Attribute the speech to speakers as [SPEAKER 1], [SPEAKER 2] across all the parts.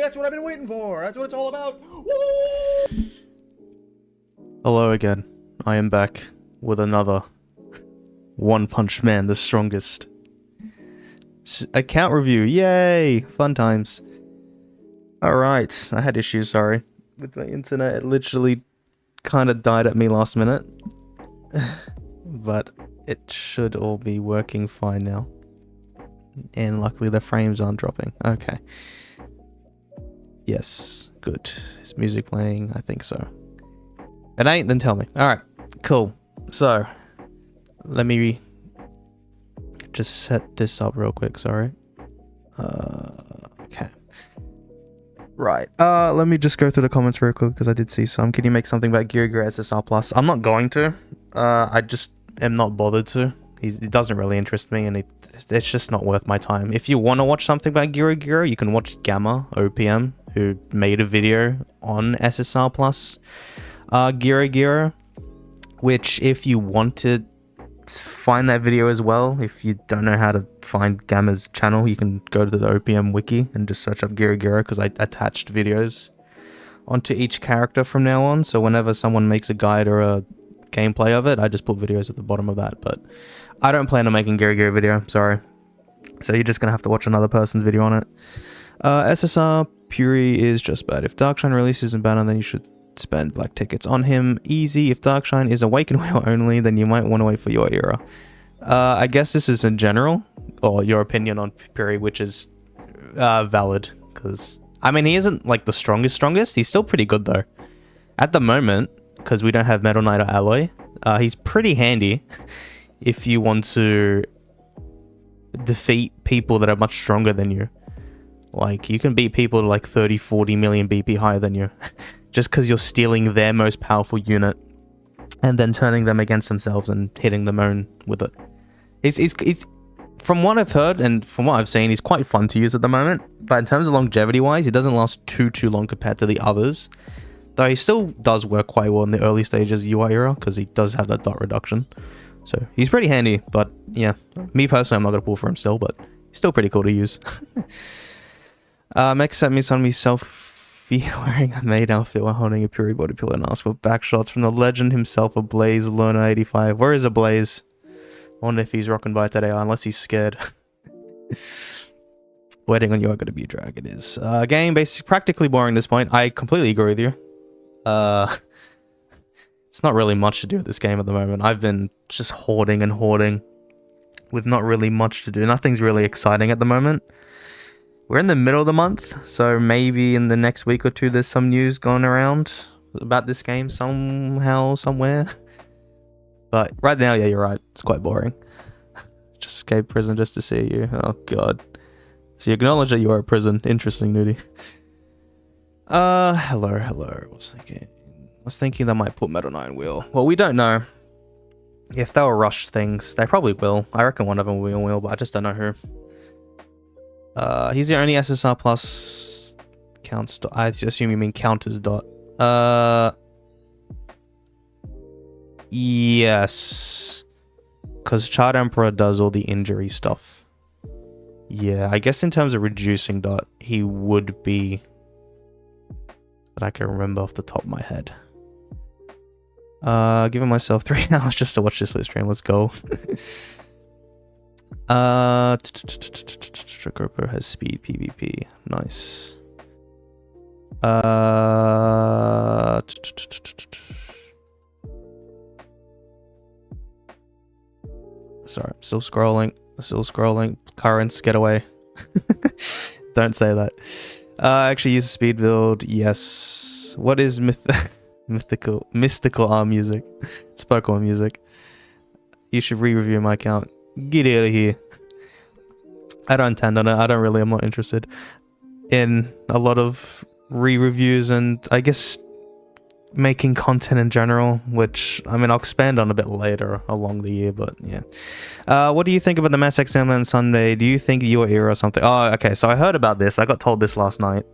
[SPEAKER 1] That's what I've been waiting for. That's what it's all about. Woo!
[SPEAKER 2] Hello again. I am back with another One-Punch-Man, the strongest. Account review. Yay! Fun times. Alright, I had issues, sorry. With my internet, it literally kind of died at me last minute. But it should all be working fine now. And luckily the frames aren't dropping. Okay. Yes, good. Is music playing? I think so. It ain't, then tell me. Alright, cool. So, let me just set this up real quick, sorry. Okay. Right, let me just go through the comments real quick because I did see some. Can you make something about Geryu SSR Plus? I'm not going to. I just am not bothered to. It doesn't really interest me, and it's just not worth my time. If you want to watch something about Geryu, you can watch Gamma OPM, who made a video on SSR Plus Geryu, which if you want to find that video as well, if you don't know how to find Gamma's channel, you can go to the OPM Wiki and just search up Geryu, because I attached videos onto each character from now on, so whenever someone makes a guide or a gameplay of it, I just put videos at the bottom of that. But I don't plan on making Geryu video, sorry. So you're just gonna have to watch another person's video on it. SSR PURI is just bad. If Darkshine releases in banner, then you should spend black tickets on him. Easy. If Darkshine is Awaken Wheel only, then you might want to wait for your era. I guess this is in general, or your opinion on PURI, which is valid, because I mean, he isn't like the strongest. He's still pretty good though. At the moment, because we don't have Metal Knight or Alloy, he's pretty handy if you want to defeat people that are much stronger than you. Like, you can beat people like 30, 40 million BP higher than you just because you're stealing their most powerful unit and then turning them against themselves and hitting them own with it. It's from what I've heard and from what I've seen, he's quite fun to use at the moment, but in terms of longevity wise, he doesn't last too long compared to the others. Though he still does work quite well in the early stages UI era, because he does have that dot reduction. So he's pretty handy, but yeah, me personally, I'm not going to pull for him still, but he's still pretty cool to use. Mex sent me some of himself wearing a maid outfit while holding a PURI body pillow and asked for back shots from the legend himself, a Blaze Learner 85. Where is a Blaze? I wonder if he's rocking by today, unless he's scared. Waiting on you, I gotta be a drag. It is. Game basically practically boring at this point. I completely agree with you. It's not really much to do with this game at the moment. I've been just hoarding and hoarding with not really much to do. Nothing's really exciting at the moment. We're in the middle of the month, so maybe in the next week or two there's some news going around about this game somehow, somewhere. But right now, yeah, you're right. It's quite boring. Just escaped prison just to see you. Oh, God. So you acknowledge that you are a prison. Interesting, Nudie. Hello. I was thinking they might put Metal Knight Wheel. Well, we don't know. If they'll rush things, they probably will. I reckon one of them will, but I just don't know who. He's the only SSR Plus counts. I assume you mean counters dot. Yes. Because Chart Emperor does all the injury stuff. Yeah, I guess in terms of reducing dot, he would be... But I can remember off the top of my head. Giving myself 3 hours just to watch this list stream. Let's go. Trickoper has speed PvP. Nice. Sorry, I'm still scrolling. Currents, get away. Don't say that. Actually use a speed build. Yes. What is mystical arm music? It's Pokemon music. You should re-review my account. Get out of here. I don't intend on it. I'm not interested in a lot of re-reviews and I guess making content in general, which I mean I'll expand on a bit later along the year, but yeah. What do you think about the Mass Exam on Sunday? Do you think your era or something? Oh, okay, so I heard about this. I got told this last night.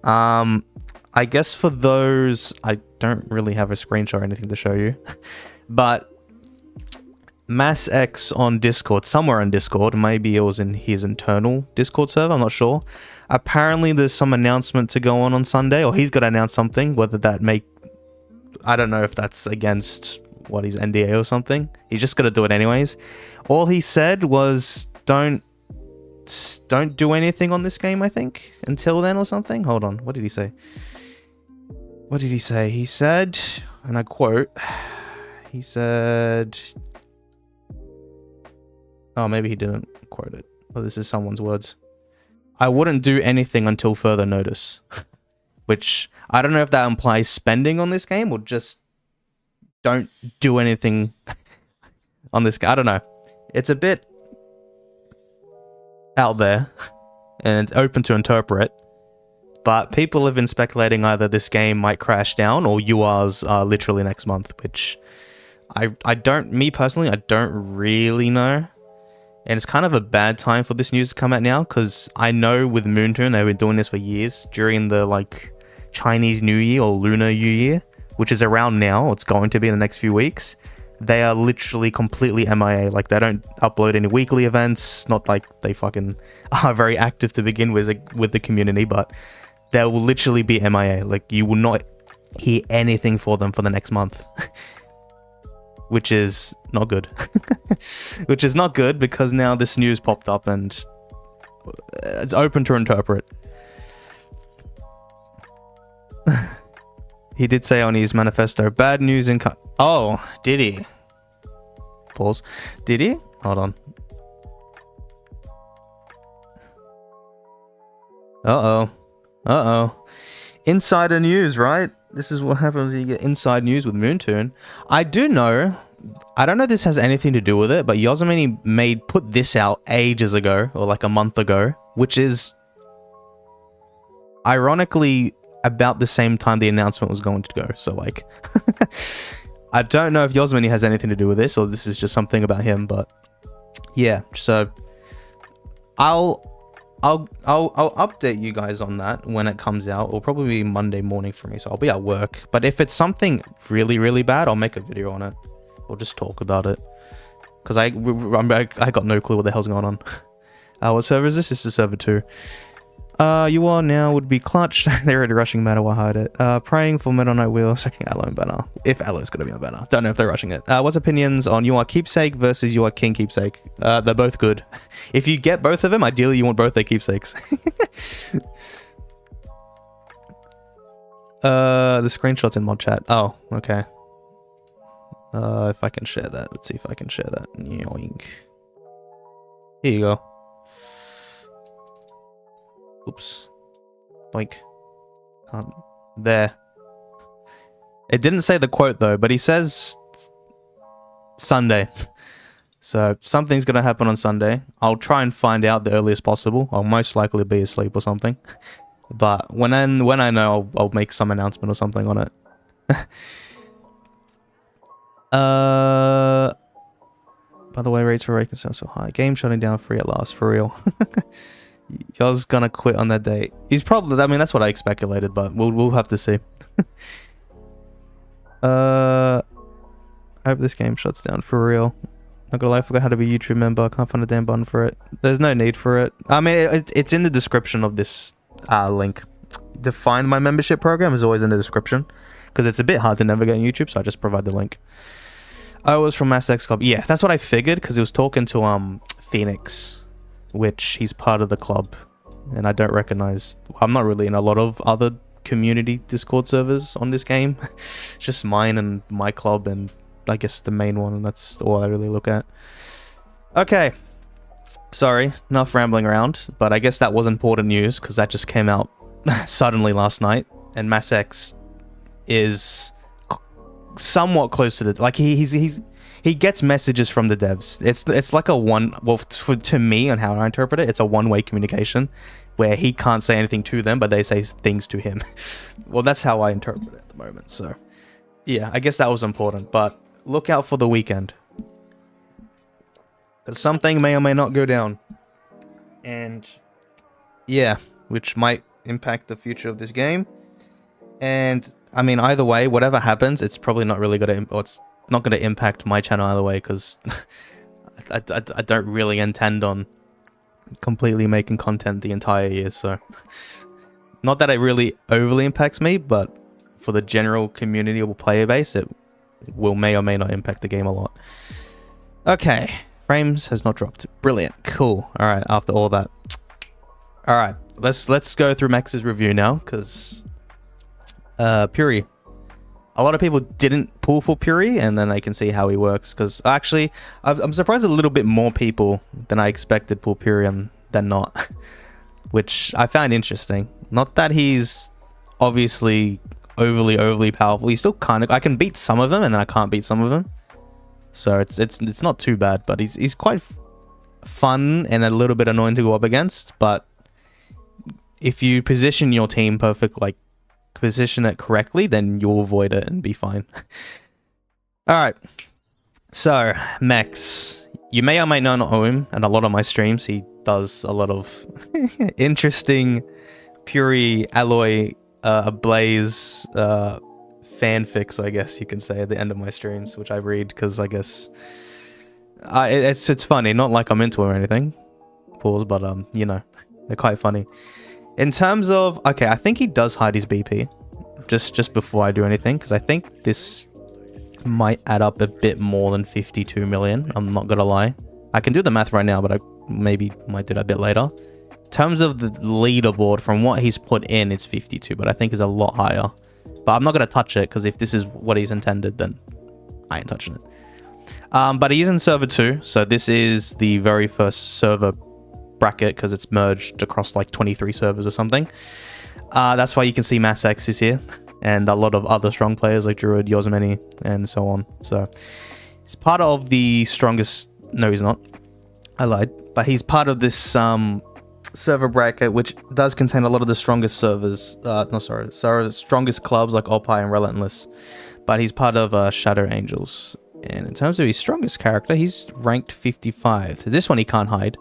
[SPEAKER 2] I guess for those, I don't really have a screenshot or anything to show you, but MassX on Discord, somewhere on Discord, maybe it was in his internal Discord server, I'm not sure. Apparently there's some announcement to go on Sunday, or he's got to announce something, whether that I don't know if that's against what his NDA or something. He's just got to do it anyways. All he said was don't do anything on this game, I think, until then or something. Hold on, what did he say? What did he say? He said, and I quote, he said... Oh, maybe he didn't quote it. Oh, this is someone's words. I wouldn't do anything until further notice. Which, I don't know if that implies spending on this game or just don't do anything on this game. I don't know. It's a bit out there and open to interpret. But people have been speculating either this game might crash down or URs are literally next month, which me personally, I don't really know. And it's kind of a bad time for this news to come out now, because I know with Moonton, they've been doing this for years during the Chinese New Year or Lunar New Year, which is around now. It's going to be in the next few weeks. They are literally completely MIA. They don't upload any weekly events. Not like they fucking are very active to begin with the community, but they will literally be MIA. You will not hear anything for them for the next month. Which is not good. Which is not good because now this news popped up and it's open to interpret. He did say on his manifesto, bad news in... Oh, did he? Pause. Did he? Hold on. Uh-oh. Uh-oh. Insider news, right? This is what happens when you get inside news with Moonton. I do know, I don't know if this has anything to do with it, but Yosemite put this out ages ago, or a month ago, which is ironically about the same time the announcement was going to go. So I don't know if Yosemite has anything to do with this, or this is just something about him, but yeah, so I'll update you guys on that when it comes out. It'll probably be Monday morning for me, so I'll be at work. But if it's something really, really bad, I'll make a video on it. Or just talk about it. Because I got no clue what the hell's going on. What server is this? This is server 2. You are now would be clutch. They're already rushing meta, why hide it? Praying for Meta Knight Wheel, second Aloe and banner. If Aloe's gonna be on banner. Don't know if they're rushing it. What's opinions on you are keepsake versus you are king keepsake? They're both good. If you get both of them, ideally you want both their keepsakes. The screenshot's in mod chat. Oh, okay. If I can share that. Let's see if I can share that. Yoink. Here you go. Oops. Boink. There. It didn't say the quote though, but he says Sunday. So something's gonna happen on Sunday. I'll try and find out the earliest possible. I'll most likely be asleep or something. But when I know, I'll make some announcement or something on it. By the way, rates for Rake are so high. Game shutting down free at last, for real. Yo's gonna quit on that date. He's probably, I mean, that's what I speculated, but we'll have to see. I hope this game shuts down for real. Not gonna lie, I forgot how to be a YouTube member. I can't find a damn button for it. There's no need for it. I mean, it's in the description of this link. To find my membership program is always in the description. Because it's a bit hard to navigate on YouTube, so I just provide the link. I was from MassX Club. Yeah, that's what I figured, because he was talking to Phoenix, which he's part of the club. And I don't recognize... I'm not really in a lot of other community Discord servers on this game. Just mine and my club and I guess the main one, and that's all I really look at. Okay. Sorry, enough rambling around, but I guess that was important news, because that just came out suddenly last night, and MassX is somewhat close to the... Like, he gets messages from the devs. It's like a one... Well, to me, and how I interpret it, it's a one-way communication, where he can't say anything to them, but they say things to him. Well, that's how I interpret it at the moment, so... Yeah, I guess that was important, but look out for the weekend. Because something may or may not go down. And... yeah, which might impact the future of this game. And... I mean, either way, whatever happens, it's probably not really going to... not going to impact my channel either way, because I don't really intend on completely making content the entire year, so not that it really overly impacts me, but for the general community or player base, it will may or may not impact the game a lot. Okay, frames has not dropped. Brilliant, cool. All right, after all that, all right, let's go through Max's review now, because PURI. A lot of people didn't pull for PURI, and then they can see how he works. Because actually, I'm surprised a little bit more people than I expected pull PURI than not, which I found interesting. Not that he's obviously overly powerful. He's still kind of, I can beat some of them, and then I can't beat some of them. So it's not too bad, but he's quite fun and a little bit annoying to go up against. But if you position your team perfect, like position it correctly, then you'll avoid it and be fine. All right, so Max, you may or may not know him, and a lot of my streams he does a lot of interesting PURI alloy ablaze fanfics, I guess you can say, at the end of my streams, which I read because I guess it's funny. Not like I'm into it or anything, pause, but you know, they're quite funny. In terms of, okay, I think he does hide his BP just before I do anything, because I think this might add up a bit more than 52 million. I'm not gonna lie. I can do the math right now, but I maybe might do that a bit later. In terms of the leaderboard, from what he's put in, it's 52, but I think it's a lot higher. But I'm not gonna touch it, because if this is what he's intended, then I ain't touching it. But he is in server 2, so this is the very first server bracket, because it's merged across like 23 servers or something. That's why you can see MassX is here, and a lot of other strong players like Druid, Yosmini, and so on. So he's part of the strongest. No, he's not. I lied. But he's part of this server bracket, which does contain a lot of the strongest servers. Strongest clubs like Opie and Relentless. But he's part of Shadow Angels. And in terms of his strongest character, he's ranked 55. This one he can't hide.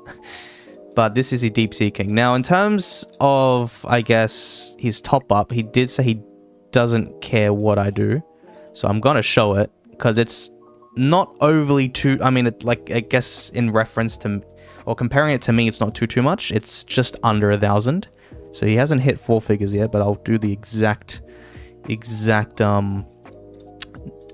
[SPEAKER 2] But this is his deepseaking. Now, in terms of, I guess, his top up, he did say he doesn't care what I do. So I'm going to show it, because it's not overly too, I mean, I guess in reference to, or comparing it to me, it's not too much. It's just under 1,000. So he hasn't hit 4 figures yet, but I'll do the exact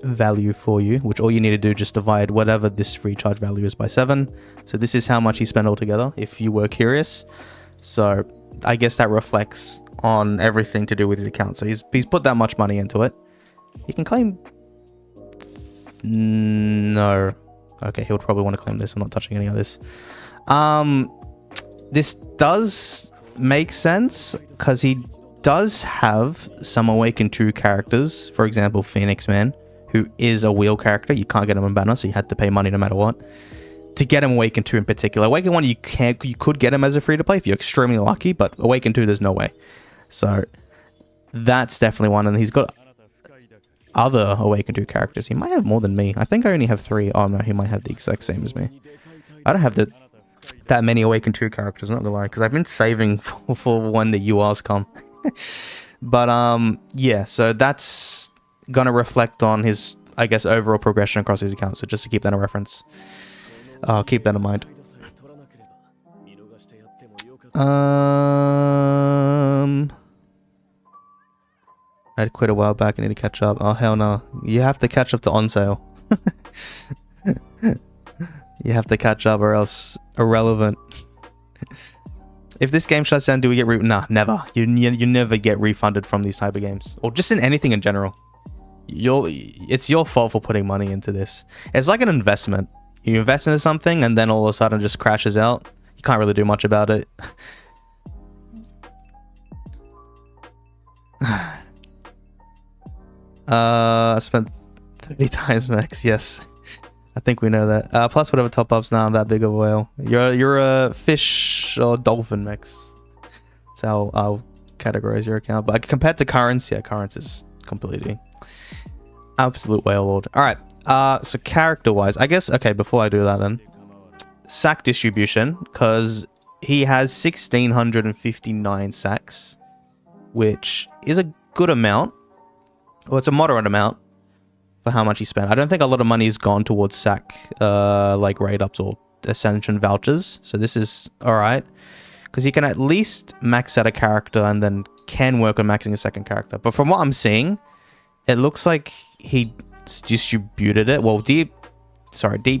[SPEAKER 2] value for you, which all you need to do, just divide whatever this recharge value is by 7. So this is how much he spent altogether, if you were curious. So I guess that reflects on everything to do with his account. So he's put that much money into it. He can claim, no, okay, he would probably want to claim this. I'm not touching any of this. This does make sense, because he does have some Awakened 2 characters. For example, Phoenixman, who is a wheel character. You can't get him in banner, so you had to pay money no matter what. To get him Awakened 2 in particular. Awakened 1, you could get him as a free-to-play if you're extremely lucky, but Awakened 2, there's no way. So that's definitely one, and he's got other Awakened 2 characters. He might have more than me. I think I only have 3. Oh no, he might have the exact same as me. I don't have that many Awakened 2 characters, I'm not gonna lie, because I've been saving for when the URs come. But yeah, so that's gonna reflect on his, I guess, overall progression across his account. So just to keep that in reference, keep that in mind. I quit a while back. I need to catch up. Oh hell no! You have to catch up to on sale. You have to catch up, or else irrelevant. If this game shuts down, do we get nah, never. You never get refunded from these type of games, or just in anything in general. It's your fault for putting money into this. It's like an investment. You invest into something, and then all of a sudden it just crashes out. You can't really do much about it. I spent 30 times max. Yes, I think we know that. Plus whatever top ups now. I'm that big of a whale. You're a fish or dolphin max. That's how I'll categorize your account. But compared to currents, yeah, currents is completely absolute whale lord. All right. So character wise, I guess. Okay, before I do that, then sack distribution, because he has 1,659 sacks, which is a good amount. Well, it's a moderate amount, for how much he spent. I don't think a lot of money has gone towards sack, like raid ups or ascension vouchers. So this is all right, because he can at least max out a character and then can work on maxing a second character. But from what I'm seeing, it looks like he distributed it. Well, deep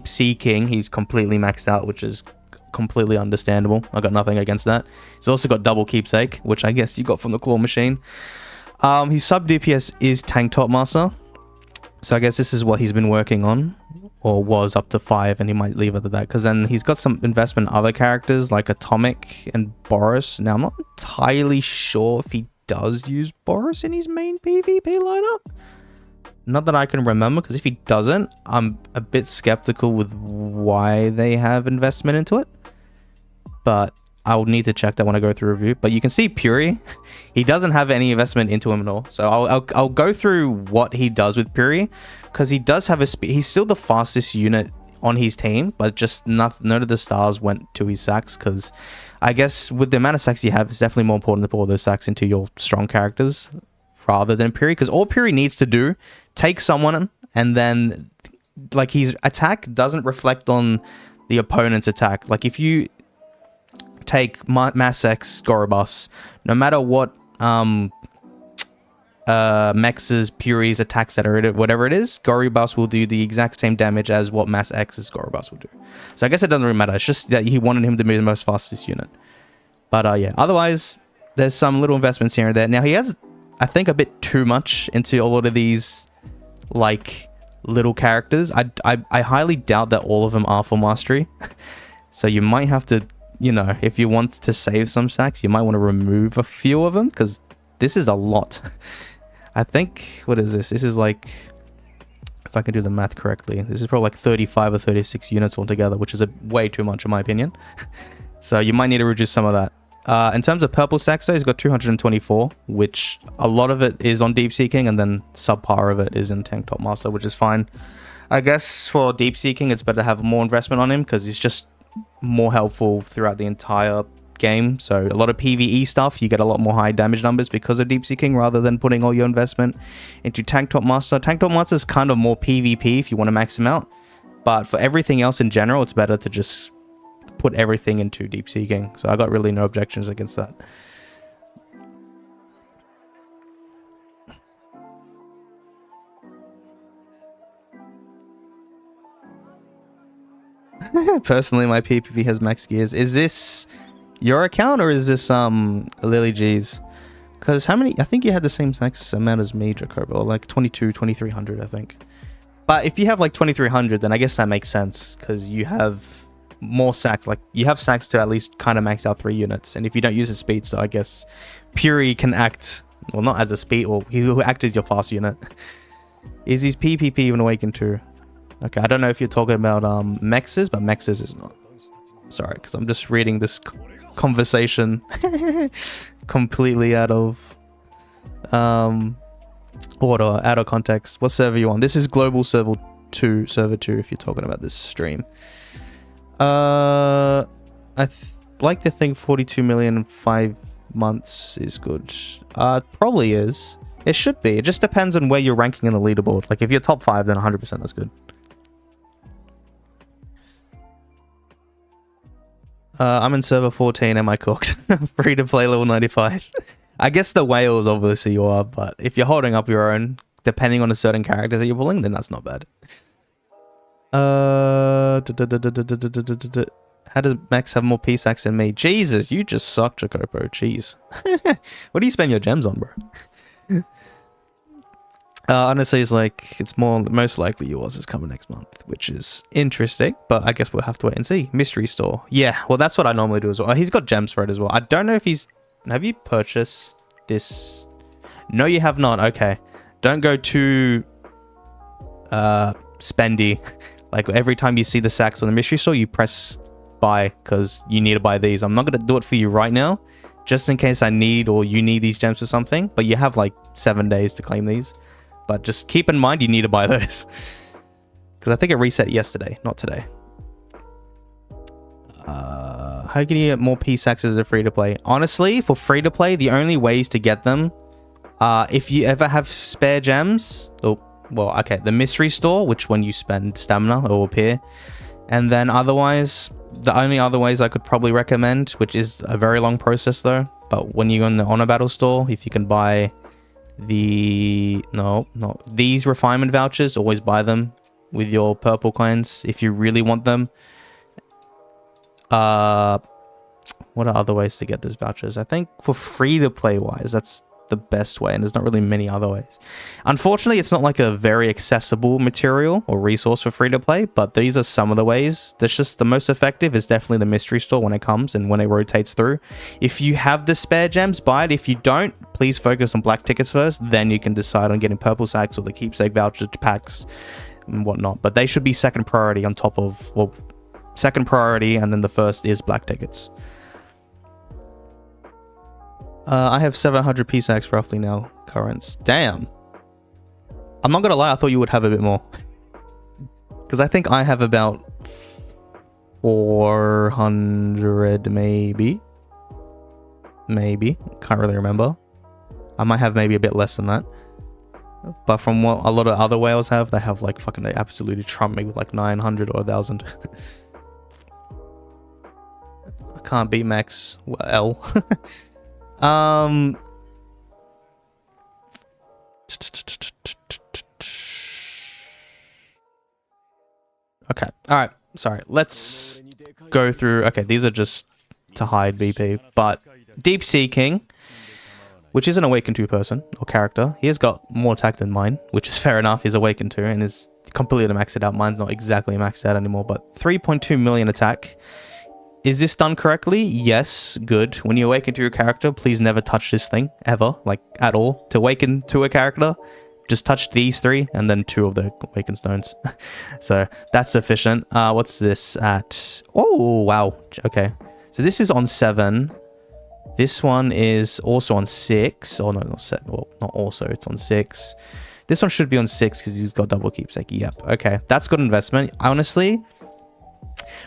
[SPEAKER 2] seeking, he's completely maxed out, which is completely understandable. I got nothing against that. He's also got double keepsake, which I guess you got from the claw machine. His sub DPS is tanktopmaster, so I guess this is what he's been working on, or was up to 5, and he might leave it at that, because then he's got some investment in other characters like Atomic and Boros. Now I'm not entirely sure if he does use Boros in his main PvP lineup. Not that I can remember, because if he doesn't, I'm a bit skeptical with why they have investment into it. But I'll need to check that when I go through review. But you can see PURI, he doesn't have any investment into him at all. So I'll go through what he does with PURI, because he does have a speed. He's still the fastest unit on his team, but just none of the stars went to his sacks, because I guess with the amount of sacks you have, it's definitely more important to put all those sacks into your strong characters rather than PURI, because all PURI needs to do, take someone, and then like his attack doesn't reflect on the opponent's attack. Like if you take Mass X Gorobus, no matter what Mex's PURI's attack set or whatever it is, Gorobus will do the exact same damage as what Mass X's Gorobus will do. So I guess it doesn't really matter. It's just that he wanted him to be the most fastest unit. But yeah, otherwise there's some little investments here and there. Now he has, I think, a bit too much into a lot of these like little characters. I highly doubt that all of them are for mastery. So you might have to, you know, if you want to save some sacks, you might want to remove a few of them, because this is a lot. I think, what is this? This is like, if I can do the math correctly, this is probably like 35 or 36 units altogether, which is way too much in my opinion. So you might need to reduce some of that. In terms of purple sacks, though, he's got 224, which a lot of it is on deep seeking, and then subpar of it is in tanktopmaster, which is fine. I guess for deep seeking, it's better to have more investment on him, because he's just more helpful throughout the entire game. So a lot of PvE stuff, you get a lot more high damage numbers because of deep seeking, rather than putting all your investment into tanktopmaster. Tanktopmaster is kind of more PvP if you want to max him out, but for everything else in general, it's better to just put everything into deep seeking. So I got really no objections against that. Personally, my PvP has max gears. Is this your account, or is this Lily G's? Because how many? I think you had the same max amount as me, Jacob, or like 2300, I think. But if you have like 2300, then I guess that makes sense, because you have more sacks. Like you have sacks to at least kind of max out 3 units, and if you don't use a speed, so I guess PURI can act, well, not as a speed, or he will act as your fast unit. Is his PvP even awakened too? Okay, I don't know if you're talking about Mexes, but Mexes is not. Sorry, because I'm just reading this conversation completely out of order, out of context. What server you on? This is global server 2 if you're talking about this stream. I like to think 42 million in 5 months is good. Probably is. It should be. It just depends on where you're ranking in the leaderboard. Like if you're top 5, then 100% that's good. I'm in server 14. Am I cooked? Free to play level 95. I guess the whales obviously you are, but if you're holding up your own, depending on the certain characters that you're pulling, then that's not bad. How does Max have more P-Sacks than me? Jesus, you just suck, Jacopo. Jeez. What do you spend your gems on, bro? Honestly, it's like, it's most likely yours is coming next month, which is interesting, but I guess we'll have to wait and see. Mystery store. Yeah, well, that's what I normally do as well. He's got gems for it as well. I don't know if have you purchased this? No, you have not. Okay. Don't go too spendy. Like every time you see the sacks on the mystery store, you press buy, because you need to buy these. I'm not going to do it for you right now, just in case I need, or you need these gems for something, but you have like 7 days to claim these. But just keep in mind, you need to buy those. Because I think it reset yesterday, not today. How can you get more P-Sacks as a free-to-play? Honestly, for free-to-play, the only ways to get them, if you ever have spare gems... Oh, Well, okay, the mystery store, which when you spend stamina, it will appear. And then otherwise, the only other ways I could probably recommend, which is a very long process though, but when you go in the honor battle store, if you can buy the... No, these refinement vouchers, always buy them with your purple coins if you really want them. What are other ways to get those vouchers? I think for free-to-play wise, that's the best way, and there's not really many other ways. Unfortunately, it's not like a very accessible material or resource for free-to-play, but these are some of the ways. That's just the most effective is definitely the mystery store when it comes and when it rotates through. If you have the spare gems, buy it. If you don't, please focus on black tickets first, then you can decide on getting purple sacks or the keepsake voucher packs and whatnot. But they should be second priority on top of, well, second priority, and then the first is black tickets. I have 700 PSACs roughly now, currents. Damn. I'm not gonna lie, I thought you would have a bit more. Because I think I have about 400 maybe. Maybe. Can't really remember. I might have maybe a bit less than that. But from what a lot of other whales have, they have like fucking, they absolutely trump me with like 900 or 1,000. I can't beat max L. Okay, all right, sorry, let's go through. Okay, these are just to hide BP, but deepseaking, which is an awakened 2 person or character, he has got more attack than mine, which is fair enough. He's awakened 2 and is completely maxed out. Mine's not exactly maxed out anymore, but 3.2 million attack. Is this done correctly? Yes, good. When you awaken to your character, please never touch this thing, ever, like, at all. To awaken to a character, just touch these 3, and then 2 of the awakened stones. So, that's sufficient. What's this at? Oh, wow. Okay. So, this is on 7. This one is also on 6. Oh, no, not 7. Well, not also, it's on 6. This one should be on 6, because he's got double keepsake. Yep, okay. That's good investment. Honestly...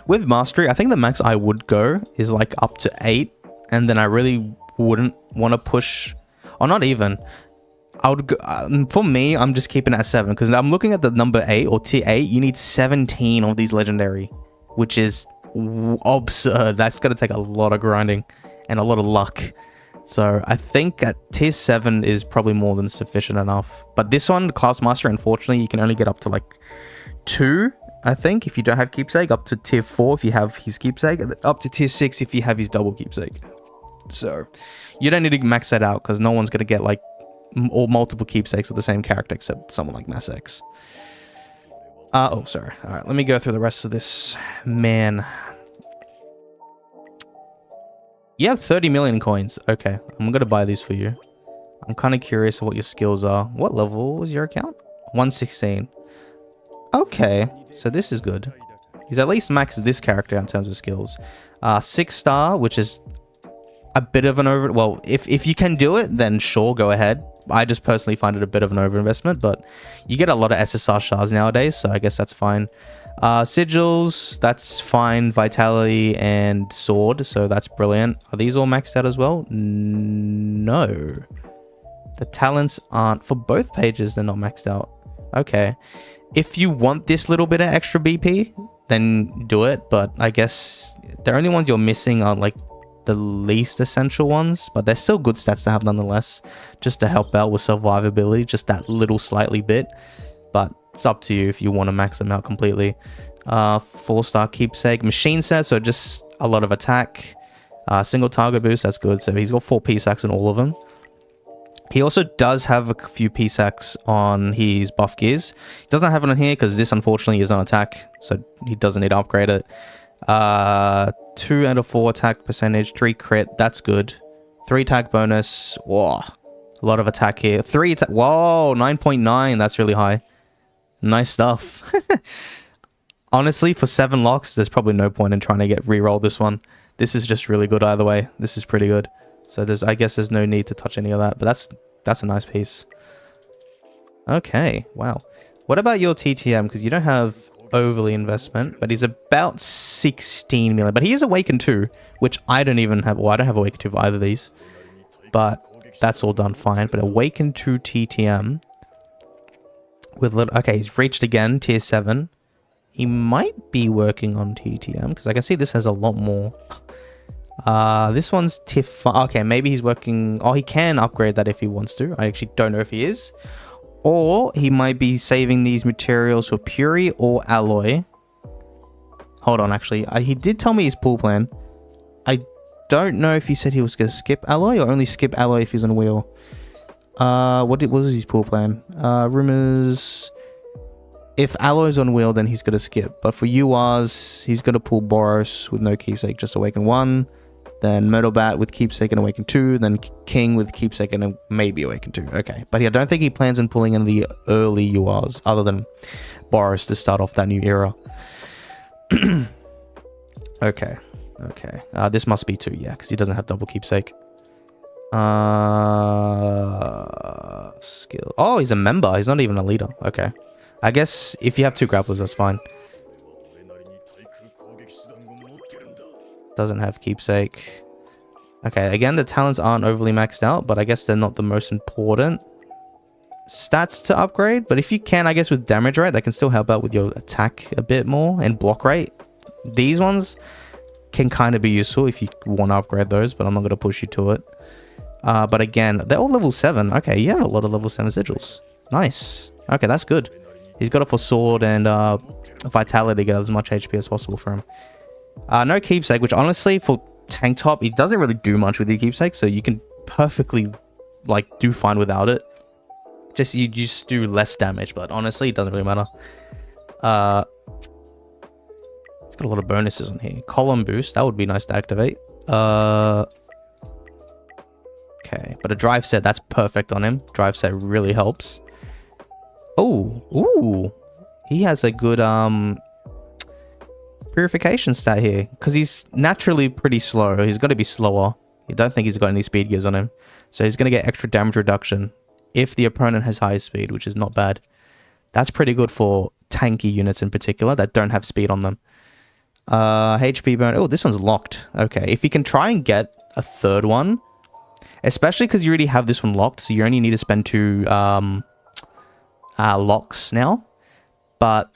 [SPEAKER 2] with mastery, I think the max I would go is like up to 8, and then I really wouldn't want to push, or not even. I would go, for me, I'm just keeping it at 7 because I'm looking at the number 8 or tier 8. You need 17 of these legendary, which is absurd. That's gonna take a lot of grinding and a lot of luck. So I think at tier 7 is probably more than sufficient enough. But this one, class master, unfortunately, you can only get up to like 2. I think if you don't have keepsake, up to tier 4 if you have his keepsake, and up to tier 6 if you have his double keepsake. So you don't need to max that out because no one's going to get like all multiple keepsakes of the same character except someone like Mass X. Oh, sorry. All right, let me go through the rest of this. Man. You have 30 million coins. Okay, I'm going to buy these for you. I'm kind of curious what your skills are. What level was your account? 116. Okay. So this is good. He's at least maxed this character in terms of skills. 6-star, which is a bit of an over... well, if you can do it, then sure, go ahead. I just personally find it a bit of an overinvestment, but you get a lot of SSR shards nowadays, so I guess that's fine. Sigils, that's fine. Vitality and sword, so that's brilliant. Are these all maxed out as well? No. The talents aren't... for both pages, they're not maxed out. Okay. If you want this little bit of extra BP, then do it. But I guess the only ones you're missing are like the least essential ones. But they're still good stats to have nonetheless. Just to help out with survivability. Just that little slightly bit. But it's up to you if you want to max them out completely. 4-star keepsake. Machine set, so just a lot of attack. Single target boost, that's good. So he's got 4 PSACs in all of them. He also does have a few PSACs on his buff gears. He doesn't have it on here because this unfortunately is on attack, so he doesn't need to upgrade it. 2 out of 4 attack percentage, 3 crit, that's good. 3 attack bonus, whoa, a lot of attack here. 3 attack, whoa, 9.9, that's really high. Nice stuff. Honestly, for 7 locks, there's probably no point in trying to re-roll this one. This is just really good either way. This is pretty good. So I guess there's no need to touch any of that, but that's a nice piece. Okay, wow. What about your TTM? Because you don't have overly investment, but he's about 16 million. But he is awakened 2, which I don't even have. Well, I don't have awakened 2 for either of these. But that's all done fine. But awakened 2 TTM, with little. Okay, he's reached again, tier 7. He might be working on TTM because I can see this has a lot more. This one's tier 5. Okay, maybe he's working. Oh, he can upgrade that if he wants to. I actually don't know if he is. Or he might be saving these materials for PURI or alloy. Hold on, actually. He did tell me his pool plan. I don't know if he said he was going to skip alloy or only skip alloy if he's on wheel. What was his pool plan? Rumors. If alloy's on wheel, then he's going to skip. But for URs, he's going to pull Boros with no keepsake, just awaken 1. Then Myrtle Bat with keepsake and awaken 2. Then King with keepsake and maybe awaken 2. Okay. But I don't think he plans on pulling in the early URs other than Boros to start off that new era. Okay. Okay. This must be 2, yeah, because he doesn't have double keepsake. Skill. Oh, he's a member. He's not even a leader. Okay. I guess if you have 2 grapplers, that's fine. Doesn't have keepsake. Okay, again, the talents aren't overly maxed out, but I guess they're not the most important stats to upgrade. But if you can, I guess with damage rate, that can still help out with your attack a bit more, and block rate. These ones can kind of be useful if you want to upgrade those, but I'm not going to push you to it. But again, they're all level 7. Okay, you have a lot of level 7 sigils. Nice. Okay, that's good. He's got it for sword and vitality to get as much HP as possible for him. No keepsake, which honestly for tank top, it doesn't really do much with your keepsake, so you can perfectly like do fine without it. You just do less damage, but honestly, it doesn't really matter. It's got a lot of bonuses on here. Column boost, that would be nice to activate. Okay, but a drive set, that's perfect on him. Drive set really helps. Oh, ooh, he has a good purification stat here because he's naturally pretty slow. He's going to be slower. I don't think he's got any speed gears on him, so he's going to get extra damage reduction if the opponent has high speed, which is not bad. That's pretty good for tanky units in particular that don't have speed on them. HP burn. Oh, this one's locked. Okay, if you can try and get a 3rd one, especially because you already have this one locked, so you only need to spend 2 locks now. But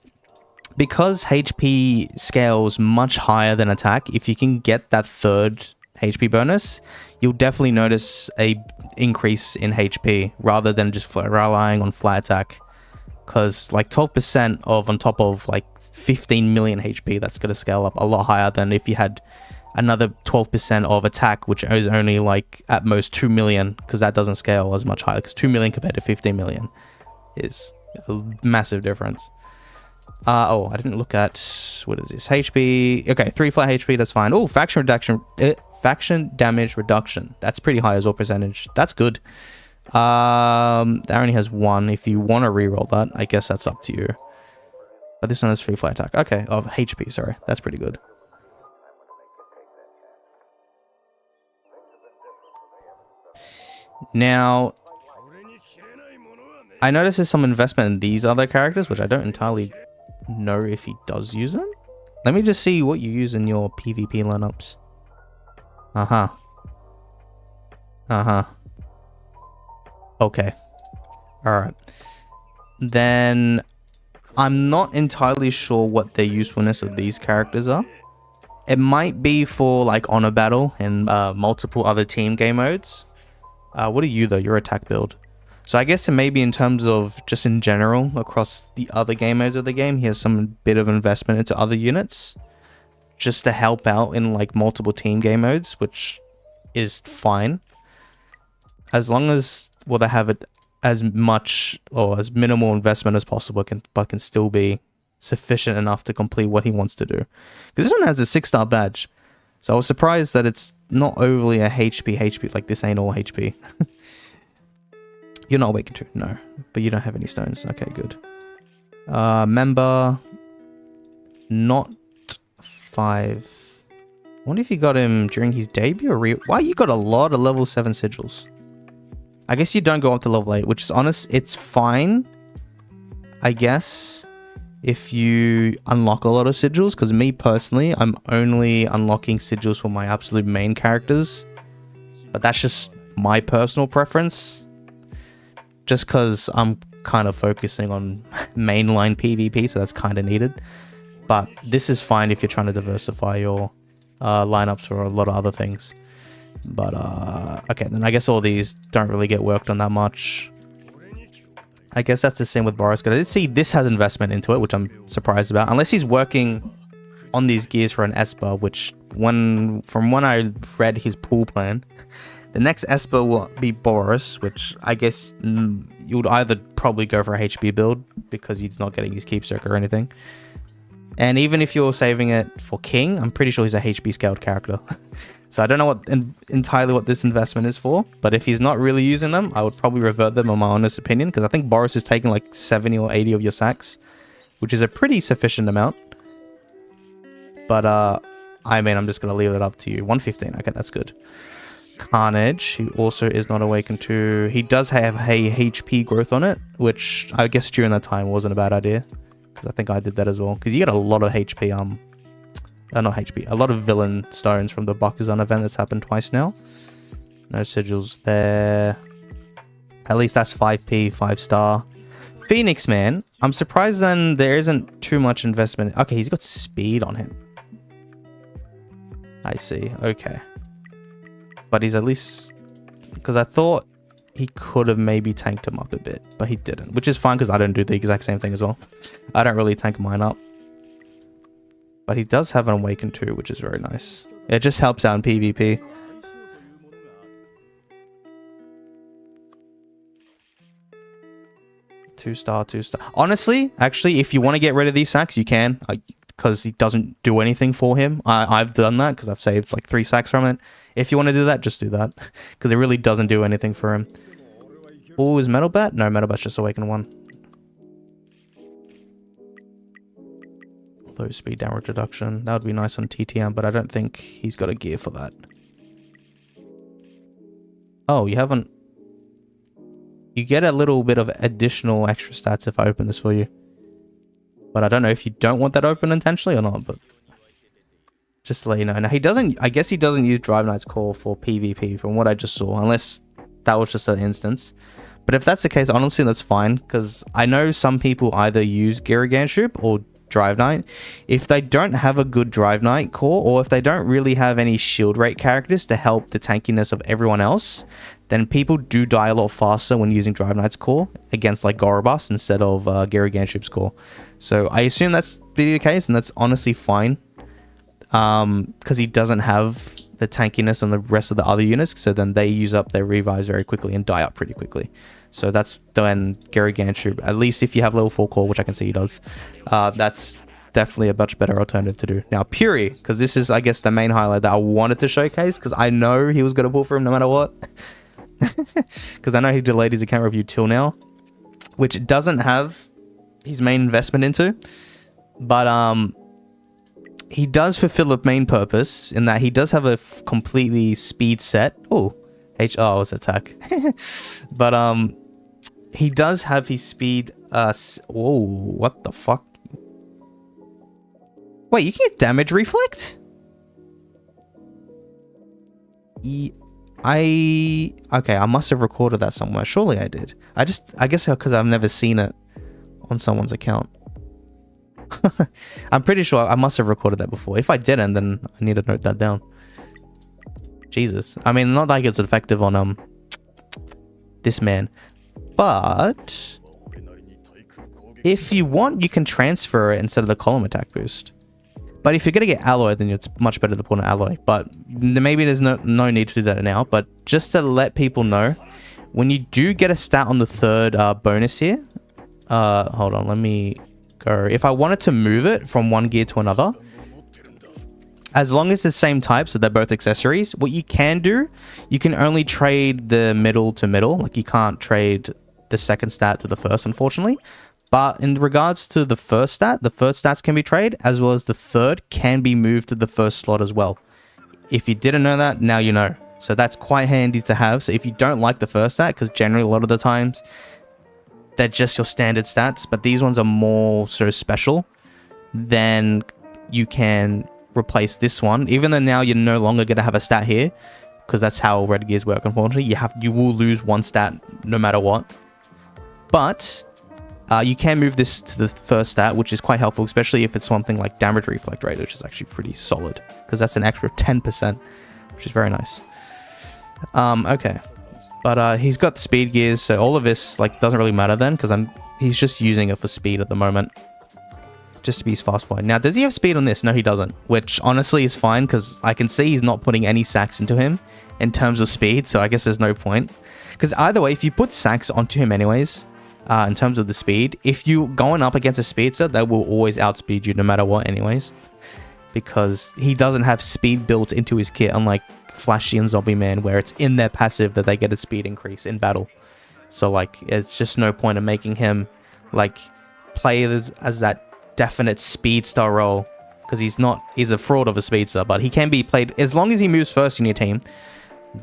[SPEAKER 2] because HP scales much higher than attack, if you can get that 3rd HP bonus, you'll definitely notice a increase in HP rather than just relying on flat attack. Because like 12% of on top of like 15 million HP, that's going to scale up a lot higher than if you had another 12% of attack, which is only like at most 2 million, because that doesn't scale as much higher, because 2 million compared to 15 million is a massive difference. Oh, I didn't look at, what is this, HP. Okay, 3 flat HP, that's fine. Oh, faction reduction, faction damage reduction, that's pretty high as well percentage. That's good. That only has 1. If you want to reroll that, I guess that's up to you. But this one has 3 flat attack. Okay, of HP, sorry, that's pretty good. Now, I noticed there's some investment in these other characters, which I don't entirely know if he does use them. Let me just see what you use in your PvP lineups. Okay. Alright. Then, I'm not entirely sure what the usefulness of these characters are. It might be for like honor battle and multiple other team game modes. What are you though? Your attack build. So I guess maybe in terms of just in general across the other game modes of the game, he has some bit of investment into other units just to help out in like multiple team game modes, which is fine. As long as, well, they have it as much or as minimal investment as possible, but can still be sufficient enough to complete what he wants to do. Because this one has a 6-star badge. So I was surprised that it's not overly a HP, like this ain't all HP. You're not awakened to, no. But you don't have any stones. Okay, good. Member. Not 5. I wonder if you got him during his debut or why you got a lot of level 7 sigils. I guess you don't go up to level 8, which is honest, it's fine. I guess if you unlock a lot of sigils, because me personally, I'm only unlocking sigils for my absolute main characters. But that's just my personal preference. Just because I'm kind of focusing on mainline PvP, so that's kind of needed. But this is fine if you're trying to diversify your lineups for a lot of other things. But okay, then I guess all these don't really get worked on that much. I guess that's the same with Boros, because I did see this has investment into it, which I'm surprised about. Unless he's working on these gears for an Esper, which from when I read his pool plan, the next Esper will be Boros, which I guess you would either probably go for a HB build because he's not getting his keepsake or anything. And even if you're saving it for King, I'm pretty sure he's a HB scaled character. So I don't know entirely what this investment is for, but if he's not really using them, I would probably revert them on my honest opinion, because I think Boros is taking like 70 or 80 of your sacks, which is a pretty sufficient amount. But I mean, I'm just going to leave it up to you. 115, okay, that's good. Carnage, he also is not awakened to... He does have a HP growth on it, which I guess during that time wasn't a bad idea. Because I think I did that as well. Because you get a lot of HP, not HP, a lot of villain stones from the Bakugan event that's happened twice now. No sigils there. At least that's 5p, 5-star. Phoenixman, I'm surprised then there isn't too much investment. Okay, he's got speed on him. I see, okay. But he's at least... Because I thought he could have maybe tanked him up a bit, but he didn't. Which is fine, because I don't do the exact same thing as well. I don't really tank mine up. But he does have an Awaken too, which is very nice. It just helps out in PvP. Two-star. Honestly, actually, if you want to get rid of these sacks, you can. Because he doesn't do anything for him. I've done that because I've saved like 3 sacks from it. If you want to do that, just do that. Because it really doesn't do anything for him. Oh, is Metal Bat? No, Metal Bat's just Awaken 1. Low speed damage reduction. That would be nice on TTM, but I don't think he's got a gear for that. Oh, you haven't... You get a little bit of additional extra stats if I open this for you. But I don't know if you don't want that open intentionally or not, but... Just to let you know. Now, he doesn't... I guess he doesn't use Driveknight's Call for PvP, from what I just saw, unless that was just an instance. But if that's the case, honestly, that's fine, because I know some people either use geryuganshoop or Driveknight. If they don't have a good Driveknight core, or if they don't really have any shield rate characters to help the tankiness of everyone else, then people do die a lot faster when using Driveknight's core against like Gorobus instead of geryuganshoop's core. So I assume that's the case, and that's honestly fine. Because he doesn't have the tankiness on the rest of the other units, so then they use up their revives very quickly and die up pretty quickly. So that's when geryuganshoop, at least if you have level 4 core, which I can see he does, that's definitely a much better alternative to do. Now, PURI, because this is, I guess, the main highlight that I wanted to showcase, because I know he was going to pull for him no matter what. Because I know he delayed his account review till now, which it doesn't have his main investment into. But he does fulfill the main purpose in that he does have a completely speed set. Oh, it's attack. But he does have his speed. Whoa, what the fuck? Wait, you can get damage reflect? Okay, I must have recorded that somewhere. Surely I did. I guess because I've never seen it on someone's account. I'm pretty sure I must have recorded that before. If I didn't, then I need to note that down. Jesus. I mean, not like it's effective on this man. But if you want, you can transfer it instead of the column attack boost. But if you're going to get alloy, then it's much better to put an alloy. But maybe there's no need to do that now. But just to let people know, when you do get a stat on the third bonus here, hold on, let me go. If I wanted to move it from one gear to another, as long as it's the same type, so they're both accessories, what you can do, you can only trade the middle to middle. Like, you can't trade the second stat to the first, unfortunately. But in regards to the first stat, the first stats can be traded, as well as the third can be moved to the first slot as well. If you didn't know that, now you know. So that's quite handy to have. So if you don't like the first stat, because generally a lot of the times they're just your standard stats, but these ones are more sort of special, then you can replace this one. Even though now you're no longer going to have a stat here, because that's how red gears work, unfortunately. You will lose one stat no matter what. But You can move this to the first stat, which is quite helpful, especially if it's something like damage reflect rate, which is actually pretty solid, because that's an extra 10%, which is very nice. Okay. But he's got speed gears, so all of this like doesn't really matter then, because he's just using it for speed at the moment. Just to be his fast boy. Now, does he have speed on this? No, he doesn't. Which honestly is fine, because I can see he's not putting any sacks into him in terms of speed, so I guess there's no point. Because either way, if you put sacks onto him anyways, in terms of the speed, if you're going up against a speedster, they will always outspeed you no matter what anyways. Because he doesn't have speed built into his kit, unlike Flashy and Zombie Man, where it's in their passive that they get a speed increase in battle. So like, it's just no point in making him like play as that definite speedster role, because he's a fraud of a speedster, but he can be played as long as he moves first in your team,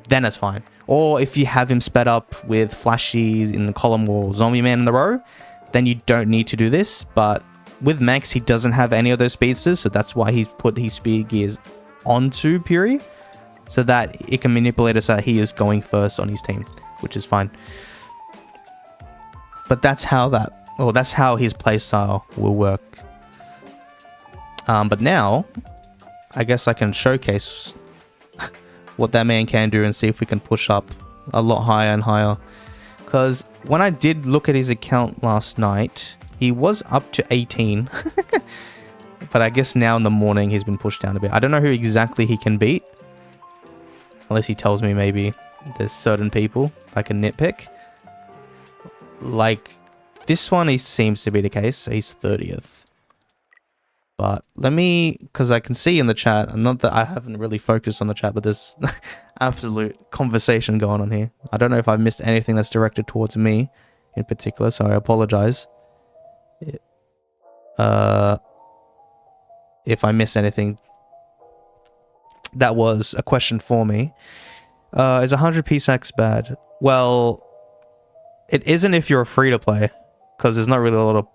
[SPEAKER 2] then it's fine. Or if you have him sped up with Flashy in the column or Zombie Man in the row, then you don't need to do this. But with Max, he doesn't have any of those speedsters, so that's why he's put his speed gears onto Puri, so that it can manipulate us that he is going first on his team, which is fine. But that's how his playstyle will work. But now, I guess I can showcase what that man can do and see if we can push up a lot higher and higher. Because when I did look at his account last night, he was up to 18. But I guess now in the morning he's been pushed down a bit. I don't know who exactly he can beat, unless he tells me maybe there's certain people I can nitpick. Like this one, he seems to be the case, so he's 30th. But let me, because I can see in the chat, and not that I haven't really focused on the chat, but there's absolute conversation going on here. I don't know if I've missed anything that's directed towards me in particular, so I apologize. If I miss anything, that was a question for me. Is 100 PSAX bad? Well, it isn't if you're a free-to-play, because there's not really a lot of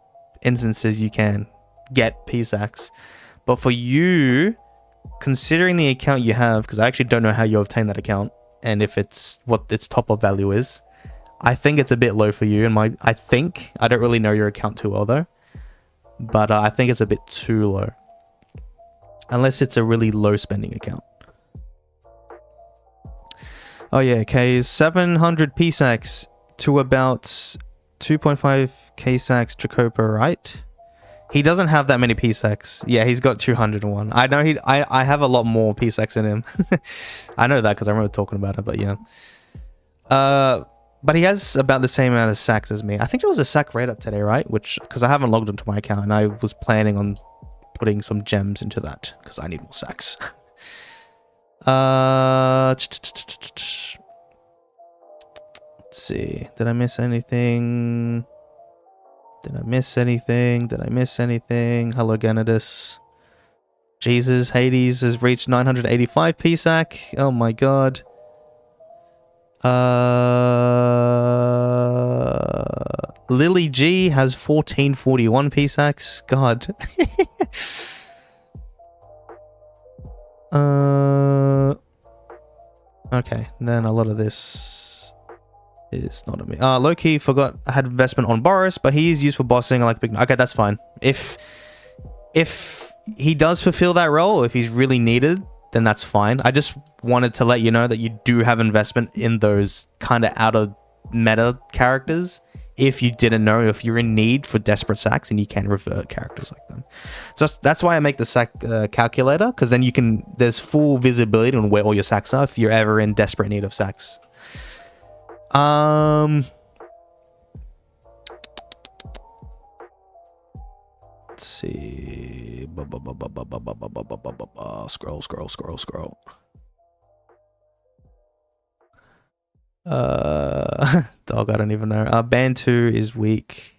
[SPEAKER 2] instances you can get PSAX. But for you, considering the account you have, because I actually don't know how you obtain that account, and if it's what its top-up value is, I think it's a bit low for you. And I don't really know your account too well though, but I think it's a bit too low, unless it's a really low spending account. Oh yeah, okay, 700 PSAX to about 2.5 KayzX Jacopo, right? He doesn't have that many PSAX. Yeah, he's got 201. I know I have a lot more PSAX in him. I know that because I remember talking about it, but yeah. But he has about the same amount of sacks as me. I think there was a sack rate up today, right? Which, because I haven't logged into my account, and I was planning on putting some gems into that because I need more sacks. Let's see. Did I miss anything? Did I miss anything? Hello, Ganadus. Jesus, Hades has reached 985 PSAC. Oh my god. Lily G has 1441 PSACs. God. Okay, then a lot of this is not on me. Loki forgot I had investment on Boros, but he is used for bossing. I like big. Okay, that's fine. If he does fulfill that role, if he's really needed, then that's fine. I just wanted to let you know that you do have investment in those kind of out of meta characters. If you didn't know, if you're in need for desperate sacks, and you can revert characters like them. So that's why I make the sack calculator, because then there's full visibility on where all your sacks are if you're ever in desperate need of sacks. Let's see. Scroll. Dog, I don't even know. Band 2 is weak.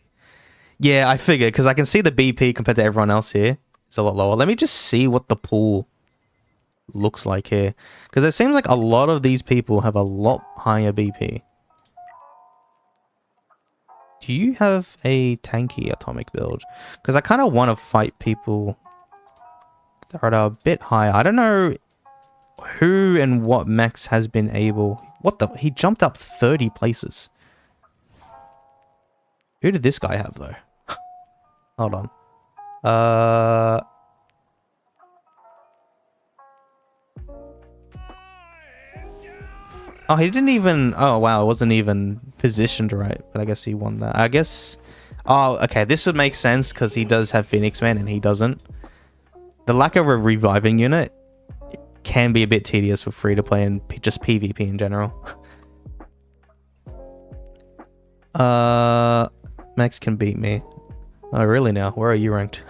[SPEAKER 2] Yeah, I figured, because I can see the BP compared to everyone else here. It's a lot lower. Let me just see what the pool looks like here, because it seems like a lot of these people have a lot higher BP. Do you have a tanky atomic build? Because I kind of want to fight people that are a bit higher. I don't know who and what Max has been able... What the... He jumped up 30 places. Who did this guy have though? Hold on. Oh, he didn't even... Oh, wow. It wasn't even positioned right. But I guess he won that. I guess... Oh, okay. This would make sense because he does have Phoenixman and he doesn't. The lack of a reviving unit can be a bit tedious for free-to-play and just PvP in general. Max can beat me. Oh, really now? Where are you ranked?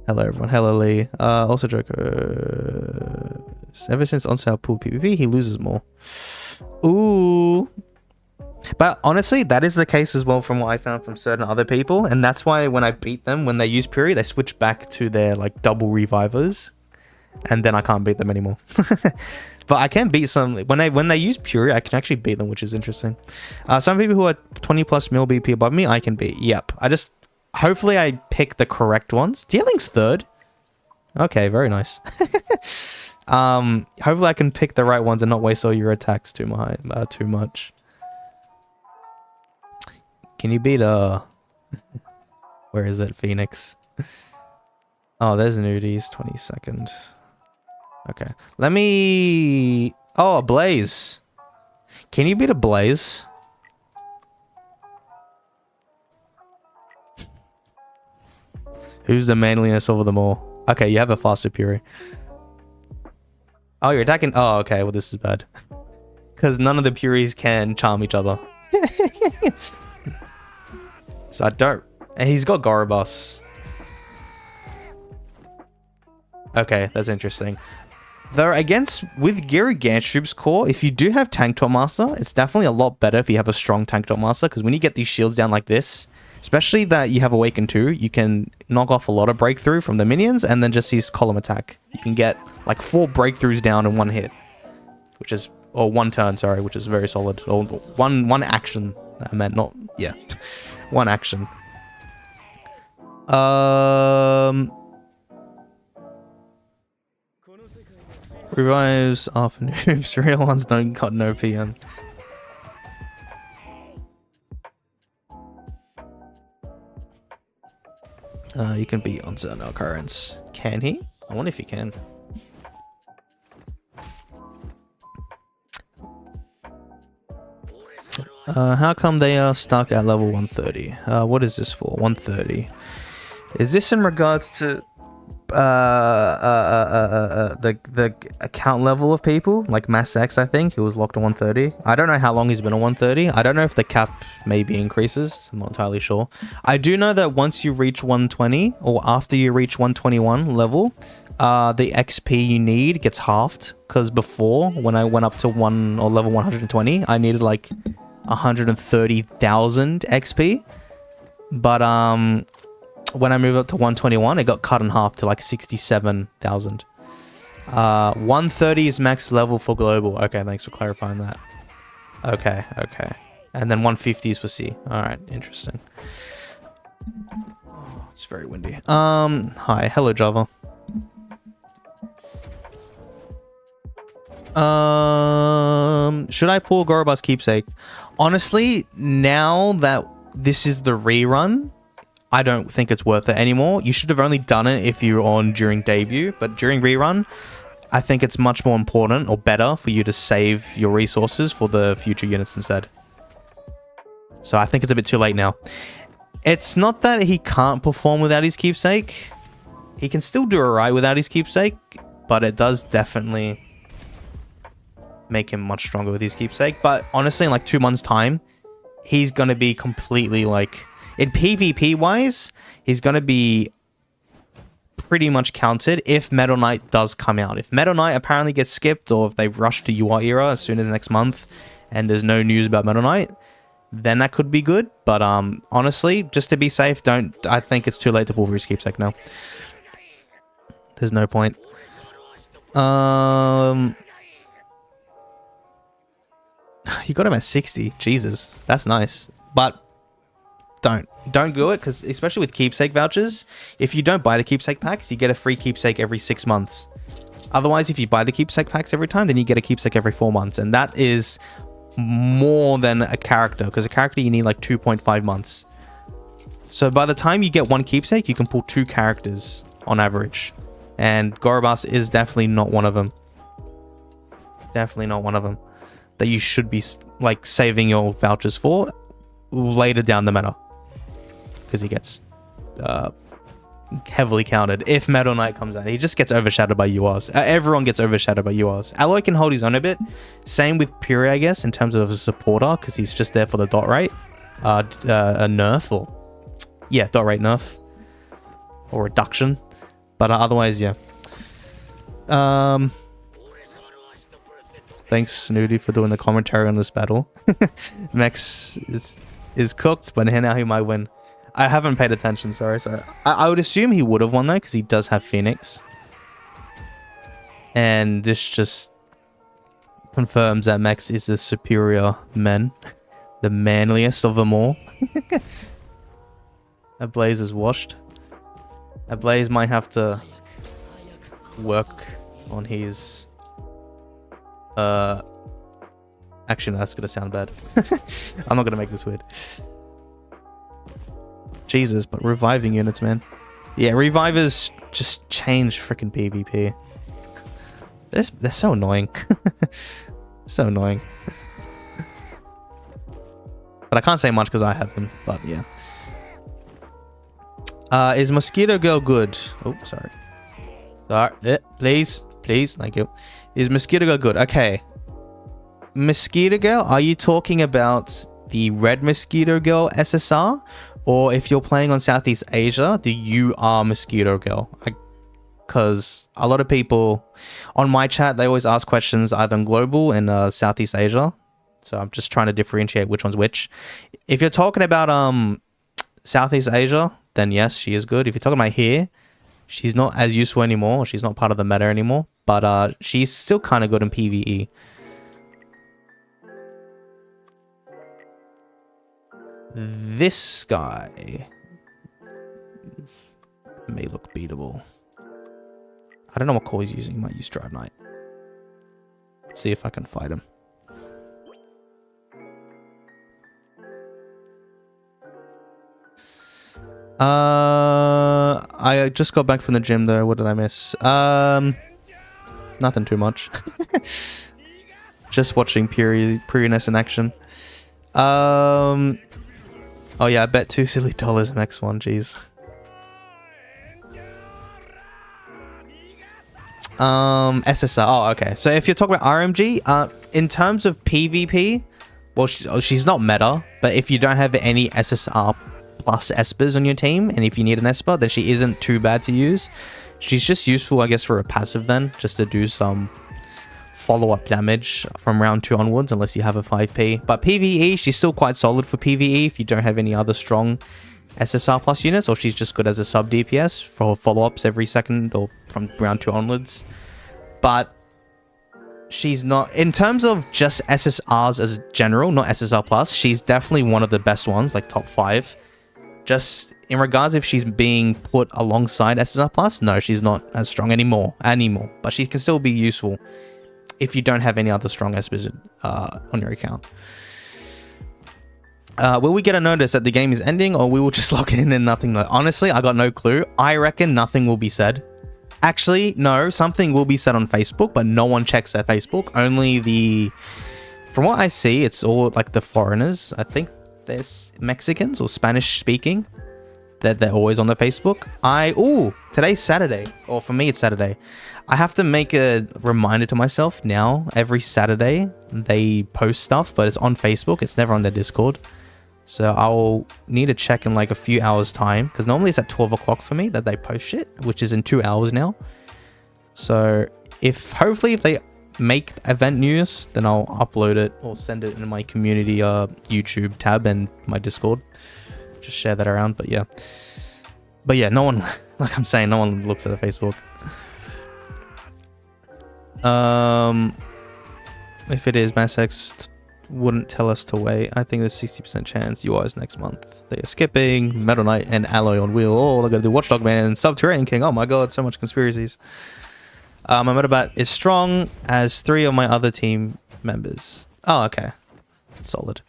[SPEAKER 2] Hello, everyone. Hello, Lee. Also, Joker. Ever since on-sale pool PvP, he loses more. Ooh. But honestly, that is the case as well from what I found from certain other people. And that's why when I beat them, when they use PURI, they switch back to their like double revivers. And then I can't beat them anymore. But I can beat some... When they use PURI, I can actually beat them, which is interesting. Some people who are 20 plus mil BP above me, I can beat. Yep. Hopefully I pick the correct ones. Dealing's third. Okay, very nice. Hopefully I can pick the right ones and not waste all your attacks too much. Can you beat where is it? Phoenix. Oh, there's nudies. 22nd. Okay. Let me... Oh, a Blaze. Can you beat a Blaze? Who's the manliness over them all? Okay, you have a faster PURI. Oh, you're attacking... Oh, okay. Well, this is bad. Because none of the PURIs can charm each other. So I don't... And he's got Gorobus. Okay, that's interesting. Though, with geryuganshoop's core, if you do have tanktopmaster, it's definitely a lot better if you have a strong tanktopmaster, because when you get these shields down like this, especially that you have Awaken 2, you can knock off a lot of breakthrough from the minions, and then just use column attack. You can get like 4 breakthroughs down in one hit, which is... Or one turn, sorry, which is very solid. Or one action, I meant, not... Yeah. One action. Revives are for noobs. Real ones don't got no PM. You can beat on certain occurrence. Can he? I wonder if he can. How come they are stuck at level 130? What is this for? 130. Is this in regards to the account level of people? Like Mass X, I think it was locked to 130. I don't know how long he's been on 130. I don't know if the cap maybe increases. I'm not entirely sure. I do know that once you reach 120 or after you reach 121 level, the XP you need gets halved. Because before, when I went up to level 120, I needed like 130,000 XP. But when I moved up to 121, it got cut in half to like 67,000. 130 is max level for global. Okay, thanks for clarifying that. Okay. And then 150 is for C. Alright, interesting. Oh, it's very windy. Hi. Hello, Java. Should I pull Gorobus Keepsake? Honestly, now that this is the rerun, I don't think it's worth it anymore. You should have only done it if you're on during debut, but during rerun, I think it's much more important or better for you to save your resources for the future units instead. So I think it's a bit too late now. It's not that he can't perform without his Keepsake. He can still do alright without his Keepsake, but it does definitely make him much stronger with his Keepsake. But honestly, in like 2 months' time, he's going to be completely like... In PvP wise, he's going to be pretty much counted if Metal Knight does come out. If Metal Knight apparently gets skipped, or if they rush to UR era as soon as next month and there's no news about Metal Knight, then that could be good. But honestly, just to be safe, I think it's too late to pull for his Keepsake now. There's no point. You got him at 60. Jesus, that's nice. But don't do it, because especially with Keepsake vouchers, if you don't buy the Keepsake packs, you get a free Keepsake every 6 months. Otherwise, if you buy the Keepsake packs every time, then you get a Keepsake every 4 months, and that is more than a character, because a character you need like 2.5 months. So by the time you get one keepsake, you can pull 2 characters on average. And Gorobas is definitely not one of them. Definitely not one of them that you should be like saving your vouchers for later down the meta, because he gets heavily counted if Metal Knight comes out. He just gets overshadowed by URs. Everyone gets overshadowed by URs. Alloy can hold his own a bit. Same with PURI, I guess, in terms of a supporter, because he's just there for the dot rate. A nerf, or yeah, dot rate nerf or reduction. But otherwise, yeah. Thanks, Snooty, for doing the commentary on this battle. Mex is cooked, but now he might win. I haven't paid attention, sorry. I would assume he would have won, though, because he does have Phoenix. And this just confirms that Mex is the superior man. The manliest of them all. Ablaze is washed. Ablaze might have to work on his... Actually, no, that's gonna sound bad. I'm not gonna make this weird. Jesus, but reviving units, man. Yeah, revivers just change freaking PvP. They're so annoying. So annoying. But I can't say much because I have them. But yeah. Is Mosquito Girl good? Oh, sorry. Please, thank you. Is Mosquito Girl good? Okay. Mosquito Girl, are you talking about the Red Mosquito Girl SSR? Or if you're playing on Southeast Asia, the UR Mosquito Girl? Because a lot of people on my chat, they always ask questions either on global and Southeast Asia. So I'm just trying to differentiate which one's which. If you're talking about Southeast Asia, then yes, she is good. If you're talking about here, she's not as useful anymore. She's not part of the meta anymore. But she's still kind of good in PvE. This guy may look beatable. I don't know what call he's using. He might use driveknight. Let's see if I can fight him. I just got back from the gym though. What did I miss? Nothing too much. Just watching Purines in action. Oh yeah, I bet $2 silly next one, jeez. SSR. Oh, okay. So if you're talking about RMG, in terms of PvP, well, she's not meta, but if you don't have any SSR plus espers on your team, and if you need an esper, then she isn't too bad to use. She's just useful, I guess, for a passive then, just to do some follow-up damage from round 2 onwards, unless you have a 5p. But PvE, she's still quite solid for PvE if you don't have any other strong SSR plus units, or she's just good as a sub DPS for follow-ups every second or from round 2 onwards. But she's not, in terms of just SSRs as general, not SSR plus, she's definitely one of the best ones, like top 5. Just in regards if she's being put alongside SSR plus, no, she's not as strong anymore, but she can still be useful if you don't have any other strong espers on your account. Will we get a notice that the game is ending, or we will just log in and nothing? Honestly, I got no clue. I reckon nothing will be said. Actually, no, something will be said on Facebook, but no one checks their Facebook. Only the... From what I see, it's all like the foreigners. I think there's Mexicans or Spanish speaking. They're always on the Facebook. Ooh, today's Saturday. Or for me, it's Saturday. I have to make a reminder to myself now. Every Saturday, they post stuff, but it's on Facebook. It's never on their Discord. So I'll need to check in like a few hours time, because normally it's at 12 o'clock for me that they post shit, which is in 2 hours now. So hopefully if they make event news, then I'll upload it or send it in my community YouTube tab and my Discord. Just share that around. But yeah, no one, like I'm saying, no one looks at a Facebook. If it is, MassX wouldn't tell us to wait. I think there's 60% chance UI is next month. They are skipping Metal Knight and Alloy on wheel. Oh, they're gonna do Watchdog Man and Subterranean King. Oh my god, so much conspiracies. My Metabat is strong as 3 of my other team members. Oh, okay. Solid.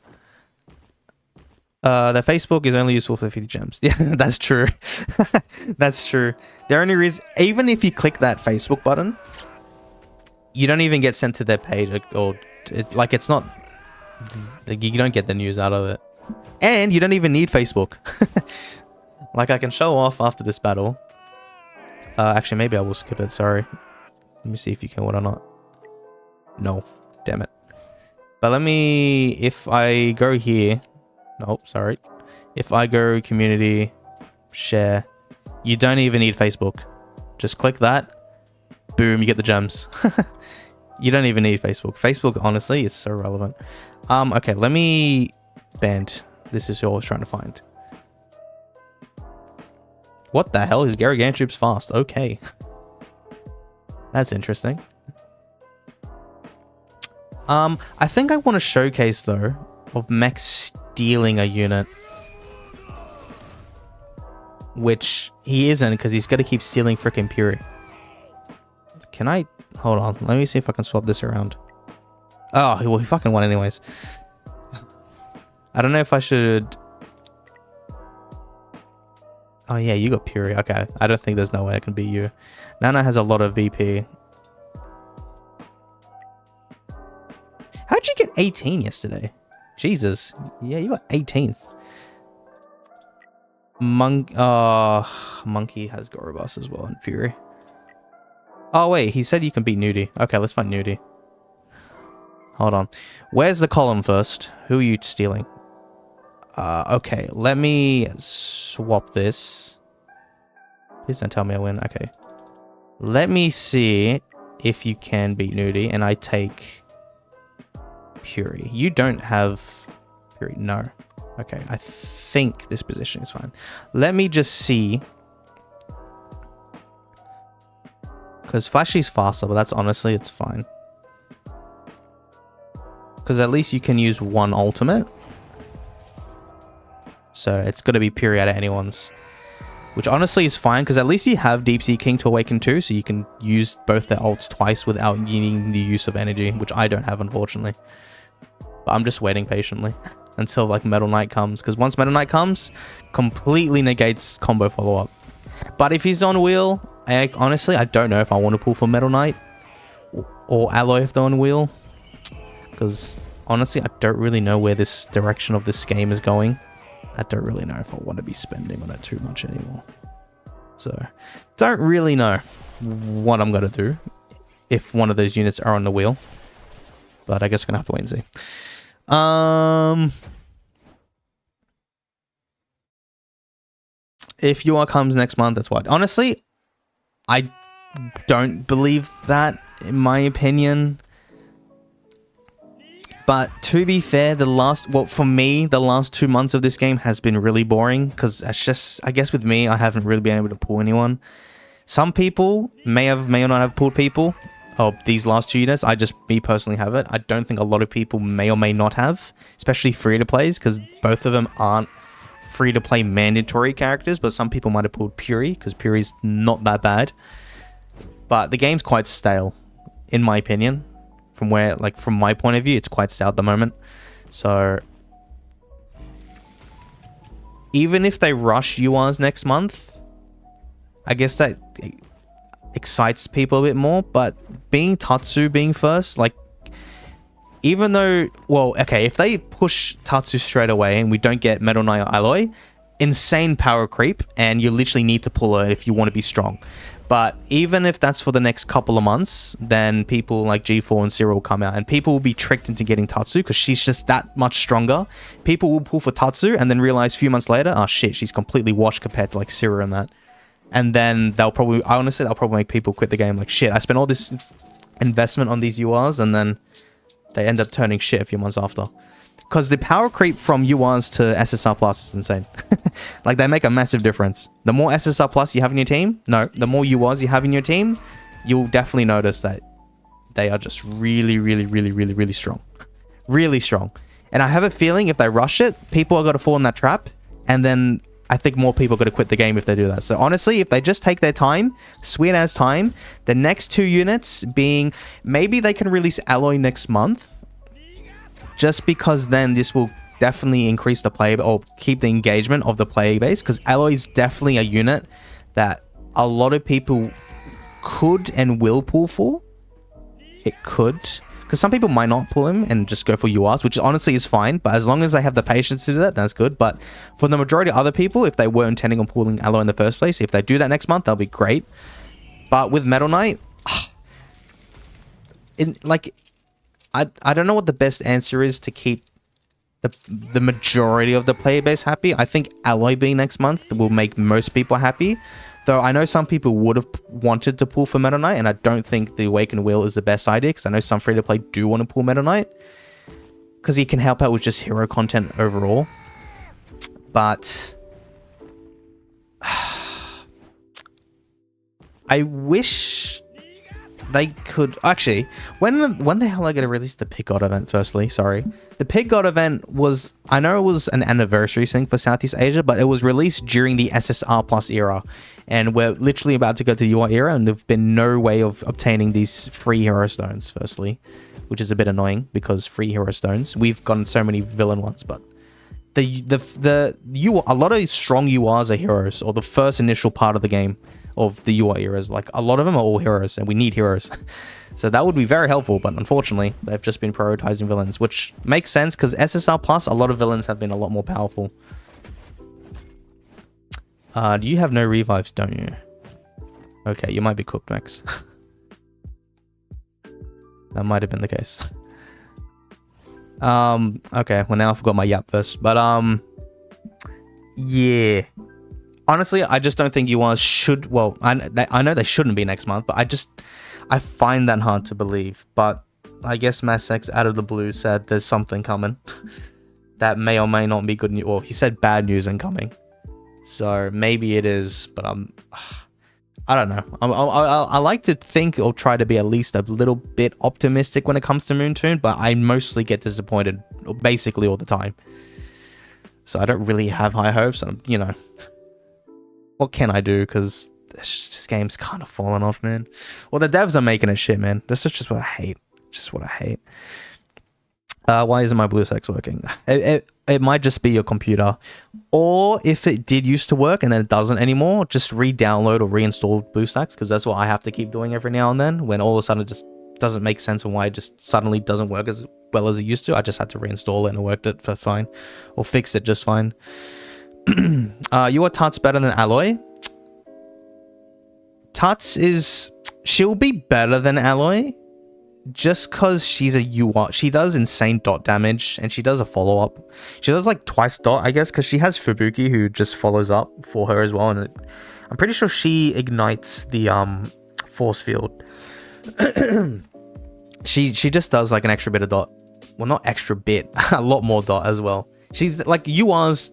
[SPEAKER 2] Their Facebook is only useful for 50 gems. Yeah, that's true. That's true. The only reason, even if you click that Facebook button, you don't even get sent to their page, or like it's not, like, you don't get the news out of it. And you don't even need Facebook. Like, I can show off after this battle. Actually, maybe I will skip it. Sorry. Let me see if you can or not. No. Damn it. But let me... If I go here... Nope, sorry. If I go community, share, you don't even need Facebook. Just click that. Boom, you get the gems. You don't even need Facebook. Facebook, honestly, is so relevant. Okay, let me... Band. This is who I was trying to find. What the hell is geryuganshoop's fast? Okay. That's interesting. I think I want to showcase, though, of mech stealing a unit. Which he isn't, because he's got to keep stealing freaking PURI. Can I... Hold on. Let me see if I can swap this around. Oh, well, he fucking won anyways. I don't know if I should... Oh, yeah, you got PURI. Okay. I don't think there's no way I can beat you. Nana has a lot of BP. How'd you get 18 yesterday? Jesus. Yeah, you got 18th. Monkey has Gorobus as well and PURI. Oh, wait. He said you can beat Nudie. Okay, let's find Nudie. Hold on. Where's the column first? Who are you stealing? Okay. Let me swap this. Please don't tell me I win. Okay. Let me see if you can beat Nudie, and I take PURI. You don't have PURI. No. Okay. I think this position is fine. Let me just see. Because Flashy's faster, but that's honestly, it's fine. Because at least you can use one ultimate. So it's going to be PURI out of anyone's. Which honestly is fine, because at least you have deepseaking to awaken too, so you can use both their ults twice without needing the use of energy, which I don't have, unfortunately. But I'm just waiting patiently until like Metal Knight comes, because once Metal Knight comes, completely negates combo follow-up. But if he's on wheel, honestly, I don't know if I want to pull for Metal Knight or Alloy if they're on wheel. Because honestly, I don't really know where this direction of this game is going. I don't really know if I want to be spending on it too much anymore. So, don't really know what I'm going to do if one of those units are on the wheel. But I guess I'm going to have to wait and see. If UR comes next month, that's what. Honestly, I don't believe that, in my opinion. But to be fair, for me, the last 2 months of this game has been really boring. Because it's just, I guess with me, I haven't really been able to pull anyone. Some people may or not have pulled people. Oh, these last 2 units, me personally have it. I don't think a lot of people may or may not have. Especially free-to-plays, because both of them aren't free-to-play mandatory characters, but some people might have pulled PURI, because PURI's not that bad. But the game's quite stale, in my opinion. From my point of view, it's quite stale at the moment. So, even if they rush URs next month, I guess that excites people a bit more. But Tatsu being first, like, even though, well, okay, if they push Tatsu straight away and we don't get Metal Knight or Alloy, insane power creep, and you literally need to pull her if you want to be strong. But even if that's for the next couple of months, then people like G4 and Zero will come out, and people will be tricked into getting Tatsu because she's just that much stronger. People will pull for Tatsu and then realize a few months later, oh shit, she's completely washed compared to like Zero and that. And then they'll probably make people quit the game. Like, shit, I spent all this investment on these URs, and then they end up turning shit a few months after. Because the power creep from URs to SSR Plus is insane. Like, they make a massive difference. The more SSR Plus you have in your team, the more URs you have in your team, you'll definitely notice that they are just really, really, really, really, really strong. Really strong. And I have a feeling if they rush it, people are going to fall in that trap. And then I think more people are going to quit the game if they do that. So honestly, if they just take their time, sweet as time, the next 2 units being... Maybe they can release Alloy next month. just because then this will definitely increase the play or keep the engagement of the player base, because Alloy is definitely a unit that a lot of people could and will pull for. It could, because some people might not pull him and just go for URs, which honestly is fine, but as long as they have the patience to do that, that's good. But for the majority of other people, if they were intending on pulling Alloy in the first place, if they do that next month, that'll be great. But with Metal Knight, I don't know what the best answer is to keep the majority of the player base happy. I think Alloy being next month will make most people happy. Though I know some people would have wanted to pull for Meta Knight, and I don't think the Awakened Wheel is the best idea, because I know some free-to-play do want to pull Meta Knight, because he can help out with just hero content overall. But I wish they could... Actually, when the hell are they going to release the Pig God event, firstly? Sorry. The Pig God event was... I know it was an anniversary thing for Southeast Asia, but it was released during the SSR Plus era. And we're literally about to go to the UI era, and there's been no way of obtaining these free hero stones, firstly. Which is a bit annoying, because free hero stones. We've gotten so many villain ones, but... a lot of strong URs are heroes, or the first initial part of the game. Of the UI eras, like a lot of them are all heroes, and we need heroes. So that would be very helpful, but unfortunately they've just been prioritizing villains, which makes sense because SSR Plus, a lot of villains have been a lot more powerful. Do you have no revives, don't you? Okay, you might be cooked, Max. That might have been the case. Okay, well now I forgot my yap verse, but yeah. Honestly, I just don't think URs should... Well, I know they shouldn't be next month, but I find that hard to believe. But I guess MassX out of the blue said there's something coming. That may or may not be good news. Well, he said bad news incoming. So maybe it is, but I don't know. I like to think or try to be at least a little bit optimistic when it comes to Moonton, but I mostly get disappointed basically all the time. So I don't really have high hopes. You know... What can I do? Because this game's kind of fallen off, man. Well, the devs are making it shit, man. This is just what I hate. Just what I hate. Why isn't my BlueStacks working? It might just be your computer. Or if it did used to work and then it doesn't anymore, just re-download or reinstall BlueStacks, because that's what I have to keep doing every now and then, when all of a sudden it just doesn't make sense on why it just suddenly doesn't work as well as it used to. I just had to reinstall it and it worked it for fine. Or fixed it just fine. You are Tuts better than Alloy? Tuts is... She'll be better than Alloy just because she's a UR. She does insane dot damage, and she does a follow-up. She does like twice dot, I guess, because she has Fubuki who just follows up for her as well, and I'm pretty sure she ignites the force field. She just does like an extra bit of dot. Well, not extra bit, a lot more dot as well. She's like UR's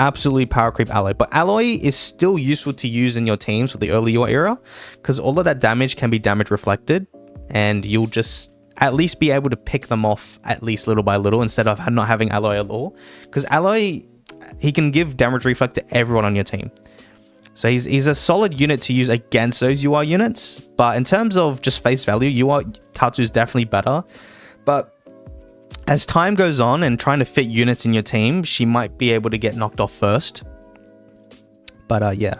[SPEAKER 2] absolutely power creep Alloy, but Alloy is still useful to use in your teams for the early UR era, because all of that damage can be damage reflected, and you'll just at least be able to pick them off at least little by little instead of not having Alloy at all, because Alloy, he can give damage reflect to everyone on your team. So he's a solid unit to use against those UR units, but in terms of just face value, UR Tatsu is definitely better. But as time goes on and trying to fit units in your team, she might be able to get knocked off first. But yeah.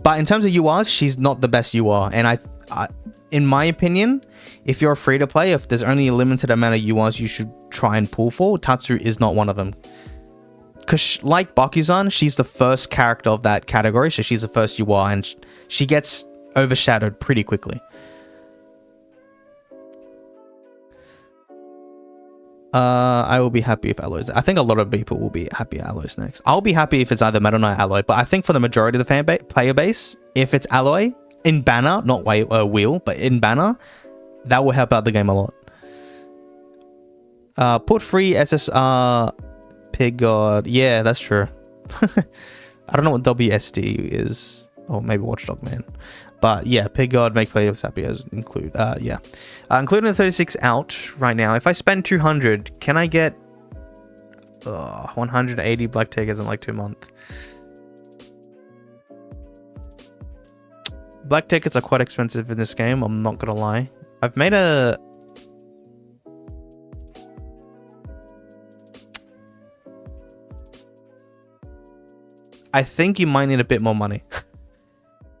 [SPEAKER 2] But in terms of URs, she's not the best UR. And I in my opinion, if you're free to play, if there's only a limited amount of URs you should try and pull for, Tatsu is not one of them. Because like Bakuzan, she's the first character of that category, so she's the first UR, and she gets overshadowed pretty quickly. I will be happy if Alloy's... I think a lot of people will be happy Alloy's next. I'll be happy if it's either Meta Knight or Alloy, but I think for the majority of the player base, if it's Alloy, in banner, not wheel, but in banner, that will help out the game a lot. Put free SSR... Pig God. Yeah, that's true. I don't know what WSD is. Or maybe Watchdog Man. But yeah, Pig God, make players happy as include. Yeah. Including the 36 out right now. If I spend 200, can I get 180 black tickets in like 2 months? Black tickets are quite expensive in this game, I'm not gonna lie. I've made a... I think you might need a bit more money.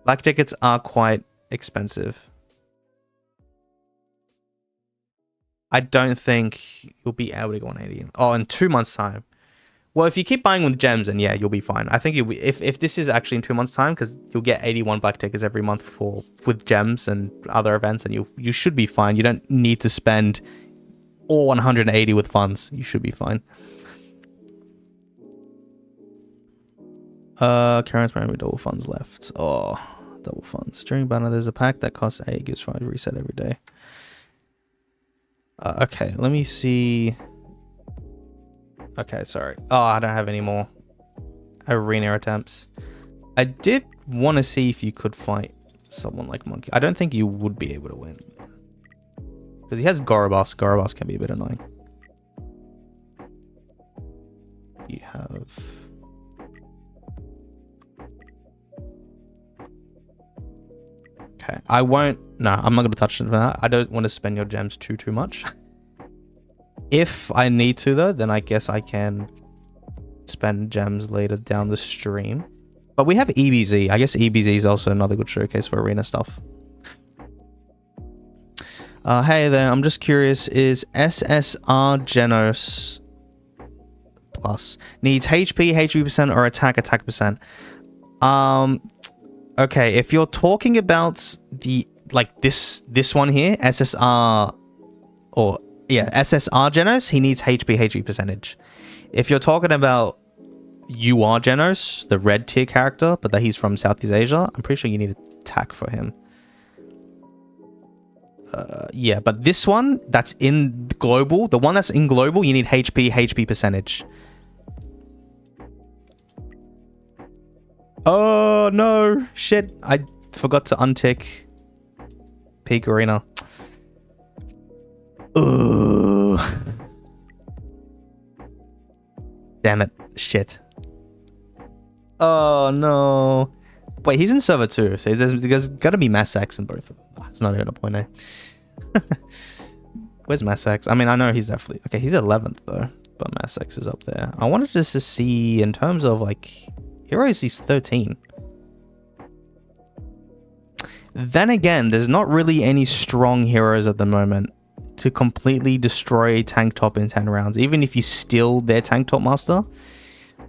[SPEAKER 2] Black tickets are quite expensive. I don't think you'll be able to go on 80. Oh, in 2 months' time. Well, if you keep buying with gems, then yeah, you'll be fine. I think you'll be, if this is actually in 2 months' time, because you'll get 81 black tickets every month with gems and other events, and you should be fine. You don't need to spend all 180 with funds. You should be fine. Current primary double funds left. Oh, double funds. During banner, there's a pack that costs 8, gives 5 reset every day. Okay, let me see. Okay, sorry. Oh, I don't have any more arena attempts. I did want to see if you could fight someone like Monkey. I don't think you would be able to win. Because he has Gorobos. Gorobos can be a bit annoying. You have... Okay, I won't... No, I'm not going to touch it for that. I don't want to spend your gems too much. If I need to, though, then I guess I can spend gems later down the stream. But we have EBZ. I guess EBZ is also another good showcase for arena stuff. Hey there, I'm just curious, is SSR Genos Plus needs HP percent or attack percent? Okay, if you're talking about the, like this one here, SSR, or yeah, SSR Genos, he needs HP percentage. If you're talking about UR Genos, the red tier character, but that he's from Southeast Asia, I'm pretty sure you need attack for him. Yeah, but this one that's in global, the one that's in global, you need HP percentage. Oh no, shit! I forgot to untick Peak Arena. Ooh. Damn it! Shit. Oh no! Wait, he's in server 2, so there's gotta be Mass X in both of them. It's not even a point, eh? Where's Mass X? I mean, I know he's definitely... Okay, he's 11th, though. But Mass X is up there. I wanted just to see, in terms of, like... Heroes, he's 13. Then again, there's not really any strong heroes at the moment to completely destroy tanktop in 10 rounds. Even if you steal their tanktopmaster.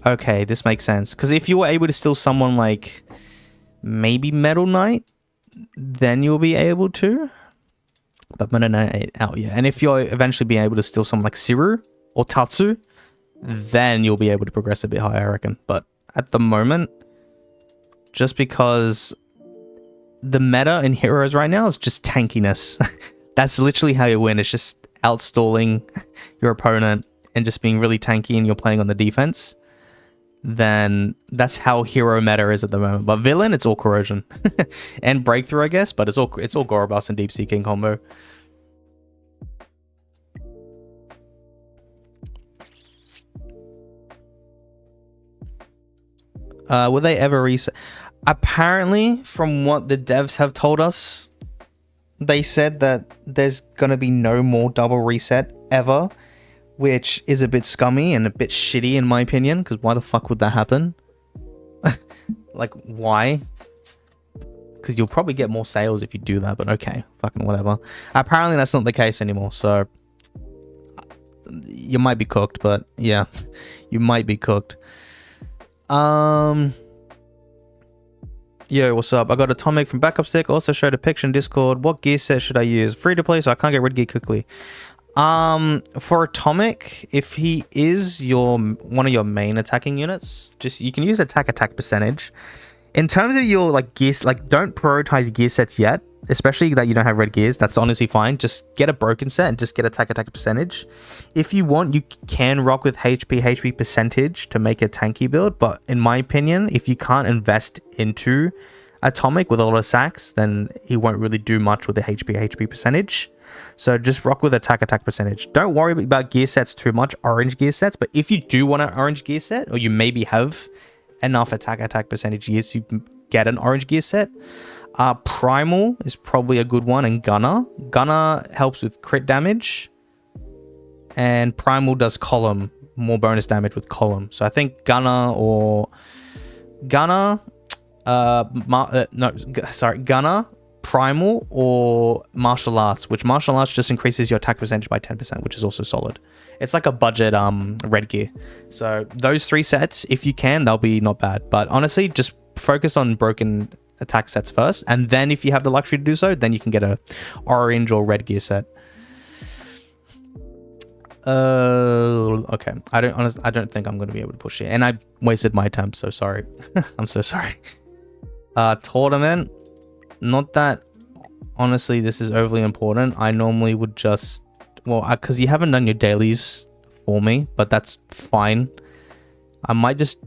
[SPEAKER 2] Okay, this makes sense. Because if you were able to steal someone like... Maybe Metal Knight, then you'll be able to. But Metal Knight ain't out yet. And if you're eventually being able to steal someone like Siru or Tatsu, then you'll be able to progress a bit higher, I reckon. But at the moment, just because the meta in heroes right now is just tankiness. That's literally how you win. It's just outstalling your opponent and just being really tanky, and you're playing on the defense. Then that's how hero meta is at the moment. But villain, it's all corrosion and breakthrough, I guess. But it's all Gorobos and deepseaking combo. Will they ever reset? Apparently, from what the devs have told us, they said that there's gonna be no more double reset ever. Which is a bit scummy and a bit shitty in my opinion, because why the fuck would that happen? Like, why? Because you'll probably get more sales if you do that, but okay, fucking whatever. Apparently that's not the case anymore, so... You might be cooked, but yeah, you might be cooked. Yo, what's up? I got Atomic from Backup Stick, also showed a picture in Discord. What gear set should I use? Free to play, so I can't get rid of gear quickly. For Atomic, if he is one of your main attacking units, just you can use attack percentage. In terms of your like gears, like don't prioritize gear sets yet, especially that you don't have red gears. That's honestly fine. Just get a broken set and just get attack percentage. If you want, you can rock with HP percentage to make a tanky build, but in my opinion, if you can't invest into Atomic with a lot of sacks, then he won't really do much with the HP percentage. So just rock with attack percentage. Don't worry about gear sets too much, orange gear sets. But if you do want an orange gear set, or you maybe have enough attack percentage gears to get an orange gear set, Primal is probably a good one, and Gunner. Gunner helps with crit damage, and Primal does column, more bonus damage with column. So I think Gunner or Gunner, Gunner, Primal, or Martial Arts, which Martial Arts just increases your attack percentage by 10%, which is also solid. It's like a budget red gear. So those 3 sets, if you can, they'll be not bad. But honestly, just focus on broken attack sets first, and then if you have the luxury to do so, then you can get a orange or red gear set. Okay. I don't think I'm going to be able to push it, and I wasted my attempt, so sorry. I'm so sorry. Tournament, not that honestly this is overly important. I normally would just, well, because you haven't done your dailies for me, but that's fine. I might just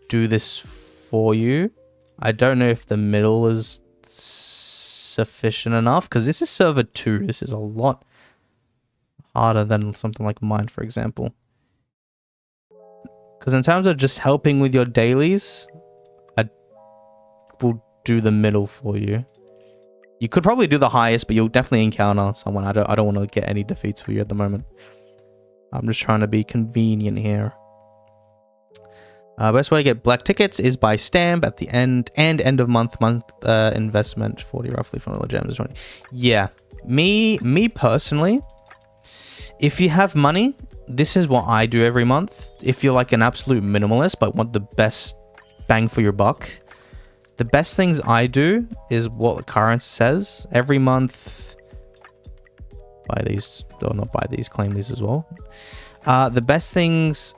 [SPEAKER 2] do this for you. I don't know if the middle is sufficient enough, because this is server 2. This is a lot harder than something like mine, for example. Because in terms of just helping with your dailies, I will do the middle for you. You could probably do the highest, but you'll definitely encounter someone. I don't want to get any defeats for you at the moment. I'm just trying to be convenient here. Best way to get black tickets is by stamp at the end and end of month investment 40 roughly from the gems 20. Yeah, me personally, if you have money, this is what I do every month. If you're like an absolute minimalist but want the best bang for your buck, the best things I do is what the current says every month. Buy these, or not buy these, claim these as well. The best things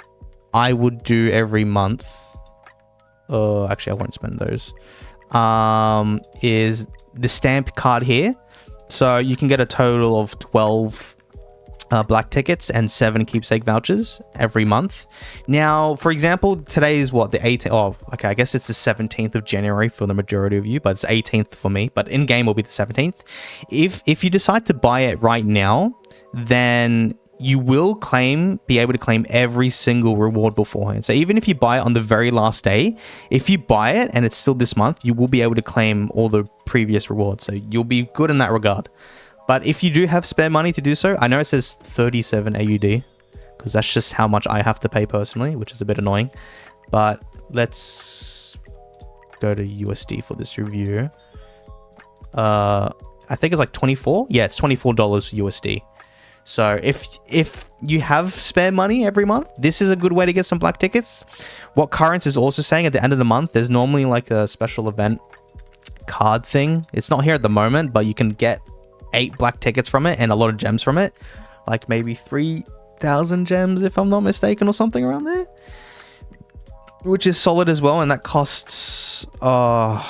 [SPEAKER 2] I would do every month, actually I won't spend those, is the stamp card here. So you can get a total of 12 black tickets and 7 keepsake vouchers every month. Now, for example, today is what, the 18th? Oh, okay, I guess it's the 17th of January for the majority of you, but it's 18th for me. But in game will be the 17th. If you decide to buy it right now, then you will be able to claim every single reward beforehand. So even if you buy it on the very last day, if you buy it and it's still this month, you will be able to claim all the previous rewards. So you'll be good in that regard. But if you do have spare money to do so, I know it says 37 AUD, because that's just how much I have to pay personally, which is a bit annoying. But let's go to USD for this review. I think it's like 24. Yeah, it's $24 USD. So if you have spare money every month, this is a good way to get some black tickets. What Currents is also saying, at the end of the month, there's normally like a special event card thing. It's not here at the moment, but you can get 8 black tickets from it and a lot of gems from it. Like maybe 3,000 gems if I'm not mistaken, or something around there. Which is solid as well, and that costs, I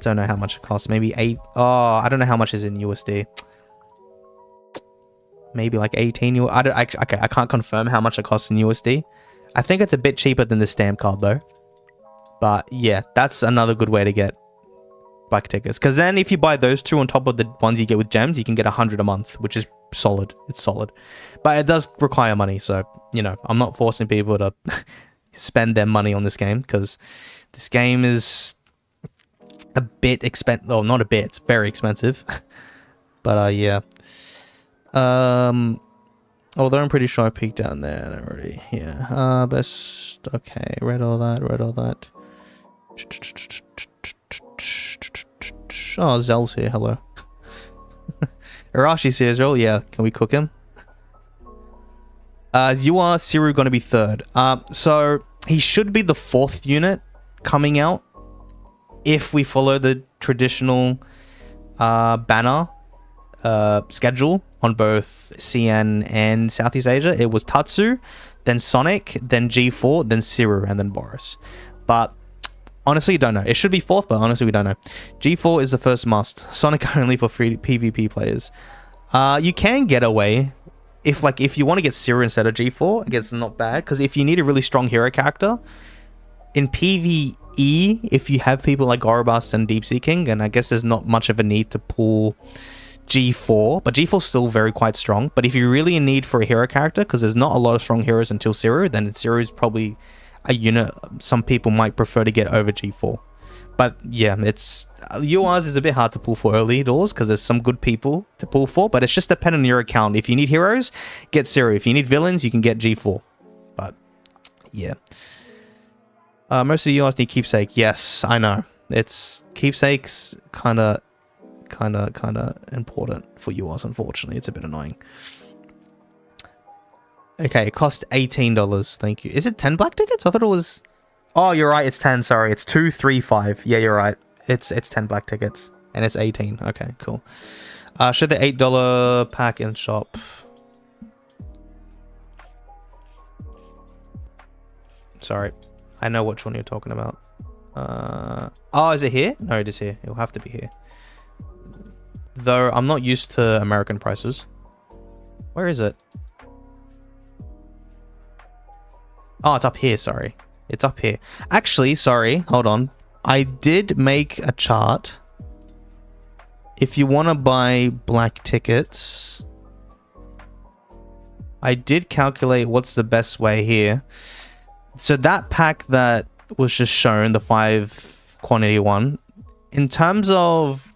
[SPEAKER 2] don't know how much it costs. Maybe 8, I don't know how much is in USD. Maybe like 18. Okay, I can't confirm how much it costs in USD. I think it's a bit cheaper than the stamp card though. But yeah, that's another good way to get black tickets. Because then if you buy those 2 on top of the ones you get with gems, you can get 100 a month, which is solid. It's solid. But it does require money. So, you know, I'm not forcing people to spend their money on this game, because this game is a bit expensive. Oh, not a bit. It's very expensive. But yeah. Although I'm pretty sure I peeked down there already. Yeah. Best. Okay. Read all that. Oh, Zell's here. Hello. Arashi's here as well. Yeah. Can we cook him? You are Siru going to be 3rd. So he should be the 4th unit coming out if we follow the traditional banner schedule on both CN and Southeast Asia. It was Tatsu, then Sonic, then G4, then Siru, and then Boros. But honestly, don't know. It should be 4th, but honestly, we don't know. G4 is the first must. Sonic only for free PvP players. You can get away if you want to get Siru instead of G4. I guess it's not bad, because if you need a really strong hero character in PvE, if you have people like Gorobas and deepseaking, and I guess there's not much of a need to pull G4, but G4 is still quite strong. But if you're really in need for a hero character, because there's not a lot of strong heroes until Siru, then Siru is probably a unit some people might prefer to get over G4. But yeah, it's yours is a bit hard to pull for early doors, because there's some good people to pull for, but it's just dependent on your account. If you need heroes, get Siru. If you need villains, you can get G4. But yeah. Most of you guys need keepsake. Yes, I know. It's keepsakes kind of important for you guys, unfortunately. It's a bit annoying. Okay, it cost $18. Thank you. Is it 10 black tickets? I thought it was... Oh, you're right. It's 10. Sorry. It's 2, 3, 5. Yeah, you're right. It's 10 black tickets. And it's 18. Okay, cool. Show the $8 pack in shop. Sorry. I know which one you're talking about. Oh, is it here? No, it is here. It'll have to be here. Though I'm not used to American prices. Where is it? Oh, it's up here. Sorry. It's up here. Actually, sorry. Hold on. I did make a chart. If you want to buy black tickets, I did calculate what's the best way here. So that pack that was just shown, the 5 quantity one, in terms of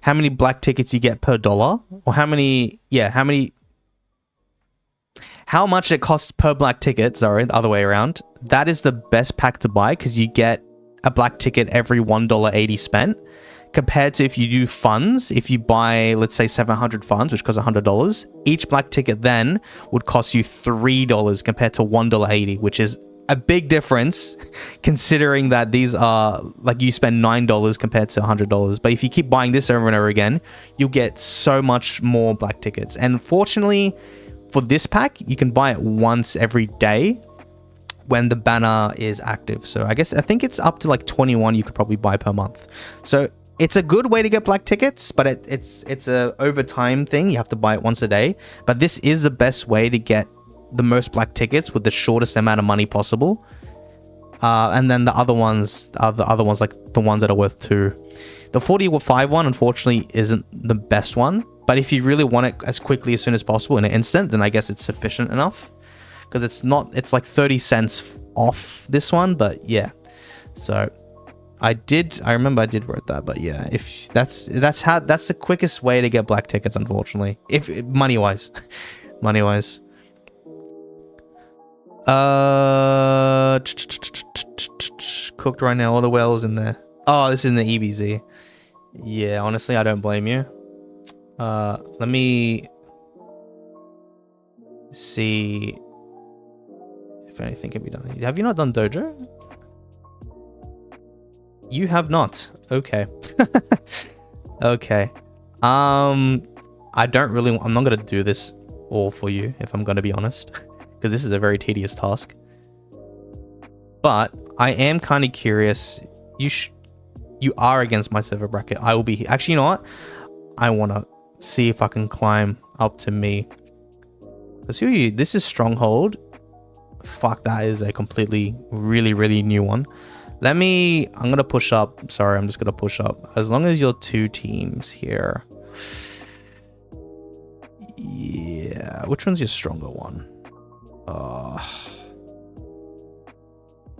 [SPEAKER 2] how many black tickets you get per dollar, or how much it costs per black ticket, sorry, the other way around, that is the best pack to buy because you get a black ticket every $1.80 spent, compared to if you do funds. If you buy, let's say 700 funds, which costs $100, each black ticket then would cost you $3 compared to $1.80, which is a big difference considering that these are like you spend $9 compared to $100. But if you keep buying this over and over again, you'll get so much more black tickets. And fortunately for this pack, you can buy it once every day when the banner is active. So I think it's up to like 21 you could probably buy per month. So it's a good way to get black tickets, but it's a over time thing. You have to buy it once a day. But this is the best way to get the most black tickets with the shortest amount of money possible. And then the other ones are like the ones that are worth 2. The 45 one, unfortunately, isn't the best one. But if you really want it as quickly as soon as possible in an instant, then I guess it's sufficient enough. Because it's like 30 cents off this one, but yeah. So I remember I did write that, but yeah, if that's the quickest way to get black tickets, unfortunately. If money wise. Cooked right now, all the whales in there. Oh, this is in the EBZ. Yeah, honestly, I don't blame you. Let me see if anything can be done. Have you not done Dojo? You have not. Okay. Okay. I'm not gonna do this all for you, if I'm gonna be honest, because this is a very tedious task. But I am kind of curious. You are against my server bracket. I will be. Actually, you know what? I want to see if I can climb up to me. Let's see you. This is Stronghold. Fuck, that is a completely, really new one. I'm gonna push up. Sorry, I'm just gonna push up. As long as you're 2 teams here. Yeah, which one's your stronger one?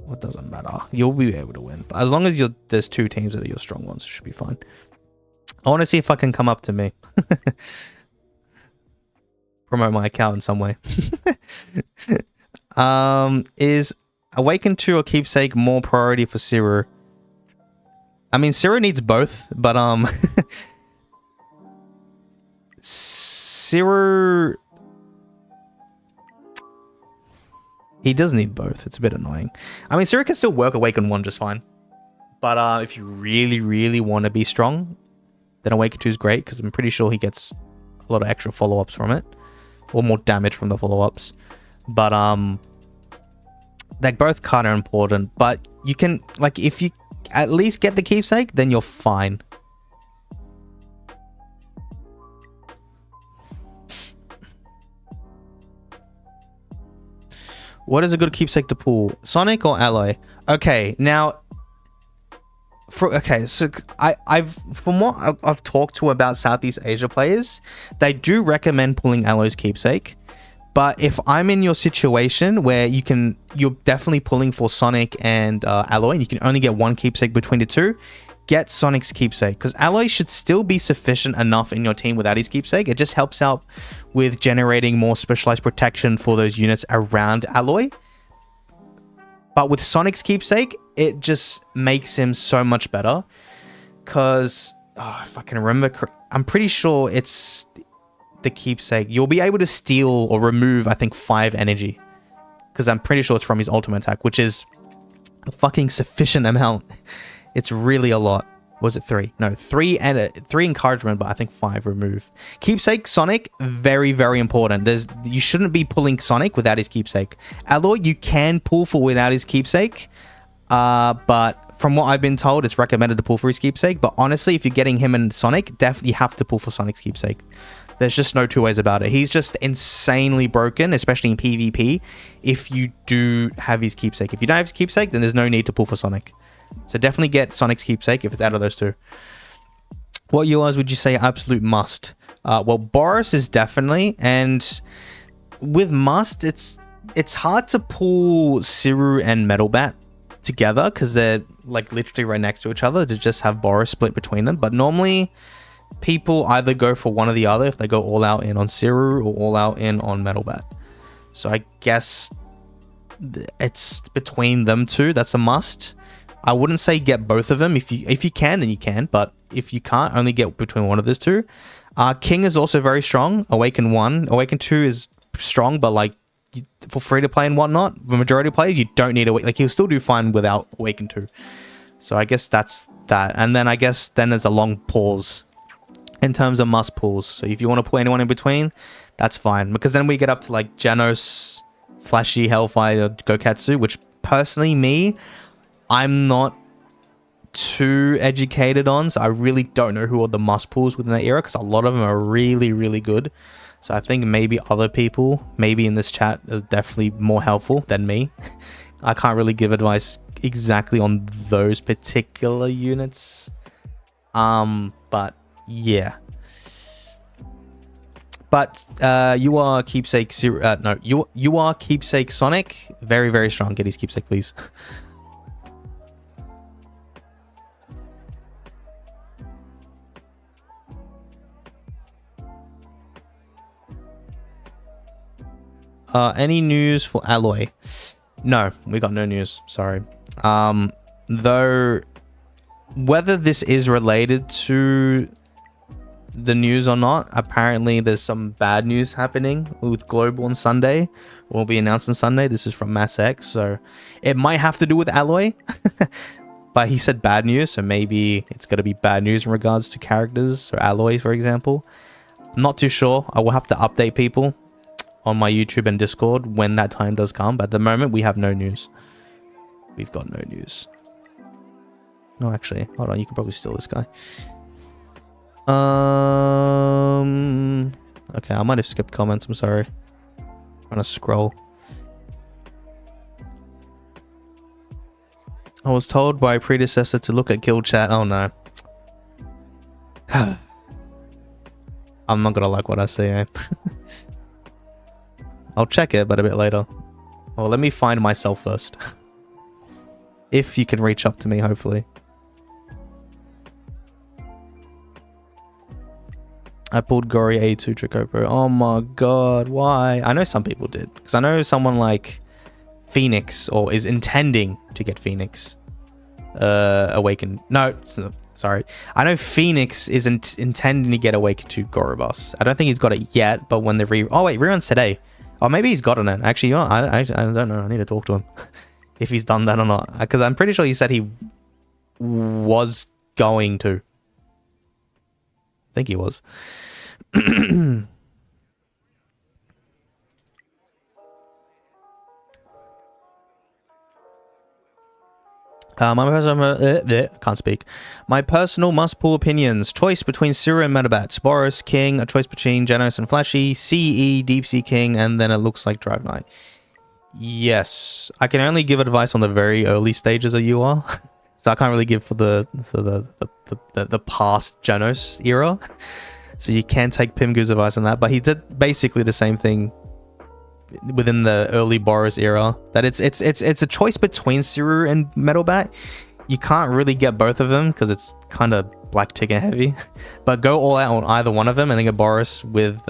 [SPEAKER 2] What doesn't matter. You'll be able to win. But as long as there's 2 teams that are your strong ones, it should be fine. I want to see if I can come up to me. Promote my account in some way. Is Awaken 2 or Keepsake more priority for Siru? I mean, Siru needs both, but Siru, he does need both. It's a bit annoying. I mean, Siru can still work Awaken 1 just fine. But if you really want to be strong, then Awaken 2 is great, because I'm pretty sure he gets a lot of extra follow-ups from it. Or more damage from the follow-ups. But they're both kind of important. But you can, like, if you at least get the Keepsake, then you're fine. What is a good Keepsake to pull? Sonic or Alloy? Okay, now... so from what I've talked to about Southeast Asia players, they do recommend pulling Alloy's Keepsake. But if I'm in your situation where you're definitely pulling for Sonic and Alloy, and you can only get 1 Keepsake between the 2, get Sonic's Keepsake, because Alloy should still be sufficient enough in your team without his Keepsake. It just helps out with generating more specialized protection for those units around Alloy. But with Sonic's keepsake, it just makes him so much better. Because, if I can remember, I'm pretty sure it's the keepsake. You'll be able to steal or remove, I think, 5 energy. Because I'm pretty sure it's from his ultimate attack, which is a fucking sufficient amount. It's really a lot. Was it 3? No, 3 and 3 encouragement, but I think 5 remove. Keepsake, Sonic, very, very important. You shouldn't be pulling Sonic without his keepsake. Alloy, you can pull for without his keepsake, but from what I've been told, it's recommended to pull for his keepsake. But honestly, if you're getting him and Sonic, definitely you have to pull for Sonic's keepsake. There's just no two ways about it. He's just insanely broken, especially in PvP, if you do have his keepsake. If you don't have his keepsake, then there's no need to pull for Sonic. So definitely get Sonic's keepsake if it's out of those two. What URs would you say absolute must? Well, Boros is definitely, and with must, it's hard to pull Siru and Metalbat together because they're like literally right next to each other to just have Boros split between them. But normally, people either go for one or the other if they go all out in on Siru or all out in on Metalbat. So I guess it's between them two. That's a must. I wouldn't say get both of them. If you can, then you can. But if you can't, only get between one of those two. King is also very strong. Awaken 1. Awaken 2 is strong, but like for free to play and whatnot, the majority of players, you don't need Awaken. Like he'll still do fine without Awaken 2. So I guess that's that. And then I guess then there's a long pause in terms of must pulls. So if you want to pull anyone in between, that's fine. Because then we get up to like Genos, Flashy, Hellfire, Gokatsu, which personally I'm not too educated on, so I really don't know who are the must pulls within that era, because a lot of them are really, really good. So I think maybe other people, maybe in this chat, are definitely more helpful than me. I can't really give advice exactly on those particular units. But yeah. But you are keepsake you are keepsake Sonic. Very, very strong. Get his keepsake, please. Any news for Alloy? No, we got no news. Sorry. Though, whether this is related to the news or not, apparently there's some bad news happening with Global on Sunday. Will be announced on Sunday. This is from MassX, so it might have to do with Alloy. But he said bad news, so maybe it's going to be bad news in regards to characters or Alloy, for example. I'm not too sure. I will have to update people on my YouTube and Discord when that time does come. But at the moment, we have no news. We've got no news. No, actually, hold on. You can probably steal this guy. Okay, I might have skipped comments. I'm sorry. I'm trying to scroll. I was told by a predecessor to look at guild chat. Oh no. I'm not gonna like what I see, eh? I'll check it, but a bit later. Well, let me find myself first. If you can reach up to me, hopefully. I pulled Gory A2 Tricopo. Oh my god, why? I know some people did. Because I know someone like Phoenix, or is intending to get Phoenix. Awakened. No, sorry. I know Phoenix is intending to get Awakened to Gorobus. I don't think he's got it yet, but when the oh wait, reruns today. Oh, maybe he's gotten it. Actually, you know, I don't know. I need to talk to him. If he's done that or not. Because I'm pretty sure he said he was going to. I think he was. Can't speak. My personal must pull opinions. Choice between Siru and Metabat. Boros, King. A choice between Genos and Flashy. CE, deepseaking, and then it looks like driveknight. Yes. I can only give advice on the very early stages of UR. So I can't really give for the past Genos era. So you can take Pimgu's advice on that. But he did basically the same thing within the early Boros era, that it's a choice between Siru and Metalbat. You can't really get both of them because it's kind of black ticket heavy, but go all out on either one of them and then get Boros with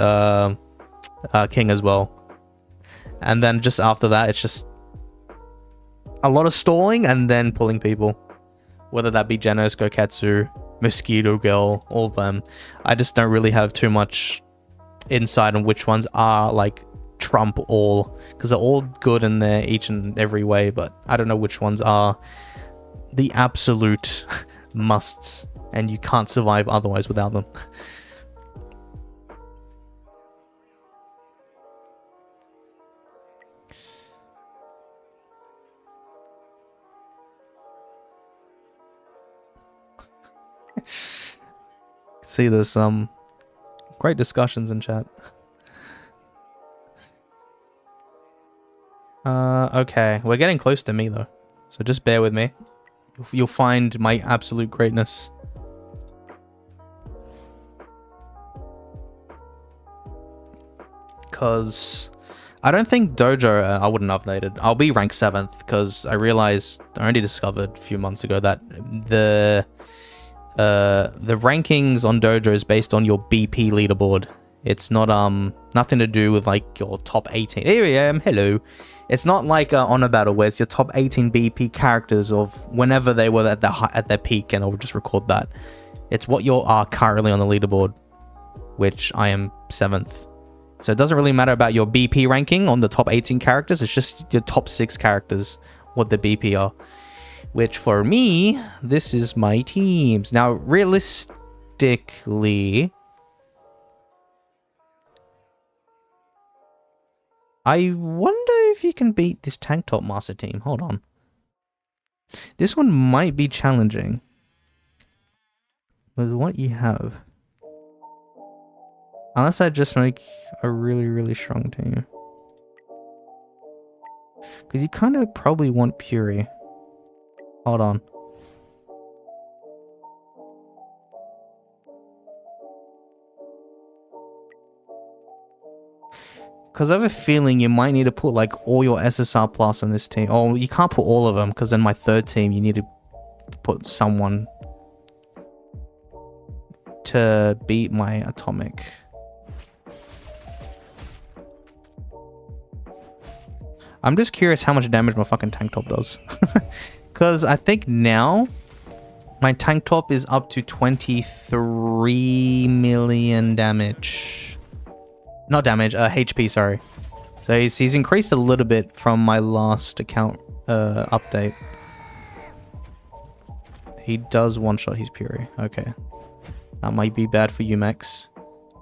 [SPEAKER 2] King as well. And then just after that, it's just a lot of stalling and then pulling people. Whether that be Genos, Goketsu, Mosquito Girl, all of them. I just don't really have too much insight on which ones are like trump all, because they're all good in their each and every way, but I don't know which ones are the absolute musts and you can't survive otherwise without them. See, there's some great discussions in chat. Okay, we're getting close to me though, so just bear with me. You'll find my absolute greatness. Because I don't think Dojo, I wouldn't update it. I'll be ranked 7th because I realized, I only discovered a few months ago that the rankings on Dojo is based on your BP leaderboard. It's not nothing to do with like your top 18. Here I am, hello. It's not like Honor Battle where it's your top 18 BP characters of whenever they were at their peak, and I'll just record that. It's what you are currently on the leaderboard, which I am 7th. So it doesn't really matter about your BP ranking on the top 18 characters. It's just your top 6 characters, what the BP are. Which for me, this is my teams. Now, realistically, I wonder if you can beat this tanktop master team. Hold on. This one might be challenging with what you have. Unless I just make a really, really strong team. Because you kind of probably want PURI. Hold on. Because I have a feeling you might need to put like all your SSR plus on this team. Oh, you can't put all of them because in my 3rd team you need to put someone to beat my atomic. I'm just curious how much damage my fucking tank top does. Because I think now my tank top is up to 23 million damage. Not damage, HP, sorry. So he's increased a little bit from my last account update. He does one-shot his PURI. Okay. That might be bad for you, Max.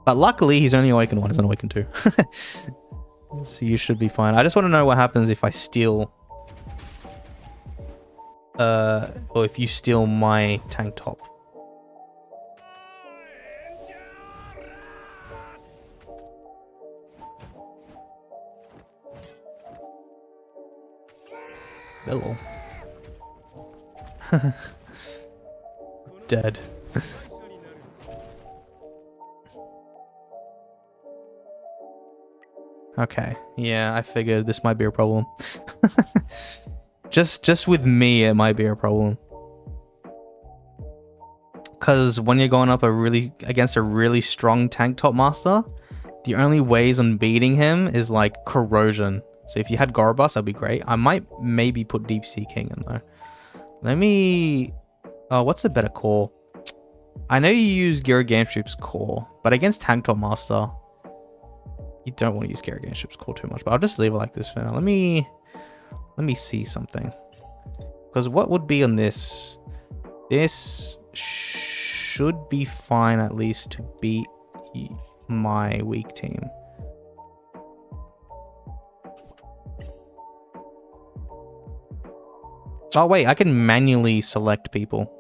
[SPEAKER 2] But luckily, he's only awakened 1, he's not awakened 2. So you should be fine. I just want to know what happens if I steal... or if you steal my tank top. Hello. Dead. Okay, yeah, I figured this might be a problem. just with me, it might be a problem. Because when you're going up against a really strong tank top master, the only ways on beating him is like corrosion. So if you had Gorobus, that'd be great. I might maybe put deepseaking in though. Let me... Oh, what's a better core? I know you use geryuganshoop's core, but against tank top master, you don't want to use geryuganshoop's core too much. But I'll just leave it like this for now. Let me see something. Because what would be on this? This should be fine at least to beat my weak team. Oh wait, I can manually select people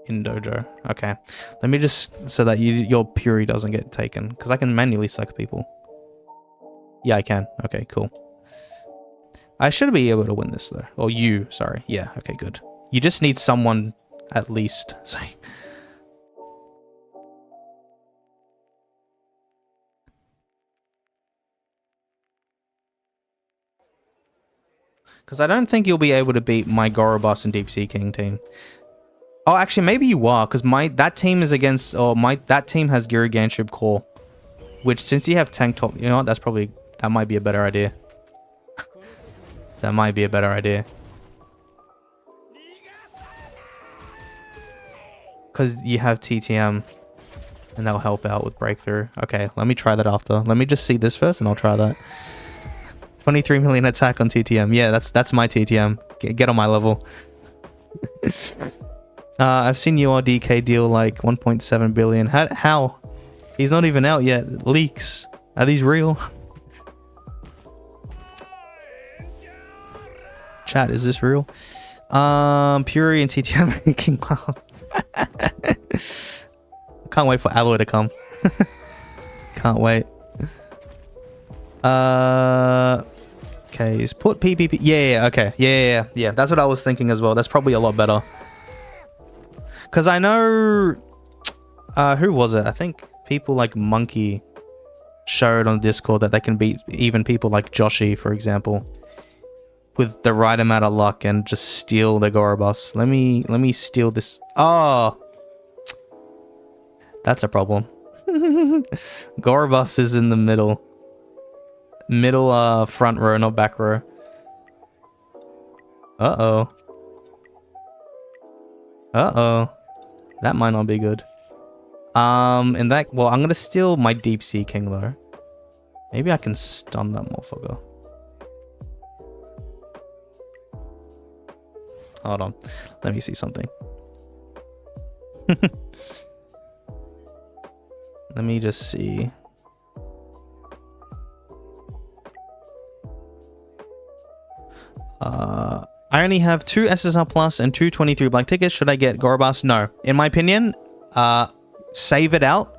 [SPEAKER 2] in Dojo. Okay, let me just so that your PURI doesn't get taken, because I can manually select people. Yeah, I can. Okay, cool. I should be able to win this though. Or you, sorry. Yeah, okay, good. You just need someone at least. So because I don't think you'll be able to beat my Gorobus and deepseaking team. Oh, actually, maybe you are, because that team is against, or that team has geryuganshoop core, which since you have tank top, you know what? That might be a better idea. That might be a better idea. Because you have TTM. And that'll help out with breakthrough. Okay, let me try that after. Let me just see this first and I'll try that. 23 million attack on TTM. Yeah, that's my TTM. Get on my level. I've seen URDK deal like 1.7 billion. How? He's not even out yet. Leaks. Are these real? Chat, is this real? PURI and TTM making wow. Can't wait for Alloy to come. Can't wait. Okay, is put PPP. Yeah, okay. Yeah. That's what I was thinking as well. That's probably a lot better. Because I know... who was it? I think people like Monkey showed on Discord that they can beat even people like Joshi, for example, with the right amount of luck and just steal the Gorobus. Let me steal this. Oh! That's a problem. Gorobus is in the middle. Middle front row, not back row. Uh-oh. Uh-oh. That might not be good. In that... Well, I'm gonna steal my deepseaking though. Maybe I can stun that motherfucker. Hold on. Let me see something. Let me just see. I only have 2 SSR Plus and 2 23 black tickets. Should I get Gorobus? No. In my opinion, save it out.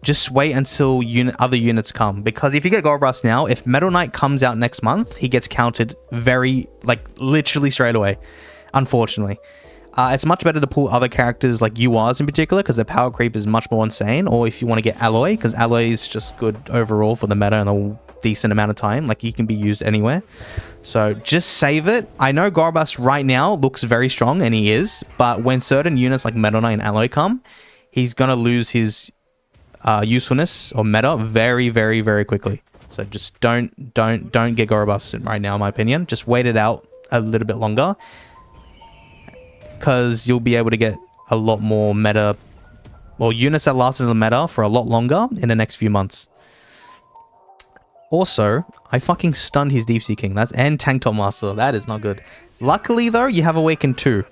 [SPEAKER 2] Just wait until other units come. Because if you get Gorobus now, if Metal Knight comes out next month, he gets counted literally straight away. Unfortunately. It's much better to pull other characters like URs in particular, because their power creep is much more insane. Or if you want to get Alloy, because Alloy is just good overall for the meta and a decent amount of time. Like, he can be used anywhere. So just save it. I know Gorobus right now looks very strong, and he is. But when certain units like Metal Knight and Alloy come, he's going to lose his usefulness or meta very, very, very quickly. So just don't get Gorobus right now, in my opinion. Just wait it out a little bit longer, because you'll be able to get a lot more meta, or units that last in the meta for a lot longer in the next few months. Also, I fucking stunned his deepseaking. And tanktopmaster. That is not good. Luckily, though, you have Awaken 2.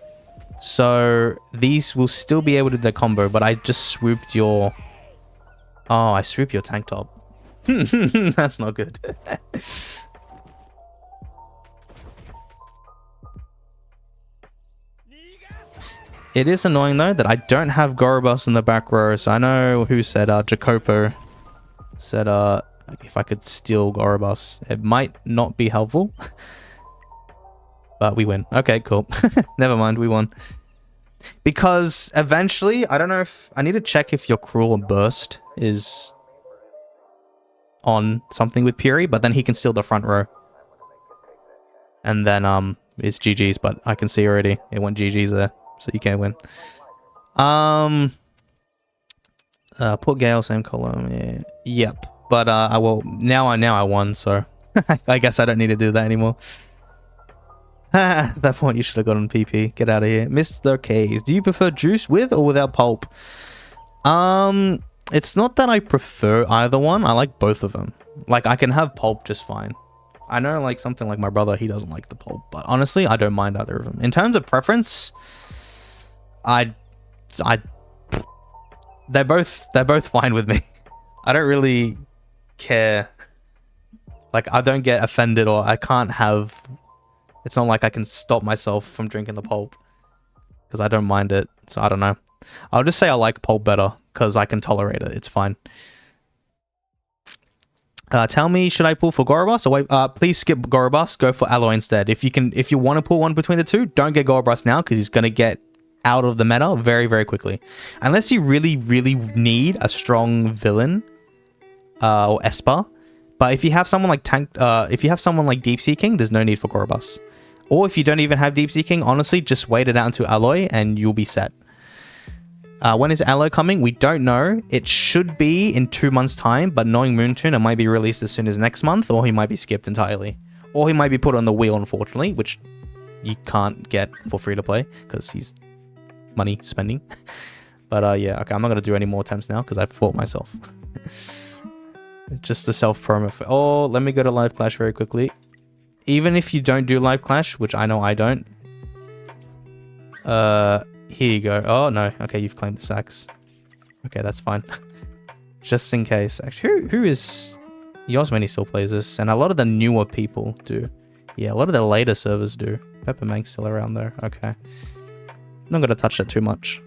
[SPEAKER 2] So these will still be able to do the combo, but I just swooped your... Oh, I swooped your tank top. That's not good. It is annoying though that I don't have Gorobus in the back row, so I know who said Jacopo said if I could steal Gorobus. It might not be helpful. But we win. Okay, cool. Never mind, we won. Because eventually, I don't know if... I need to check if your Cruel Burst is on something with PURI, but then he can steal the front row. And then it's GG's, but I can see already it went GG's there. So you can't win. Put Gale, same column. Yeah. Yep. But now I won, so I guess I don't need to do that anymore. At that point, you should have gotten PP. Get out of here. Mr. Kayz, do you prefer juice with or without pulp? It's not that I prefer either one. I like both of them. Like, I can have pulp just fine. I know, like, something like my brother, he doesn't like the pulp. But honestly, I don't mind either of them. In terms of preference, they're both fine with me. I don't really care. Like, I don't get offended, or I can't have... It's not like I can stop myself from drinking the pulp, because I don't mind it. So I don't know. I'll just say I like pulp better because I can tolerate it. It's fine. Tell me, should I pull for Gorobus or wait? Please skip Gorobus. Go for Alloy instead. If you want to pull one between the two, don't get Gorobus now, because he's gonna get out of the meta very, very quickly. Unless you really, really need a strong villain or Esper. But if you have someone like deepseaking, there's no need for Gorobus. Or if you don't even have deepseaking, honestly, just wait it out into Alloy and you'll be set. When is Alloy coming? We don't know. It should be in 2 months' time, but knowing Moonton, it might be released as soon as next month, or he might be skipped entirely. Or he might be put on the wheel, unfortunately, which you can't get for free to play because he's money spending. But yeah, okay, I'm not going to do any more attempts now because I've fought myself. Just the self-promo. Oh, let me go to Live Clash very quickly. Even if you don't do Live Clash, which I know I don't. Here you go. Oh, no. Okay, you've claimed the sacks. Okay, that's fine. Just in case. Actually, who is... Yosmini still plays this, and a lot of the newer people do. Yeah, a lot of the later servers do. Peppermank's still around there. Okay. Not going to touch that too much.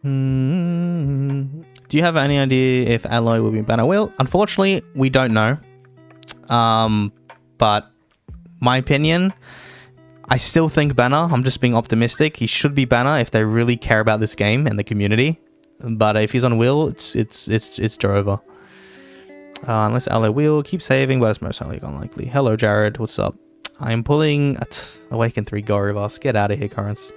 [SPEAKER 2] Do you have any idea if Alloy will be banner? Well, unfortunately, we don't know. But my opinion, I still think banner. I'm just being optimistic. He should be banner if they really care about this game and the community. But if he's on wheel, it's Jehovah. Unless Alloy wheel, keep saving, but it's most unlikely. Hello, Jared. What's up? I'm pulling Awaken 3 Gorybus. Get out of here, Currents.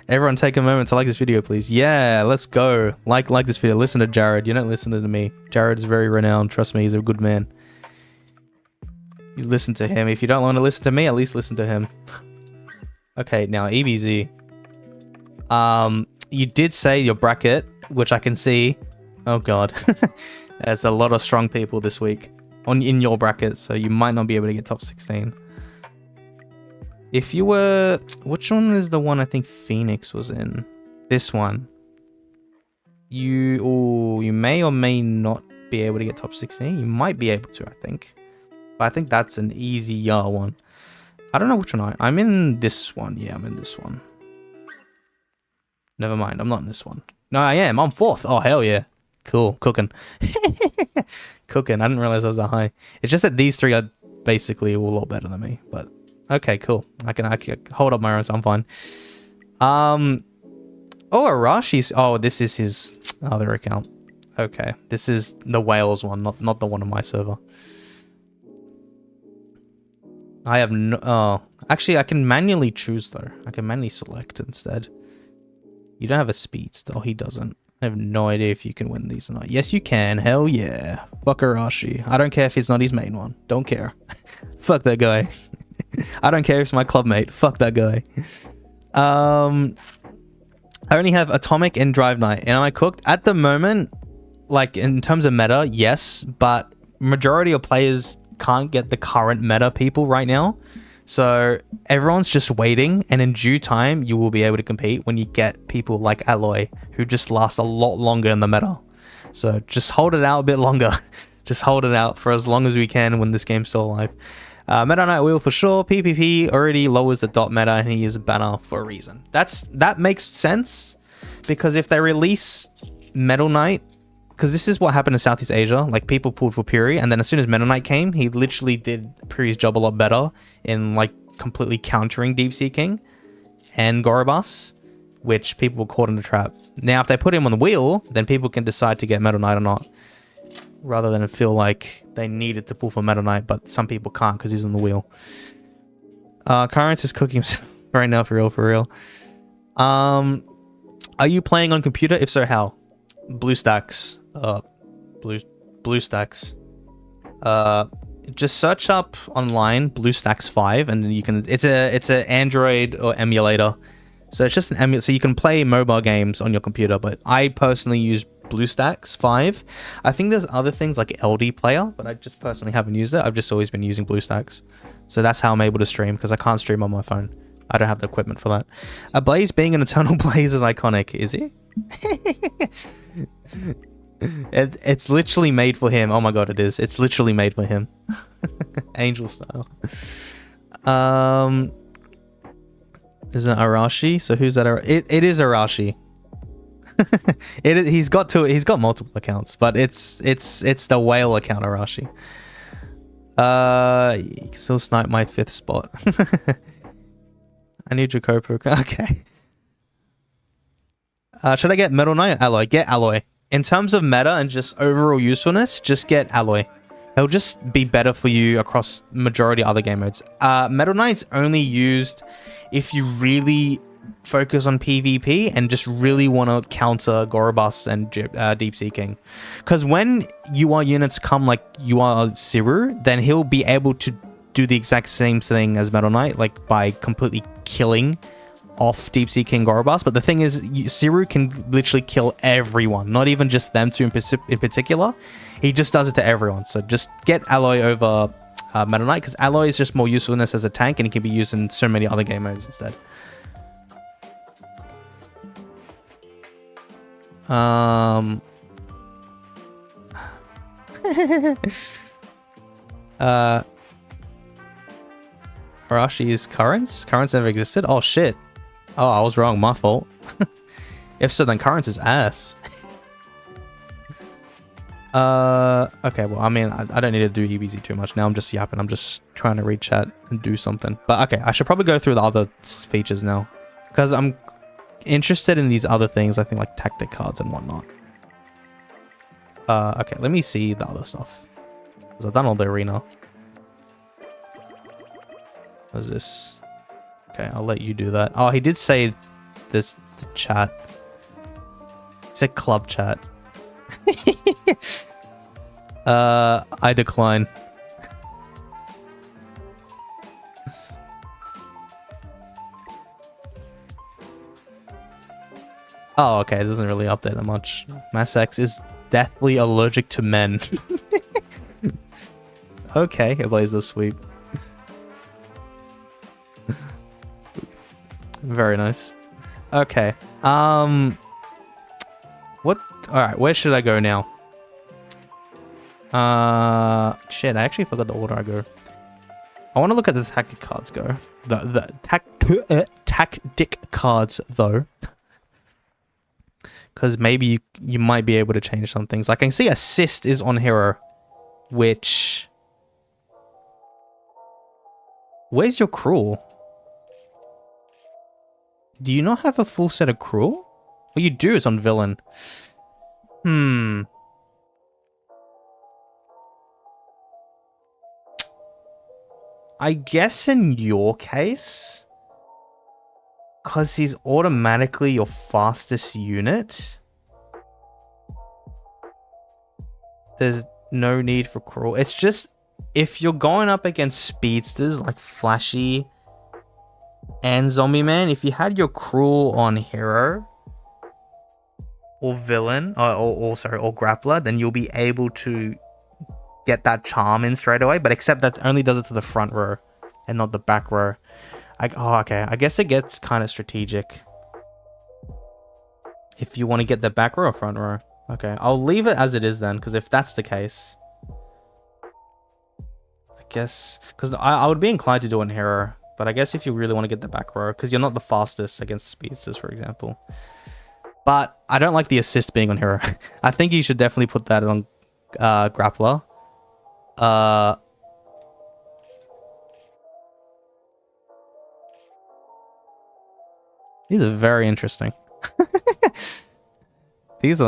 [SPEAKER 2] Everyone take a moment to like this video, please. Yeah, let's go. Like this video. Listen to Jared. You don't listen to me. Jared is very renowned. Trust me, he's a good man. You listen to him. If you don't want to listen to me, at least listen to him. Okay, now EBZ. You did say your bracket, which I can see. Oh god. There's a lot of strong people this week in your bracket, so you might not be able to get top 16. If you were... Which one is the one I think Phoenix was in? This one. You may or may not be able to get top 16. You might be able to, I think. But I think that's an easier one. I don't know which one I'm in this one. Yeah, I'm in this one. Never mind, I'm not in this one. No, I am. I'm 4th. Oh, hell yeah. Cool. Cooking. Cooking. I didn't realize I was that high. It's just that these three are basically a lot better than me, but... Okay, cool. I can hold up my own, so I'm fine. Oh, Arashi's... Oh, this is his other account. Okay. This is the Wales one, not the one on my server. I have no... Oh. Actually, I can manually choose, though. I can manually select instead. You don't have a speed still. He doesn't. I have no idea if you can win these or not. Yes, you can. Hell yeah. Fuck Arashi. I don't care if it's not his main one. Don't care. Fuck that guy. I don't care if it's my clubmate. Fuck that guy. I only have Atomic and driveknight. And am I cooked? At the moment, like in terms of meta, yes. But majority of players can't get the current meta people right now. So everyone's just waiting. And in due time, you will be able to compete when you get people like Alloy, who just last a lot longer in the meta. So just hold it out a bit longer. Just hold it out for as long as we can when this game's still alive. Meta Knight Wheel for sure. PPP already lowers the dot meta and he is a banner for a reason. That makes sense because if they release Metal Knight, because this is what happened in Southeast Asia, like people pulled for PURI and then as soon as Metal Knight came, he literally did PURI's job a lot better in like completely countering deepseaking and Gorybus, which people were caught in the trap. Now if they put him on the wheel, then people can decide to get Metal Knight or not, rather than feel like they needed to pull for Meta Knight, but some people can't because he's on the wheel. Currents is cooking himself right now, for real. Are you playing on computer? If so, how? BlueStacks. BlueStacks. Just search up online BlueStacks 5, and you can. It's a Android or emulator, so it's just an emulator. So you can play mobile games on your computer. But I personally use BlueStacks 5. I think there's other things like LD Player, but I just personally haven't used it. I've just always been using BlueStacks. So that's how I'm able to stream, because I can't stream on my phone. I don't have the equipment for that. A Blaze being an eternal Blaze is iconic. Is he? It's literally made for him. Oh my god, it is. It's literally made for him. Angel style. Is it Arashi? So who's that? It is Arashi. He's got multiple accounts, but it's the whale account Arashi. You can still snipe my 5th spot. I need Jacopo. Okay. Should I get Metal Knight or Alloy? Get Alloy. In terms of meta and just overall usefulness, just get Alloy. It'll just be better for you across majority of other game modes. Metal Knight's only used if you really focus on PvP and just really want to counter Gorobus and deepseaking. Because when UR units come like UR Siru, then he'll be able to do the exact same thing as Metal Knight, like by completely killing off deepseaking Gorobus. But the thing is, Siru can literally kill everyone, not even just them two in particular. He just does it to everyone. So just get Alloy over Metal Knight, because Alloy is just more usefulness as a tank, and he can be used in so many other game modes instead. Harashi's Currents? Currents never existed? Oh shit. Oh, I was wrong, my fault. If so, then Currents is ass. Okay, well, I mean, I don't need to do EBZ too much now. I'm just yapping. I'm just trying to read chat and do something. But okay, I should probably go through the other features now, because I'm interested in these other things. I think like tactic cards and whatnot. Okay, let me see the other stuff, because I've done all the arena. What is this? Okay, I'll let you do that. Oh, he did say this, the chat. He said club chat. I decline. Oh, okay, it doesn't really update that much. Mass X is deathly allergic to men. Okay, it plays the sweep. Very nice. Okay. What? Alright, where should I go now? Shit, I actually forgot the order I go. I want to look at the tactic cards go. The tactic cards though. Because maybe you might be able to change some things. Like I can see assist is on hero, which... Where's your cruel? Do you not have a full set of cruel? Well, you do, it's on villain. I guess in your case, because he's automatically your fastest unit, there's no need for cruel. It's just, if you're going up against speedsters like Flashy and Zombie Man, if you had your cruel on hero or villain or grappler, then you'll be able to get that charm in straight away. But except that only does it to the front row and not the back row. Oh, okay. I guess it gets kind of strategic if you want to get the back row or front row. Okay, I'll leave it as it is then, because if that's the case, I guess, because I would be inclined to do it in hero. But I guess if you really want to get the back row, because you're not the fastest against speedsters, for example. But I don't like the assist being on hero. I think you should definitely put that on grappler. These are very interesting. This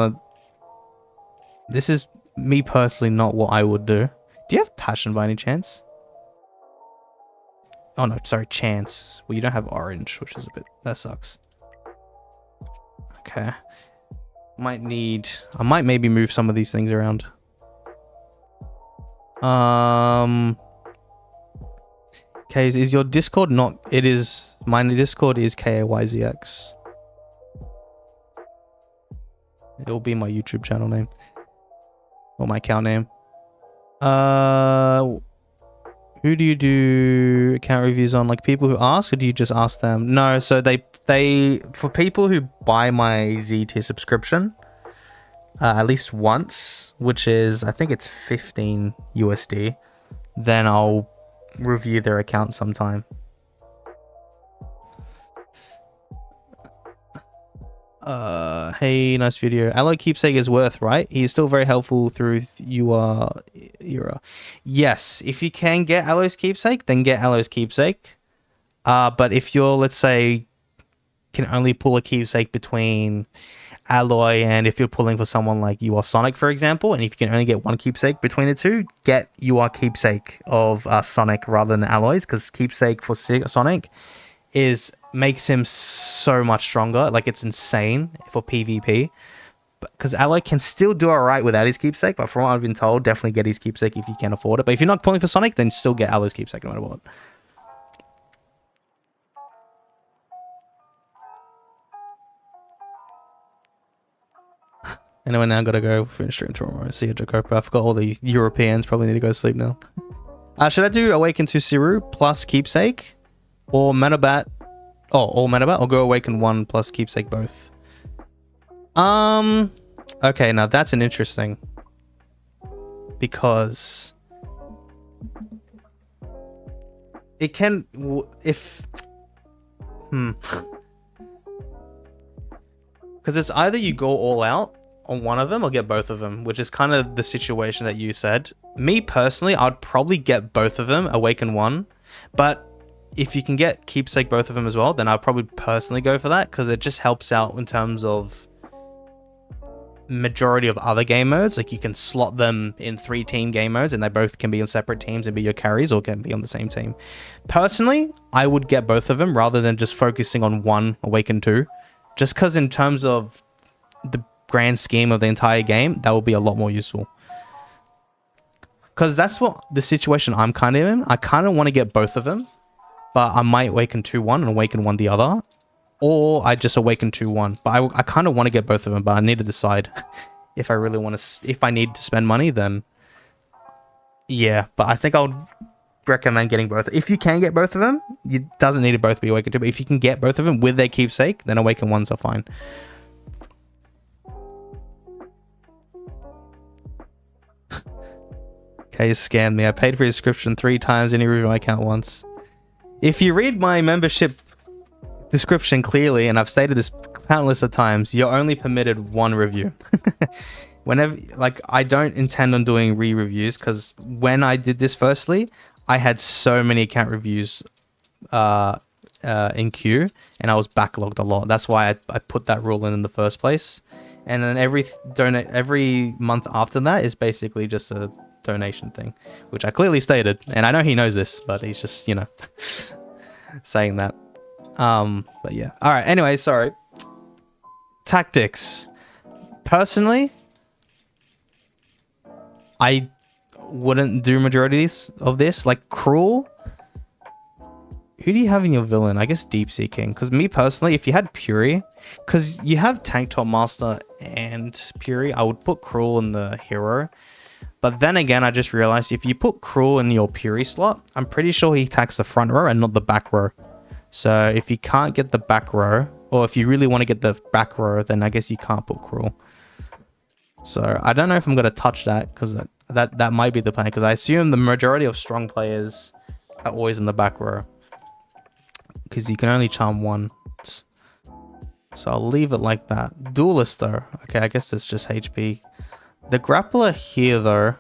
[SPEAKER 2] is me personally not what I would do. Do you have passion by any chance? Oh no, sorry, chance. Well, you don't have orange, which is a bit... That sucks. Okay. I might maybe move some of these things around. Okay, is your Discord not... It is... My Discord is KayzX. It will be my YouTube channel name. Or my account name. Who do you do account reviews on? Like people who ask, or do you just ask them? No, so they for people who buy my Z tier subscription, at least once, which is, I think it's 15 USD, then I'll review their account sometime. Hey, nice video. Alloy Keepsake is worth, right? He's still very helpful through era. Yes, if you can get Alloy's Keepsake, then get Alloy's Keepsake. But if you're, let's say, can only pull a Keepsake between Alloy, and if you're pulling for someone like you are Sonic, for example, and if you can only get one Keepsake between the two, get you are Keepsake of Sonic rather than Alloy's, because Keepsake for Sonic makes him so much stronger. Like, it's insane for PvP. Because Alloy can still do alright without his keepsake, but from what I've been told, definitely get his keepsake if you can afford it. But if you're not pulling for Sonic, then still get Alloy's keepsake no matter what. Anyway, now I gotta go finish stream tomorrow. See you, Jacopo. I forgot all the Europeans probably need to go to sleep now. Should I do Awaken to Siru plus Keepsake? Or Metabat? Oh, or Metabat? Or go Awaken 1 plus Keepsake both? Okay, now that's an interesting. Because it can, if, because it's either you go all out on one of them or get both of them, which is kind of the situation that you said. Me personally, I'd probably get both of them, Awaken 1, but if you can get Keepsake both of them as well, then I'd probably personally go for that, because it just helps out in terms of majority of other game modes. Like, you can slot them in 3 team game modes and they both can be on separate teams and be your carries, or can be on the same team. Personally, I would get both of them rather than just focusing on one Awaken 2, just because in terms of the grand scheme of the entire game, that will be a lot more useful. Because that's what the situation I'm kind of in. I kind of want to get both of them, but I might Awaken 2-1 and Awaken 1 the other. Or I just Awaken 2-1. But I kind of want to get both of them, but I need to decide if I really want to... If I need to spend money, then... Yeah, but I think I'll recommend getting both. If you can get both of them, it doesn't need to both be Awaken 2, but if you can get both of them with their keepsake, then Awaken 1s are fine. Okay, you scammed me. I paid for his subscription 3 times and he reviewed my account once. If you read my membership description clearly, and I've stated this countless of times, you're only permitted 1 review. Whenever, like, I don't intend on doing re-reviews, because when I did this firstly, I had so many account reviews in queue, and I was backlogged a lot. That's why I put that rule in the first place. And then every month after that is basically just a donation thing, which I clearly stated, and I know he knows this, but he's just, you know, saying that. But yeah. All right. Anyway, sorry. Tactics. Personally, I wouldn't do majority of this. Like, Cruel. Who do you have in your villain? I guess deepseaking. Because me personally, if you had PURI, because you have tanktopmaster and PURI, I would put Cruel in the hero. But then again, I just realized if you put Cruel in your PURI slot, I'm pretty sure he attacks the front row and not the back row. So if you can't get the back row, or if you really want to get the back row, then I guess you can't put Cruel. So I don't know if I'm going to touch that, because that might be the plan, because I assume the majority of strong players are always in the back row, because you can only charm once. So I'll leave it like that. Duelist though. Okay, I guess it's just HP. The grappler here though.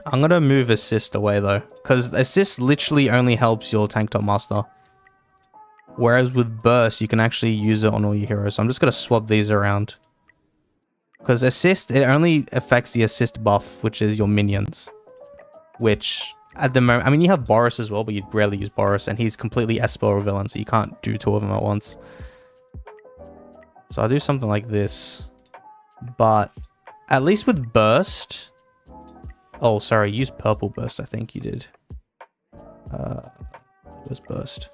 [SPEAKER 2] I'm gonna move assist away though, because assist literally only helps your tanktopmaster. Whereas with burst, you can actually use it on all your heroes. So I'm just gonna swap these around. Because assist, it only affects the assist buff, which is your minions. Which, at the moment, I mean, you have Boros as well, but you'd rarely use Boros, and he's completely Esper or villain, so you can't do 2 of them at once. So I'll do something like this. But, at least with burst... Oh, sorry, use purple burst, I think you did. Where's burst?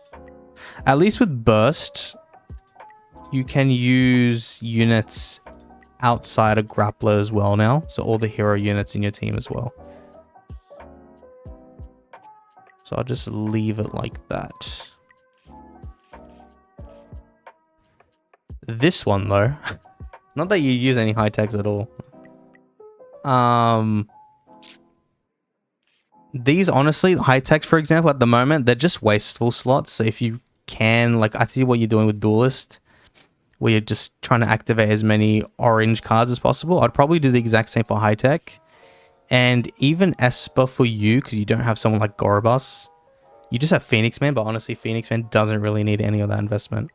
[SPEAKER 2] At least with burst, you can use units outside of grappler as well now. So all the hero units in your team as well. So I'll just leave it like that. This one though, not that you use any high techs at all. These honestly, high techs for example, at the moment, they're just wasteful slots. So if you can, like, I see what you're doing with Duelist, where you're just trying to activate as many orange cards as possible. I'd probably do the exact same for high tech. And even Esper for you, because you don't have someone like Gorobus. You just have Phoenixman, but honestly, Phoenixman doesn't really need any of that investment.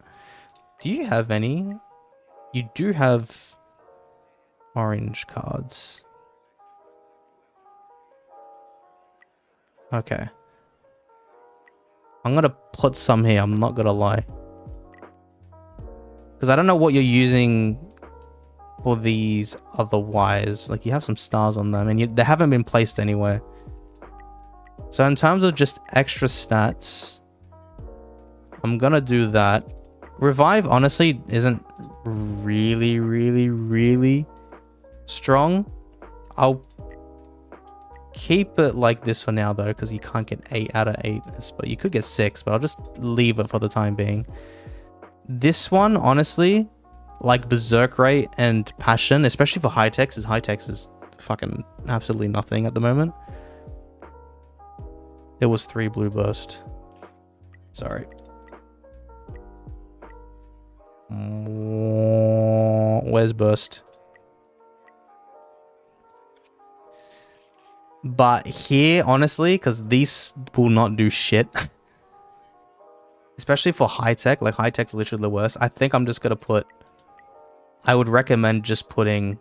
[SPEAKER 2] Do you have any? You do have orange cards. Okay. I'm gonna put some here, I'm not gonna lie. Because I don't know what you're using for these other wires. Like, you have some stars on them, and they haven't been placed anywhere. So in terms of just extra stats, I'm gonna do that. Revive, honestly, isn't really strong. I'll keep it like this for now, though, because you can't get 8 out of 8. But you could get 6, but I'll just leave it for the time being. This one, honestly, like Berserk Rate and Passion, especially for high-techs, as high-techs is fucking absolutely nothing at the moment. There was 3 blue burst. Sorry. Where's burst? But here, honestly, because these will not do shit. Especially for high-tech. Like, high-tech's literally the worst. I think I'm just going to put... I would recommend just putting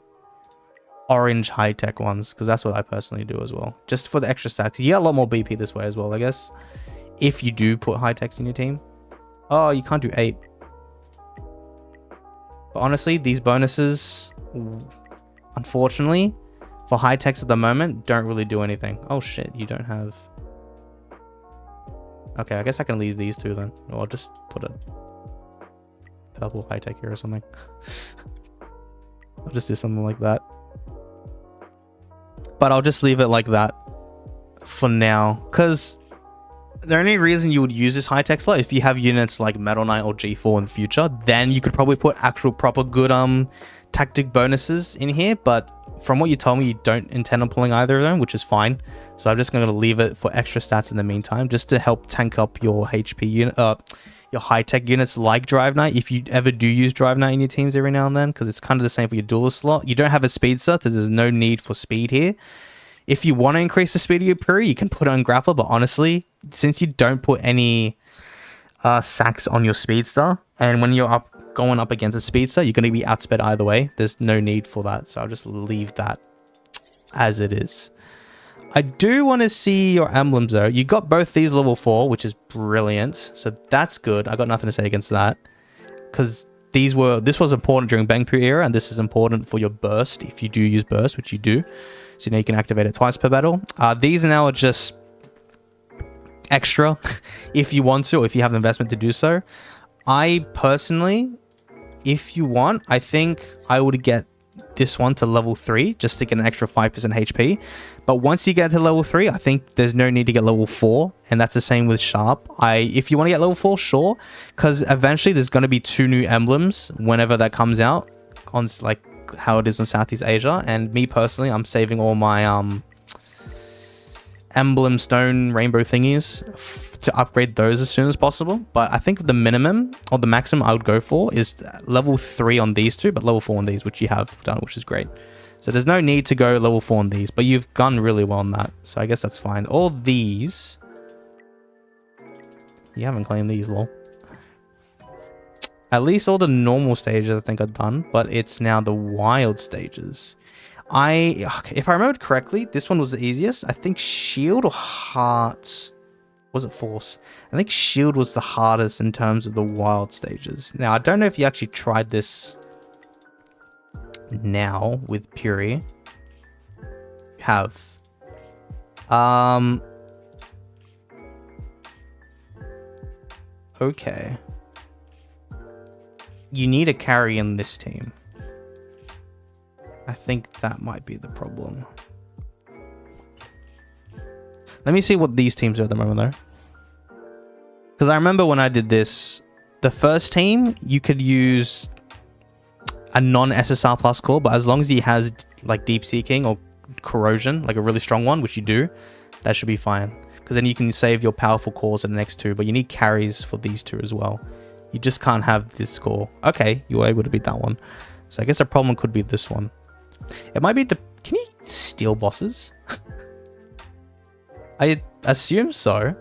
[SPEAKER 2] orange high-tech ones, because that's what I personally do as well. Just for the extra stacks. You get a lot more BP this way as well, I guess. If you do put high-techs in your team. Oh, you can't do 8. But honestly, these bonuses, unfortunately, for high-techs at the moment, don't really do anything. Oh shit, you don't have... Okay, I guess I can leave these two then. Or I'll just put a purple high-tech here or something. I'll just do something like that. But I'll just leave it like that for now. Because the only reason you would use this high-tech slot, if you have units like Metal Knight or G4 in the future, then you could probably put actual proper good tactic bonuses in here. But from what you told me, you don't intend on pulling either of them, which is fine. So I'm just going to leave it for extra stats in the meantime, just to help tank up your HP unit, your high-tech units like driveknight, if you ever do use driveknight in your teams every now and then, because it's kind of the same for your duelist slot. You don't have a speedster, so there's no need for speed here. If you want to increase the speed of your PURI, you can put it on grappler, but honestly, since you don't put any sacks on your speedster, and when you're going up against a speedster, you're going to be outsped either way. There's no need for that, so I'll just leave that as it is. I do want to see your emblems though. You got both these level 4, which is brilliant, so that's good. I got nothing to say against that, because this was important during Bang Pu era, and this is important for your burst if you do use burst, which you do. So now you can activate it twice per battle. These now are just extra if you want to, or if you have the investment to do so. I personally, if you want, I think I would get this one to level 3 just to get an extra 5% HP. But once you get to level 3, I think there's no need to get level 4, and that's the same with Sharp. If you want to get level 4, sure, because eventually there's going to be 2 new emblems whenever that comes out, on like how it is in Southeast Asia. And me personally, I'm saving all my emblem stone rainbow thingies to upgrade those as soon as possible. But I think the minimum or the maximum I would go for is level 3 on these two, but level 4 on these, which you have done, which is great. So there's no need to go level 4 on these, but you've gone really well on that, so I guess that's fine. All these, you haven't claimed these, lol. At least all the normal stages I think are done, but it's now the wild stages. If I remembered correctly, this one was the easiest. I think Shield or Heart, was it Force? I think Shield was the hardest in terms of the wild stages. Now, I don't know if you actually tried this now with PURI. You have. Okay. You need a carry in this team. I think that might be the problem. Let me see what these teams are at the moment though. Because I remember when I did this, the first team, you could use a non-SSR plus core, but as long as he has like deepseaking or corrosion, like a really strong one, which you do, that should be fine. Because then you can save your powerful cores in the next 2, but you need carries for these 2 as well. You just can't have this core. Okay, you were able to beat that one. So I guess the problem could be this one. It might be... Can you steal bosses? I assume so.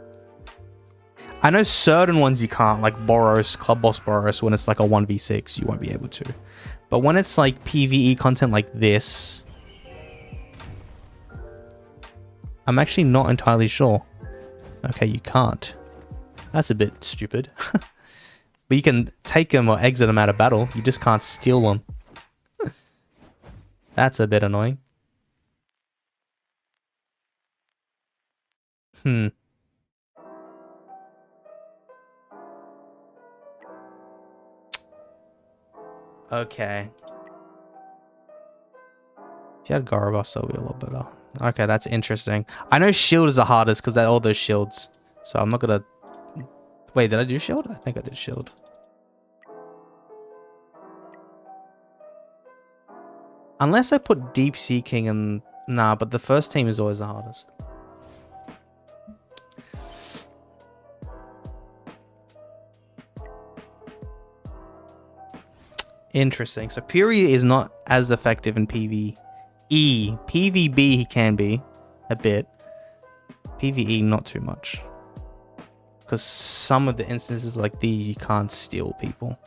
[SPEAKER 2] I know certain ones you can't, like Boros, Club Boss Boros, when it's like a 1v6, you won't be able to. But when it's like PvE content like this, I'm actually not entirely sure. Okay, you can't. That's a bit stupid. But you can take them or exit them out of battle. You just can't steal them. That's a bit annoying. Okay. If you had Garabus, that would be a lot better. Okay, that's interesting. I know shield is the hardest because they're all those shields. So I'm not gonna... Wait, did I do shield? I think I did shield. Unless I put deepseaking and... Nah, but the first team is always the hardest. Interesting. So PURI is not as effective in PvE. PvB he can be a bit. PvE not too much. Because some of the instances like these you can't steal people.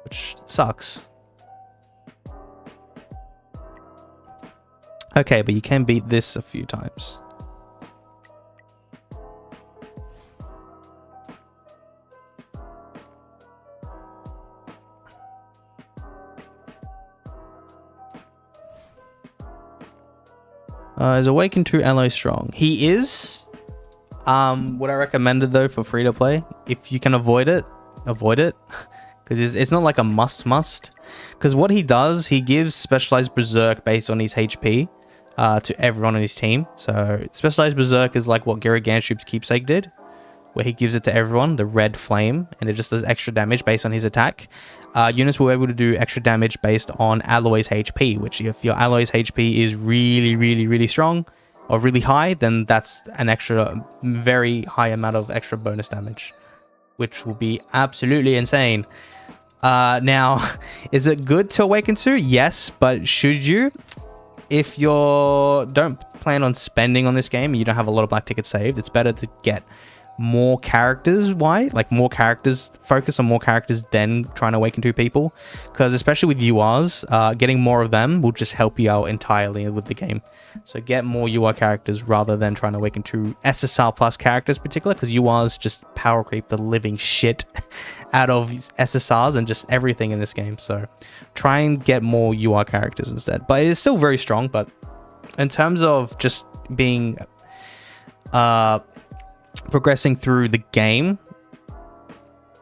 [SPEAKER 2] Which sucks. Okay, but you can beat this a few times. Is Awakened 2 Ally strong? He is. What I recommended though for free to play, if you can avoid it, avoid it. Because it's not like a must. Because what he does, he gives specialized berserk based on his HP to everyone on his team. So specialized berserk is like what geryuganshoop's keepsake did, where he gives it to everyone, the red flame, and it just does extra damage based on his attack. Units will be able to do extra damage based on alloy's HP, which if your alloy's HP is really strong or really high, then that's an extra, very high amount of extra bonus damage, which will be absolutely insane. Now, is it good to awaken to? Yes, but should you? If you don't plan on spending on this game and you don't have a lot of black tickets saved, it's better to get more characters. Why? Like more characters, focus on more characters than trying to awaken 2 people, because especially with URs, getting more of them will just help you out entirely with the game. So get more UR characters rather than trying to awaken 2 SSR plus characters, particularly because URs just power creep the living shit out of SSRs and just everything in this game. So try and get more UR characters instead, but it's still very strong. But in terms of just being progressing through the game,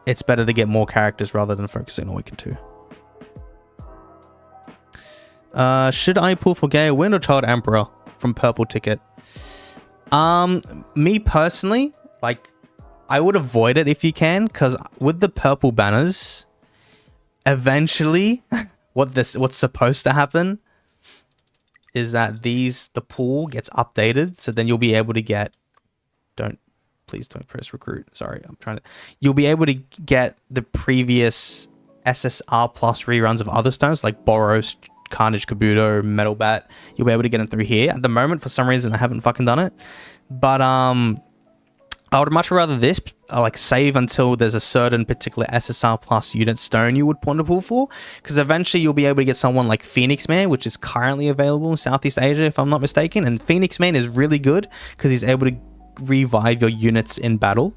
[SPEAKER 2] it's better to get more characters rather than focusing on Awaken 2. Should I pull for Gaya Win or Child Emperor from Purple Ticket? Me personally, like, I would avoid it if you can, because with the purple banners, eventually what's supposed to happen is that the pool gets updated, so then you'll be able to get... Please don't press recruit. Sorry, you'll be able to get the previous SSR plus reruns of other stones like Boros, Carnage Kabuto, Metal Bat. You'll be able to get them through here. At the moment, for some reason, I haven't fucking done it. But I would much rather this, like, save until there's a certain particular SSR plus unit stone you would want to pull for. Because eventually you'll be able to get someone like Phoenixman, which is currently available in Southeast Asia, if I'm not mistaken. And Phoenixman is really good because he's able to revive your units in battle,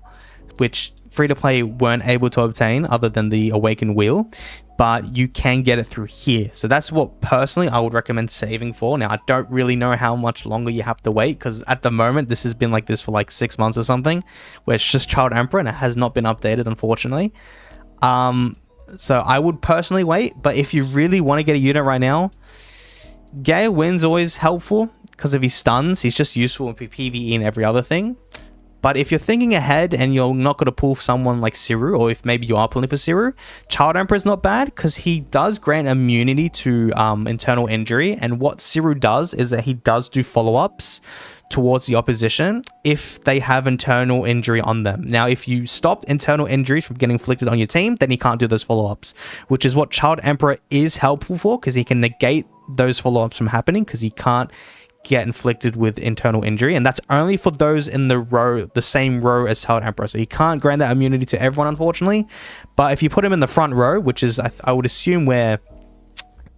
[SPEAKER 2] which free-to-play weren't able to obtain other than the Awakened Wheel, but you can get it through here. So that's what personally I would recommend saving for. Now, I don't really know how much longer you have to wait, because at the moment this has been like this for like 6 months or something, where it's just Child Emperor and it has not been updated, unfortunately. So I would personally wait, but if you really want to get a unit right now, Gaya Win's always helpful because of his stuns. He's just useful in PvE and every other thing. But if you're thinking ahead and you're not going to pull for someone like Siru, or if maybe you are pulling for Siru, Child Emperor is not bad because he does grant immunity to internal injury. And what Siru does is that he does do follow-ups towards the opposition if they have internal injury on them. Now, if you stop internal injury from getting inflicted on your team, then he can't do those follow-ups, which is what Child Emperor is helpful for, because he can negate those follow-ups from happening because he can't get inflicted with internal injury, and that's only for those in the same row as Child Emperor. So you can't grant that immunity to everyone, unfortunately. But if you put him in the front row, which is I would assume where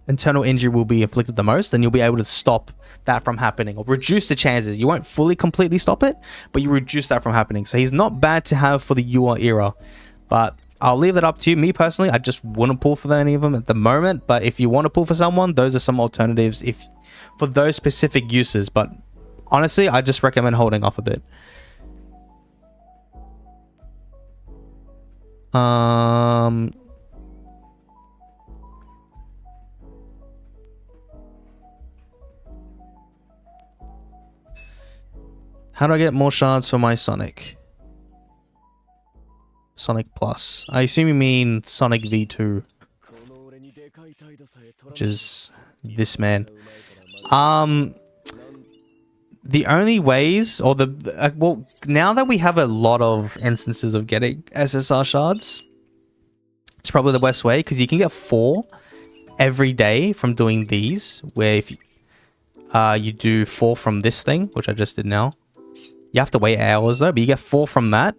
[SPEAKER 2] internal injury will be inflicted the most, then you'll be able to stop that from happening, or reduce the chances. You won't fully completely stop it, but you reduce that from happening. So he's not bad to have for the UR era, but I'll leave that up to you. Me personally, I just wouldn't pull for any of them at the moment, but if you want to pull for someone, those are some alternatives if for those specific uses. But honestly, I just recommend holding off a bit. How do I get more shards for my Sonic? Sonic Plus. I assume you mean Sonic V2, which is this man. The only ways, or well, now that we have a lot of instances of getting SSR shards, it's probably the best way, because you can get 4 every day from doing these, where if you do 4 from this thing, which I just did now. You have to wait hours though, but you get 4 from that.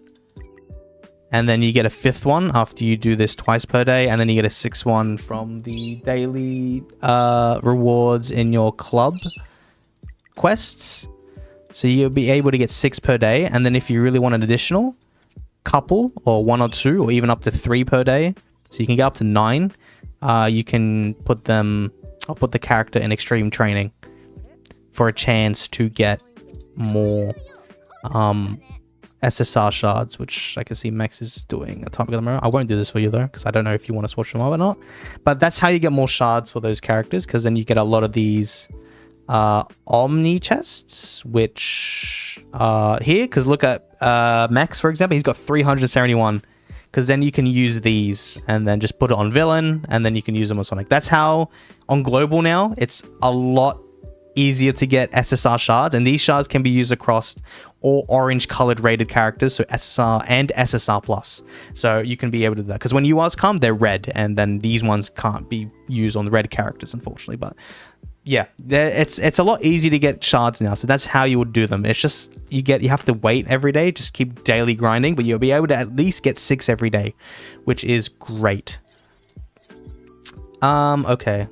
[SPEAKER 2] And then you get a 5th one after you do this twice per day. And then you get a 6th one from the daily rewards in your club quests. So you'll be able to get 6 per day. And then if you really want an additional couple, or 1 or 2, or even up to 3 per day, so you can get up to 9, you can put them... I'll put the character in extreme training for a chance to get more... SSR shards, which I can see Max is doing a topic at the moment. I won't do this for you though, because I don't know if you want to swatch them up or not. But that's how you get more shards for those characters, because then you get a lot of these Omni chests, which here, because look at Max, for example, he's got 371, because then you can use these and then just put it on villain, and then you can use them on Sonic. That's how on global now it's a lot easier to get SSR shards, and these shards can be used across all orange colored rated characters, so SSR and SSR plus. So you can be able to do that, because when URs come, they're red, and then these ones can't be used on the red characters, unfortunately. But yeah, it's a lot easier to get shards now, so that's how you would do them. It's just you have to wait every day, just keep daily grinding, but you'll be able to at least get 6 every day, which is great. Okay.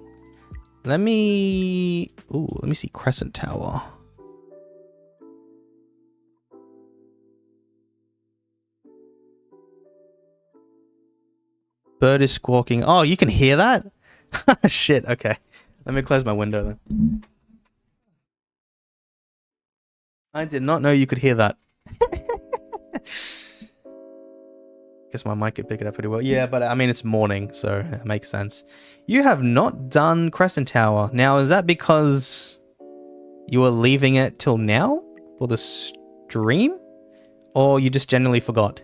[SPEAKER 2] Let me see Crescent Tower. Bird is squawking. Oh, you can hear that? Shit, okay. Let me close my window then. I did not know you could hear that. Guess my mic could pick it up pretty well. Yeah, but I mean, it's morning, so it makes sense. You have not done Crescent Tower. Now, is that because you were leaving it till now for the stream? Or you just generally forgot?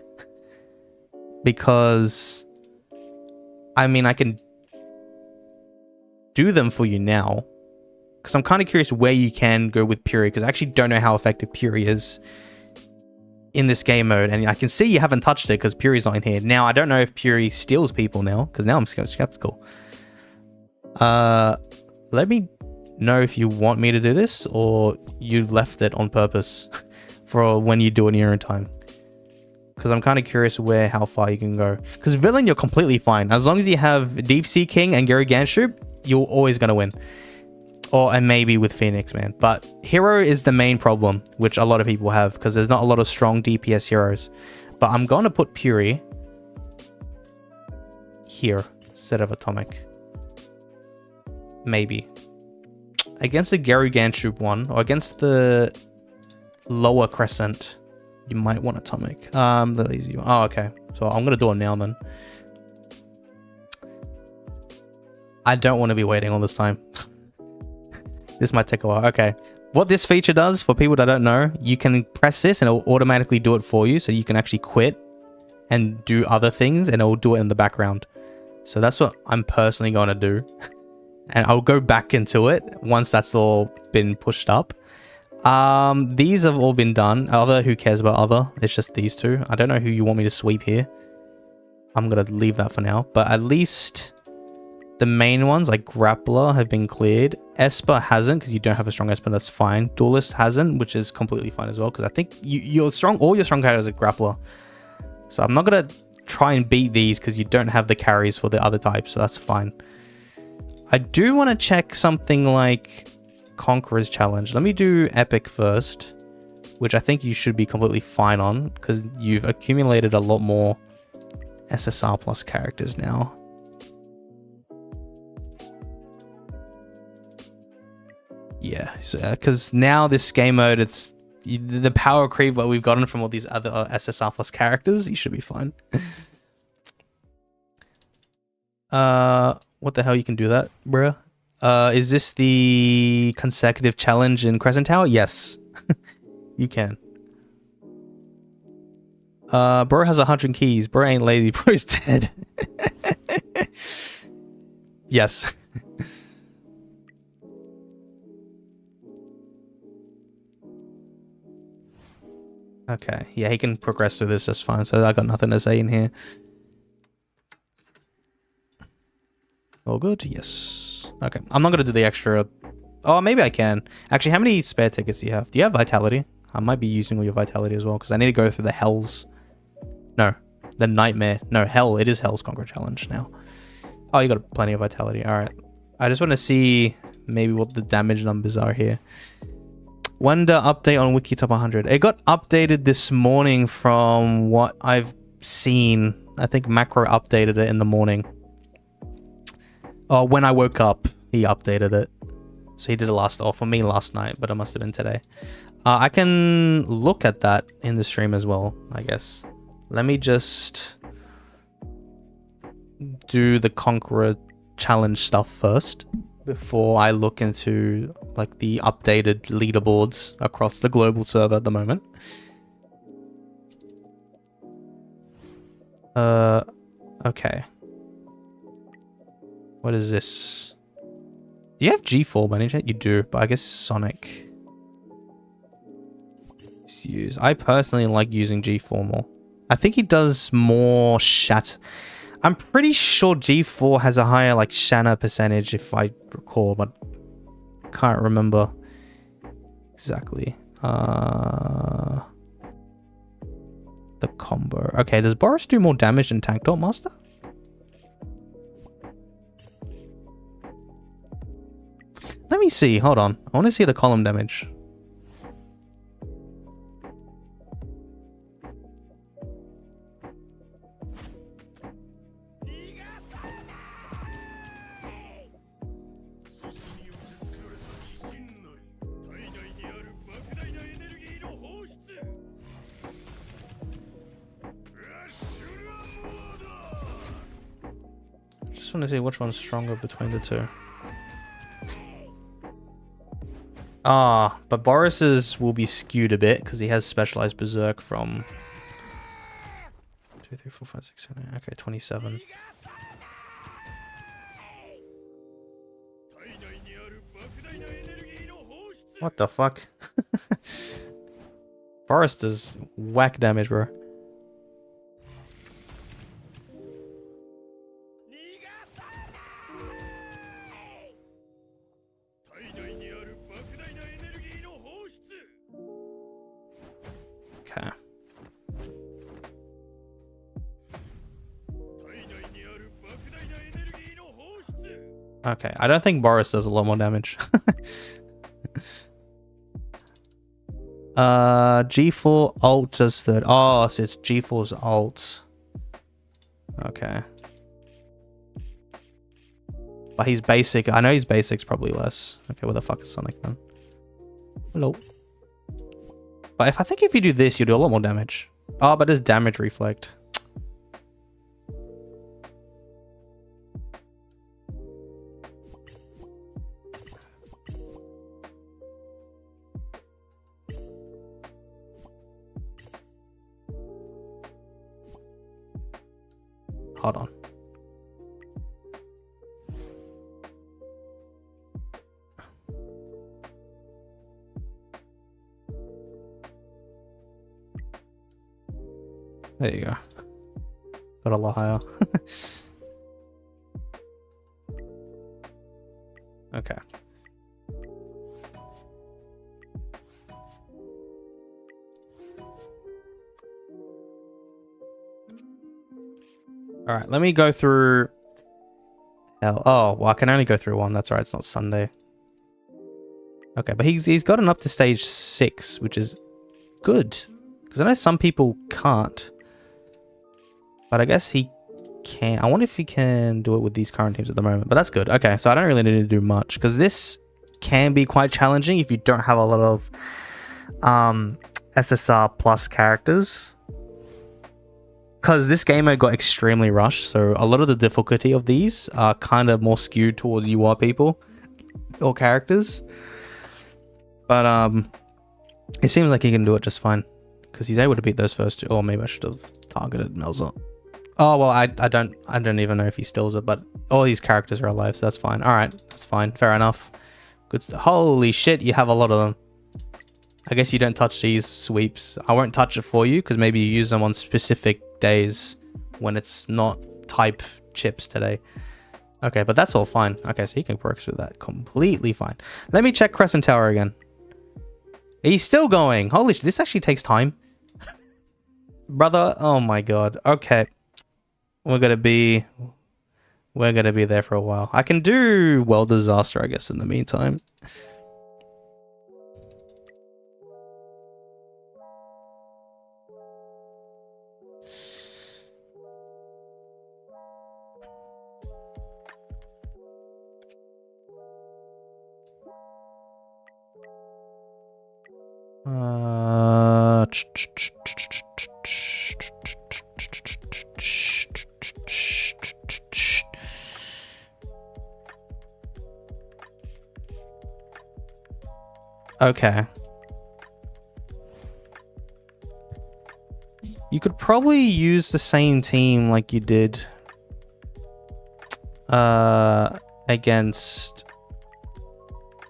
[SPEAKER 2] Because, I mean, I can do them for you now. Because I'm kind of curious where you can go with PURI, because I actually don't know how effective PURI is in this game mode, and I can see you haven't touched it because PURI's not in here. Now, I don't know if PURI steals people now, because now I'm skeptical. Let me know if you want me to do this, or you left it on purpose for when you do it in your own time. Because I'm kind of curious how far you can go. Because villain, you're completely fine. As long as you have deepseaking and geryuganshoop, you're always going to win. And maybe with phoenixman. But hero is the main problem, which a lot of people have, because there's not a lot of strong DPS heroes. But I'm going to put PURI here instead of atomic. Maybe. Against the geryuganshoop one, or against the lower crescent, you might want atomic. The easy one. Oh, okay. So I'm going to do it now then. I don't want to be waiting all this time. This might take a while. Okay. What this feature does, for people that don't know, you can press this and it will automatically do it for you. So you can actually quit and do other things, and it will do it in the background. So that's what I'm personally going to do. And I'll go back into it once that's all been pushed up. These have all been done. Who cares about other? It's just these two. I don't know who you want me to sweep here. I'm going to leave that for now. But at least the main ones, like Grappler, have been cleared. Esper hasn't, because you don't have a strong Esper. That's fine. Duelist hasn't, which is completely fine as well, because I think you're strong. All your strong characters are Grappler. So I'm not going to try and beat these, because you don't have the carries for the other types. So that's fine. I do want to check something like Conqueror's challenge. Let me do epic first, which I think you should be completely fine on because you've accumulated a lot more SSR plus characters now. Yeah, because now this game mode, it's the power creep what we've gotten from all these other SSR plus characters. You should be fine. What the hell? You can do that, bruh? Is this the consecutive challenge in Crescent Tower? Yes, you can. Bro has 100 keys. Bro ain't lazy. Bro's dead. Yes. Okay, yeah, he can progress through this just fine, so I got nothing to say in here. All good, yes. Okay, I'm not gonna do the extra. Oh, maybe I can. Actually, how many spare tickets do you have? Do you have Vitality? I might be using all your Vitality as well, because I need to go through the Hells. No, the Nightmare. No, Hell. It is Hell's Conqueror Challenge now. Oh, you got plenty of Vitality. Alright. I just want to see maybe what the damage numbers are here. Wonder update on Wiki Top 100. It got updated this morning from what I've seen. I think Macro updated it in the morning. Oh, when I woke up, he updated it. So he did it for me last night, but it must have been today. I can look at that in the stream as well, I guess. Let me just do the Conqueror challenge stuff first before I look into like the updated leaderboards across the global server at the moment. Okay. What is this? Do you have G4 by any chance? You do, but I guess Sonic. Use. I personally like using G4 more. I think he does more shatter. I'm pretty sure G4 has a higher like shatter percentage if I recall, but can't remember exactly. The combo. Okay, does Boros do more damage than tanktopmaster? Let me see. Hold on. I want to see the column damage. Just want to see which one's stronger between the two. Ah, but Boros's will be skewed a bit because he has specialized berserk from 2, 3, 4, 5, 6, 7, 8. Okay, 27. What the fuck? Boros does whack damage, bro. Okay. Okay, I don't think Boros does a lot more damage. G4 alt does third. Oh, so it's G4's alt. Okay. But he's basic. I know his basic's probably less. Okay, where the fuck is Sonic then? Hello. But I think if you do this, you'll do a lot more damage. Oh, but there's damage reflect. Hold on. There you go. Got a lot higher. Okay. All right, let me go through hell? Oh, well, I can only go through one. That's right. It's not Sunday. Okay, but he's gotten up to stage 6, which is good. Because I know some people can't. But I guess he can. I wonder if he can do it with these current teams at the moment. But that's good. Okay, so I don't really need to do much. Because this can be quite challenging if you don't have a lot of SSR plus characters. Because this game mode got extremely rushed, so a lot of the difficulty of these are kind of more skewed towards UR people or characters. But it seems like he can do it just fine because he's able to beat those first two. Or maybe I should have targeted Melzer. Oh well, I don't even know if he steals it, but all these characters are alive, so that's fine. All right, that's fine, fair enough. Good. Holy shit, you have a lot of them. I guess you don't touch these sweeps. I won't touch it for you because maybe you use them on specific days when it's not type chips today. Okay, but that's all fine. Okay, so he can work through that completely fine. Let me check Crescent Tower again. He's still going. Holy shit, this actually takes time. Brother, oh my god. Okay. We're gonna be there for a while. I can do World Disaster, I guess, in the meantime. Okay. You could probably use the same team like you did against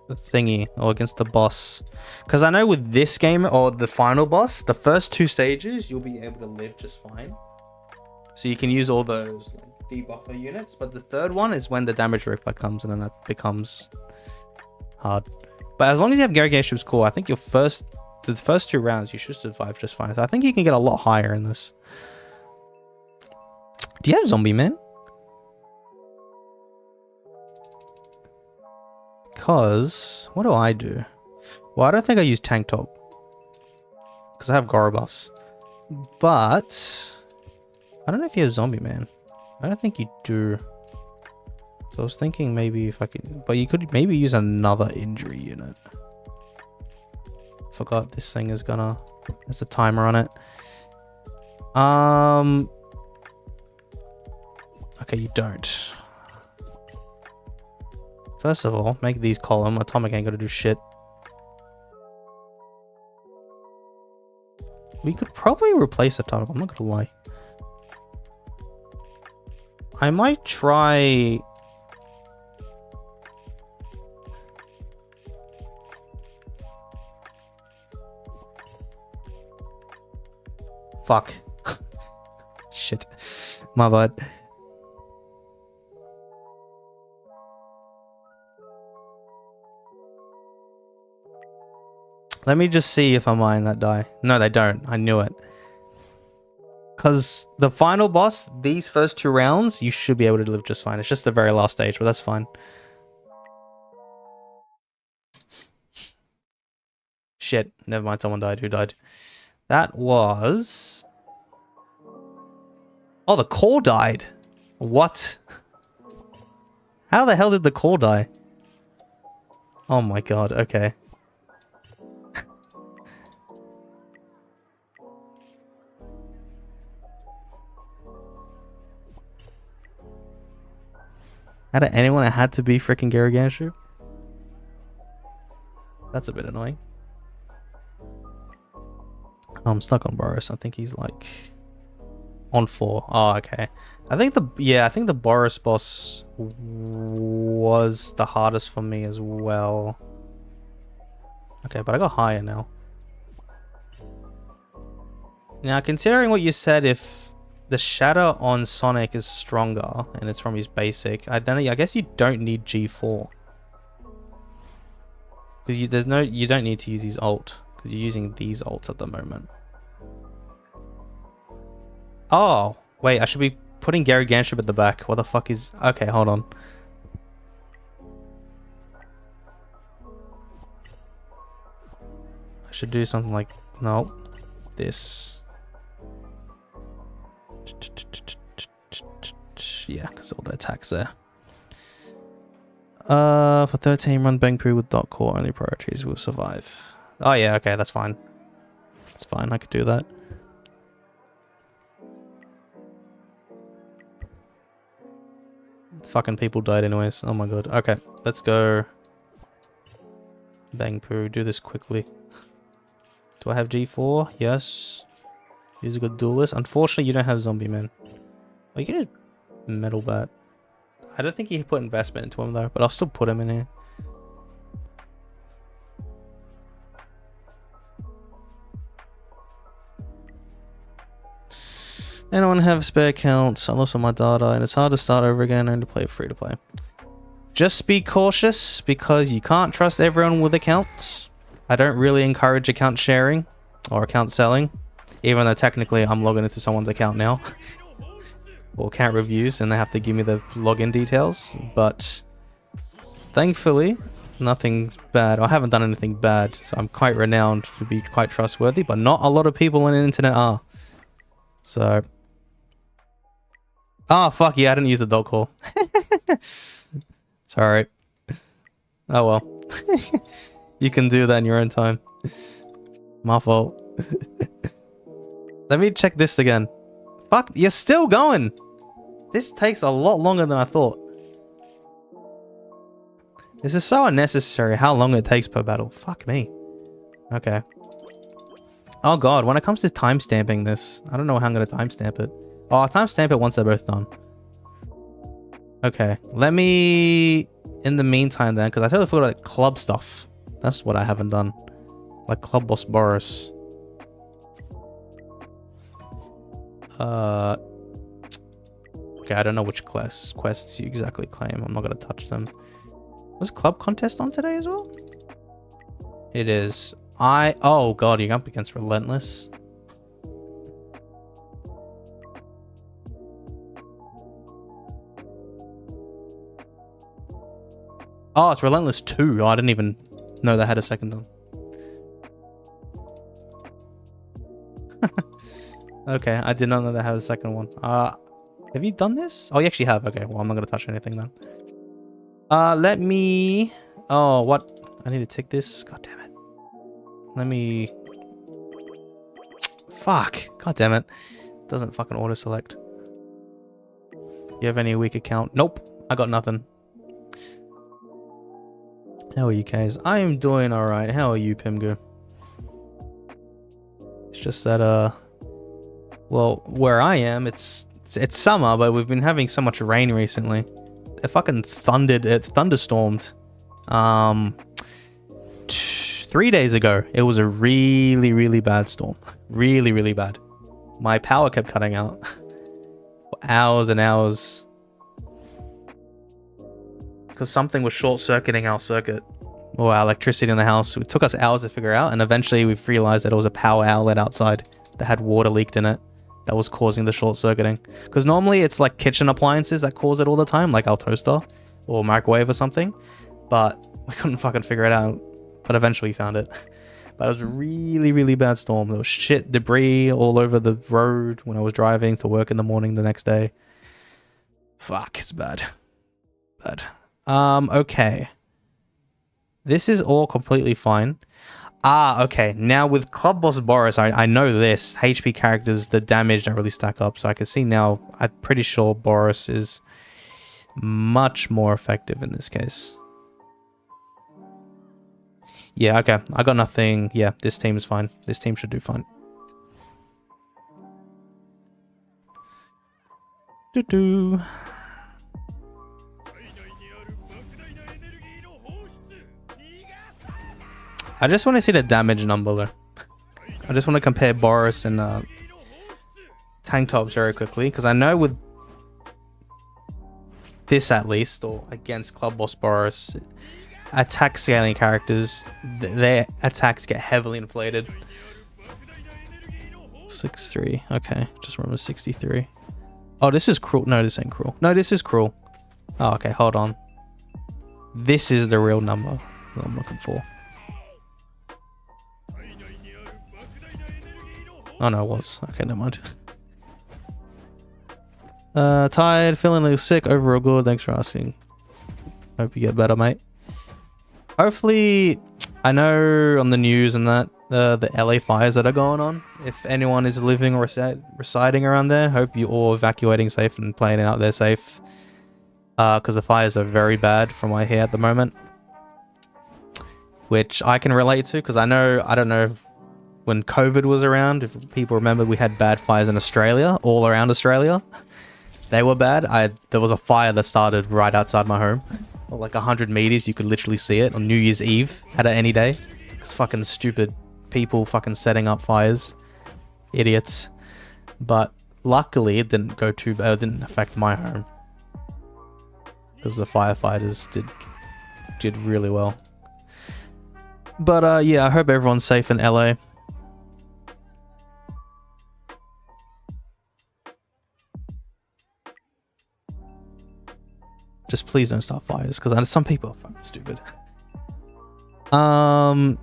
[SPEAKER 2] the thingy or against the boss, because I know with this game or the final boss, the first 2 stages you'll be able to live just fine, so you can use all those like debuffer units, but the third one is when the damage reflect comes in and that becomes hard. But as long as you have geryuganshoop, it's cool. I think the first 2 rounds you should survive just fine, so I think you can get a lot higher in this. Do you have zombie man? Because what do I do? Well, I don't think I use tanktop because I have Gorobus, but I don't know if you have zombie man. I don't think you do. So I was thinking maybe if I could, but you could maybe use another injury unit. Forgot this thing is gonna, there's a timer on it. Okay, you don't. First of all, make these column. Atomic ain't gonna do shit. We could probably replace Atomic, I'm not gonna lie. I might try... Fuck. Shit. My bad. Let me just see if I'm eyeing that die. No, they don't. I knew it. Because the final boss, these first 2 rounds, you should be able to live just fine. It's just the very last stage, but that's fine. Shit. Never mind, someone died. Who died? That was... Oh, the core died. What? How the hell did the core die? Oh my god, okay. Out of anyone, it had to be freaking geryuganshoop. That's a bit annoying. I'm stuck on Boros. I think he's like on 4. Oh, okay. I think the Boros boss was the hardest for me as well. Okay, but I got higher now. Now, considering what you said, if the shadow on Sonic is stronger and it's from his basic, I guess you don't need G4 because you don't need to use his ult because you're using these ults at the moment. Oh wait, I should be putting geryuganshoop at the back. What the fuck is... Okay, hold on. should do something like, no, this. Yeah, because all the attacks there. For 13, run Bang Poo with dot core, only priorities will survive. Oh yeah, okay, that's fine. That's fine, I could do that. Fucking people died anyways. Oh my god. Okay, let's go. Bang Poo, do this quickly. Do I have G4? Yes. Use a good duelist. Unfortunately, you don't have Zombie Man. Oh, you can use Metal Bat. I don't think he put investment into him though, but I'll still put him in here. Anyone have spare accounts? I lost all my data and it's hard to start over again and to play free to play. Just be cautious because you can't trust everyone with accounts. I don't really encourage account sharing or account selling, even though technically I'm logging into someone's account now. Or account reviews and they have to give me the login details, but thankfully nothing's bad. I haven't done anything bad, so I'm quite renowned to be quite trustworthy, but not a lot of people on the internet are. So fuck yeah, I didn't use the dot call. Sorry. Oh well. You can do that in your own time. My fault. Let me check this again. Fuck, you're still going. This takes a lot longer than I thought. This is so unnecessary how long it takes per battle. Fuck me. Okay. Oh god, when it comes to timestamping this, I don't know how I'm going to timestamp it. Oh, I'll timestamp it once they're both done. Okay, let me... In the meantime then, because I totally forgot about club stuff. That's what I haven't done. Like Club Boss Boros. Okay, I don't know which quests you exactly claim. I'm not going to touch them. Was Club Contest on today as well? It is. Oh god, you're up against Relentless. Oh, it's Relentless 2. Oh, I didn't even know they had a second one. Okay, I did not know they had a second one. Have you done this? Oh, you actually have. Okay, well, I'm not going to touch anything then. Let me... Oh, what? I need to tick this. God damn it. Let me... Fuck. God damn it. Doesn't fucking auto-select. You have any weak account? Nope. I got nothing. How are you, Kays? I am doing alright. How are you, Pimgu? It's just that, well, where I am, it's summer, but we've been having so much rain recently. It fucking thunderstormed. 3 days ago, it was a really, really bad storm. Really, really bad. My power kept cutting out. For hours and hours. Because something was short-circuiting our circuit. Or our electricity in the house. It took us hours to figure out, and eventually we realized that it was a power outlet outside that had water leaked in it. That was causing the short-circuiting. Because normally it's like kitchen appliances that cause it all the time, like our toaster or microwave or something. But we couldn't fucking figure it out. But eventually we found it. But it was a really, really bad storm. There was shit, debris all over the road when I was driving to work in the morning the next day. Fuck, it's bad. Bad. Okay. This is all completely fine. Okay. Now with Club Boss Boros, I know this. HP characters, the damage don't really stack up. So I can see now, I'm pretty sure Boros is much more effective in this case. Yeah, okay. I got nothing. Yeah, this team is fine. This team should do fine. Doo-doo. I just want to see the damage number though. I just want to compare Boros and Tanktops very quickly, because I know with this at least, or against Club Boss Boros, attack scaling characters, their attacks get heavily inflated. 63, okay, just remember 63. Oh, this is cruel. No, this ain't cruel. No, this is cruel. Oh, okay, hold on. This is the real number that I'm looking for. Oh no, it was. Okay, never mind. Tired, feeling a little sick, overall good. Thanks for asking. Hope you get better, mate. Hopefully, I know on the news and that, the LA fires that are going on. If anyone is living or residing around there, hope you all evacuating safe and playing out there safe. Because the fires are very bad from what I hear at the moment. Which I can relate to, because I don't know if when COVID was around, if people remember, we had bad fires in Australia, all around Australia. They were bad. There was a fire that started right outside my home. Like 100 meters, you could literally see it on New Year's Eve. Had it any day. It's fucking stupid people fucking setting up fires. Idiots. But luckily, it didn't go too bad. It didn't affect my home. Because the firefighters did really well. But yeah, I hope everyone's safe in LA. Just please don't start fires, because some people are fucking stupid. And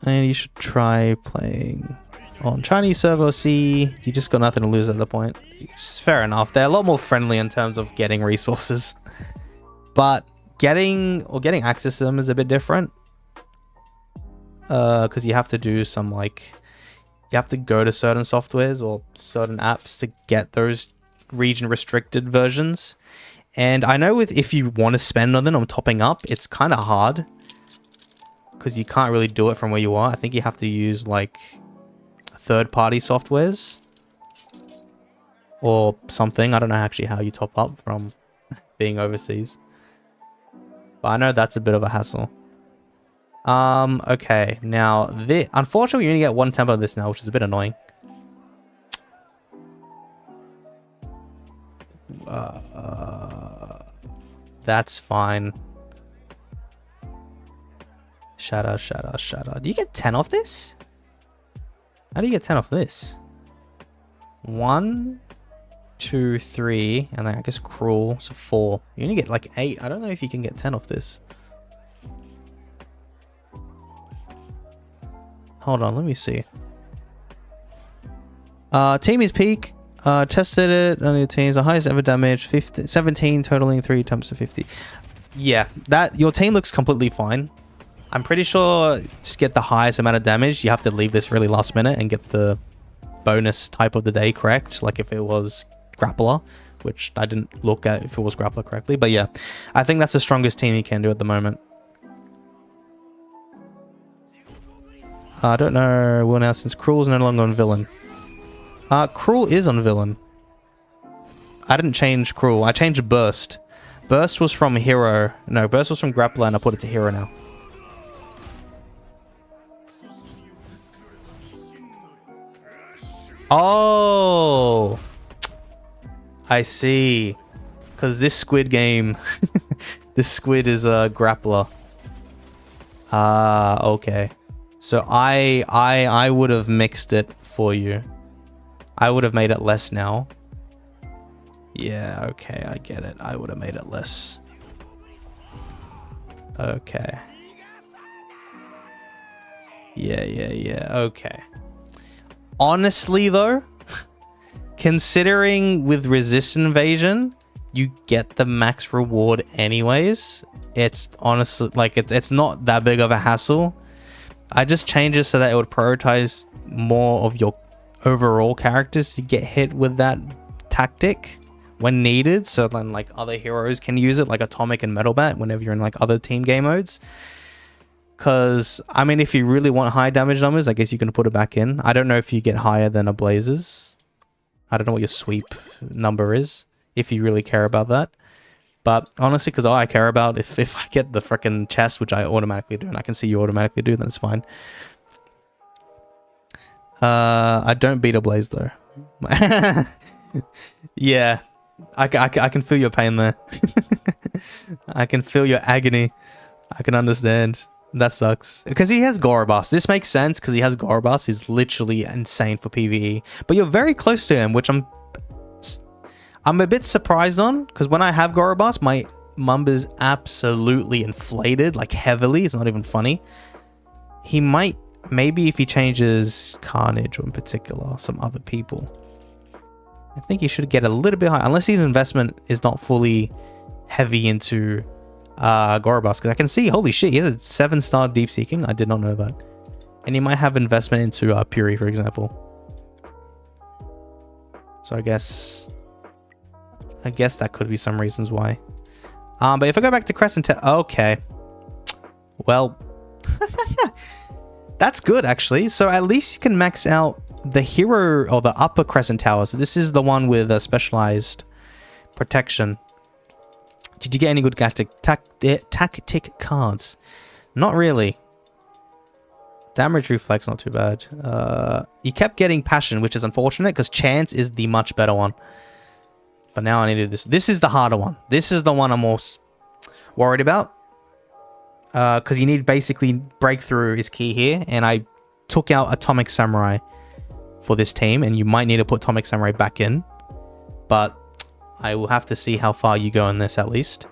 [SPEAKER 2] you should try playing on Chinese server. See, you just got nothing to lose at the point. Fair enough. They're a lot more friendly in terms of getting resources, but getting access to them is a bit different. Because you have to do some you have to go to certain softwares or certain apps to get those region restricted versions. And I know if you want to spend on them on topping up, it's kind of hard because you can't really do it from where you are. I think you have to use like third-party softwares or something. I don't know actually how you top up from being overseas, but I know that's a bit of a hassle. Okay, now unfortunately you only get one tempo of this now, which is a bit annoying. That's fine. Shadow. Do you get 10 off this? How do you get 10 off this? 1, 2, 3, and then I guess cruel, so 4. You only get like 8. I don't know if you can get 10 off this. Hold on, let me see. Team is peak. Tested it on your teams. The highest ever damage, 17, totaling 3 times to 50. Yeah, your team looks completely fine. I'm pretty sure to get the highest amount of damage, you have to leave this really last minute and get the bonus type of the day correct. Like if it was grappler, which I didn't look at if it was grappler correctly. But yeah, I think that's the strongest team you can do at the moment. I don't know. Well, now since Cruel is no longer on villain. Cruel is on villain. I didn't change Cruel. I changed Burst. Burst was from hero. No, Burst was from grappler and I put it to hero now. Oh! I see. Because this squid game... this squid is a grappler. Okay. So I would have mixed it for you. I would have made it less now. Yeah, okay, I get it. I would have made it less. Okay. Yeah, okay. Honestly, though, considering with resist invasion, you get the max reward anyways. It's honestly, like, it's not that big of a hassle. I just changed it so that it would prioritize more of your overall characters to get hit with that tactic when needed, so then like other heroes can use it, like Atomic and Metal Bat, whenever you're in like other team game modes. Because I mean, if you really want high damage numbers, I guess you can put it back in. I don't know if you get higher than a Blazes. I don't know what your sweep number is, if you really care about that. But honestly, because all I care about, if I get the freaking chest, which I automatically do, and I can see you automatically do, then it's fine. I don't beat a Blaze though. Yeah, I can feel your pain there. I can feel your agony. I can understand. That sucks. Because he has Gorobas. This makes sense because he has Gorobas. He's literally insane for PvE. But you're very close to him, which I'm a bit surprised on. Because when I have Gorobas, my mumb is absolutely inflated, like heavily. It's not even funny. He might... maybe if he changes Carnage or in particular some other people, I think he should get a little bit higher, unless his investment is not fully heavy into Gorobus, because I can see, holy shit, he has a 7-star deepseaking. I did not know that. And he might have investment into PURI, for example. So I guess that could be some reasons why. But if I go back to Crescent Tower, okay. Well, that's good actually. So at least you can max out the hero or the upper Crescent Tower. So this is the one with a specialized protection. Did you get any good tactic cards? Not really. Damage reflex, not too bad. You kept getting passion, which is unfortunate because chance is the much better one. But now I need to do this. This is the harder one. This is the one I'm most worried about. Because you need basically breakthrough is key here. And I took out Atomic Samurai for this team. And you might need to put Atomic Samurai back in. But I will have to see how far you go in this at least.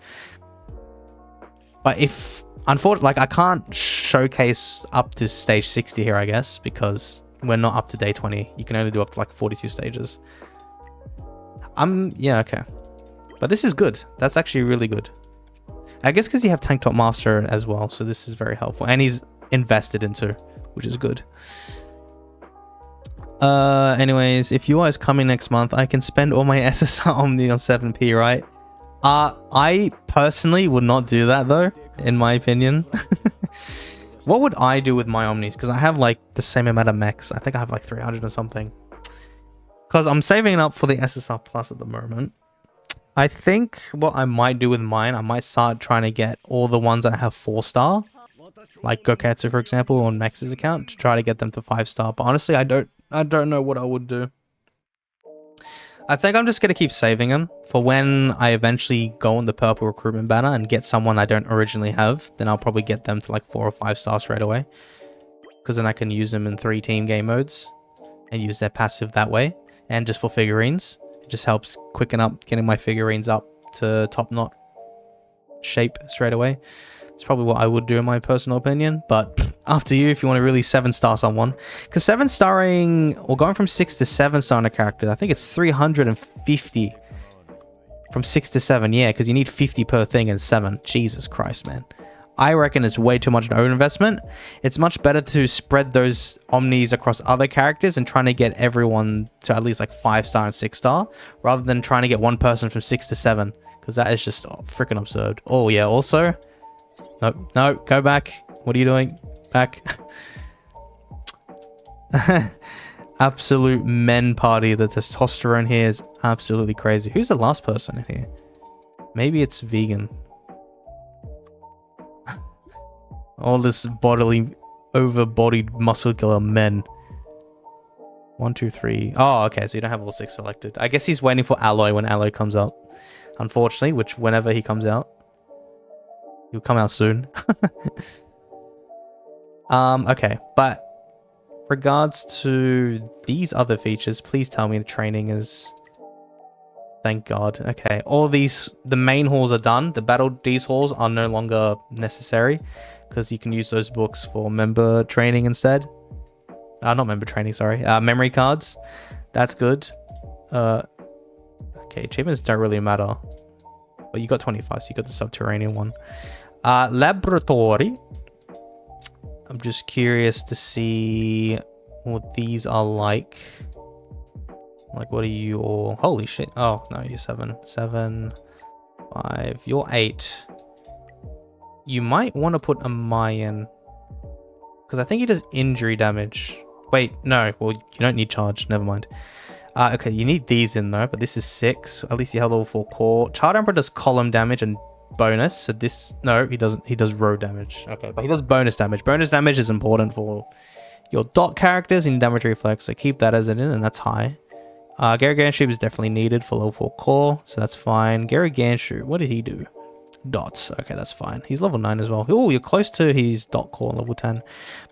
[SPEAKER 2] But if... unfortunately, like, I can't showcase up to stage 60 here, I guess. Because we're not up to day 20. You can only do up to like 42 stages. Yeah, okay. But this is good. That's actually really good. I guess because you have tanktopmaster as well. So this is very helpful. And he's invested into, which is good. Anyways, if you guys coming next month, I can spend all my SSR Omni on 7p, right? I personally would not do that though, in my opinion. What would I do with my Omnis? Because I have like the same amount of mechs. I think I have like 300 or something. Because I'm saving up for the SSR Plus at the moment. I think what I might do with mine, I might start trying to get all the ones that have 4-star. Like Goketsu, for example, on Max's account. To try to get them to 5-star. But honestly, I don't know what I would do. I think I'm just going to keep saving them. For when I eventually go on the purple recruitment banner and get someone I don't originally have. Then I'll probably get them to like 4 or 5 stars straight away. Because then I can use them in 3 team game modes. And use their passive that way. And just for figurines, it just helps quicken up getting my figurines up to top knot shape straight away. It's probably what I would do in my personal opinion, but up to you if you want to really 7-star someone. Because 7-starring, or going from 6 to 7-star on a character, I think it's 350 from 6 to 7, yeah, because you need 50 per thing and 7. Jesus Christ, man. I reckon it's way too much an overinvestment. It's much better to spread those Omnis across other characters and trying to get everyone to at least like 5-star and 6-star, rather than trying to get one person from 6 to 7, because that is just freaking absurd. Oh yeah, also, no, go back. What are you doing? Back. Absolute men party. The testosterone here is absolutely crazy. Who's the last person in here? Maybe it's vegan. All this bodily, over-bodied, muscular men. 1, 2, 3. Oh, okay, so you don't have all 6 selected. I guess he's waiting for Alloy when Alloy comes up. Unfortunately, which whenever he comes out. He'll come out soon. Okay, but regards to these other features, please tell me the training is... Thank God. Okay, all these, the main halls are done. The battle D's halls are no longer necessary because you can use those books for member training instead. Not member training, sorry. Memory cards. That's good. Okay, achievements don't really matter. But you got 25, so you got the subterranean one. Laboratory. I'm just curious to see what these are like. Like, what are you all? Holy shit. Oh, no, you're 7. 7, 5. You're 8. You might want to put a Mayan. Because I think he does injury damage. Wait, no. Well, you don't need charge. Never mind. Okay, you need these in though, but this is 6. At least you have level 4 core. Child Emperor does column damage and bonus. So this... No, he doesn't. He does row damage. Okay, but he does bonus damage. Bonus damage is important for your dot characters and damage reflex. So keep that as it is, and that's high. Geryuganshoop is definitely needed for level 4 core, so that's fine. Geryuganshoop, what did he do? Dots. Okay, that's fine. He's level 9 as well. Oh, you're close to his dot core level 10.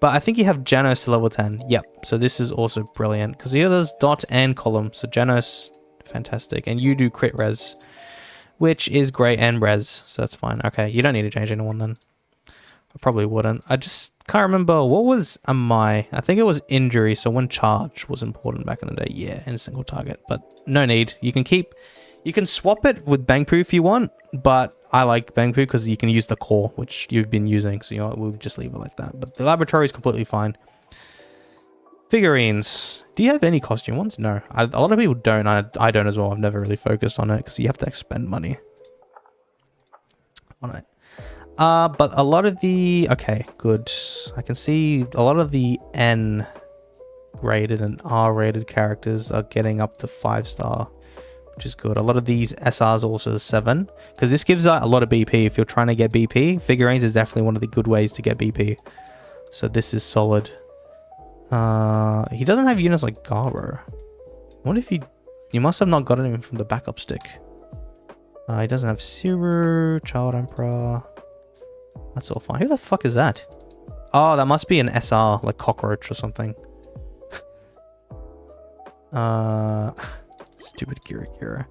[SPEAKER 2] But I think you have Genos to level 10. Yep, so this is also brilliant, because he does dot and column. So Genos, fantastic. And you do crit res, which is great, and res, so that's fine. Okay, you don't need to change anyone then. I probably wouldn't. I just Can't remember. What was I think it was injury. So one charge was important back in the day. Yeah, and single target. But no need. You can swap it with Bangpoo if you want. But I like Bangpoo because you can use the core, which you've been using. So, you know, we'll just leave it like that. But the laboratory is completely fine. Figurines. Do you have any costume ones? No. A lot of people don't. I don't as well. I've never really focused on it because you have to expend money on it. But a lot of the... Okay, good. I can see a lot of the N rated and R rated characters are getting up to 5-star, which is good. A lot of these SRs are also 7 because this gives out a lot of BP. If you're trying to get BP, Figurines is definitely one of the good ways to get BP. So this is solid. He doesn't have units like Garo. What if you must have not gotten him from the backup stick. He doesn't have Siru, Child Emperor. That's all fine. Who the fuck is that? Oh, that must be an SR, like Cockroach or something. Stupid Gira.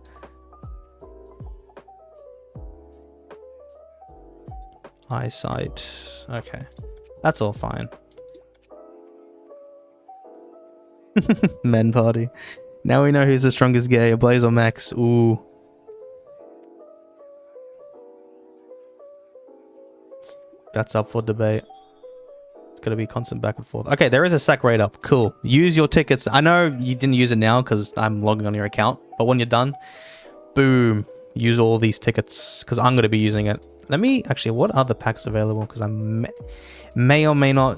[SPEAKER 2] Eyesight. Okay. That's all fine. Men party. Now we know who's the strongest gay, a Blaze or Max. Ooh. That's up for debate. It's gonna be constant back and forth. Okay, there is a sack rate up. Cool. Use your tickets. I know you didn't use it now because I'm logging on your account, but when you're done, boom, use all these tickets because I'm gonna be using it. Let me actually. What other packs available? Because I may or may not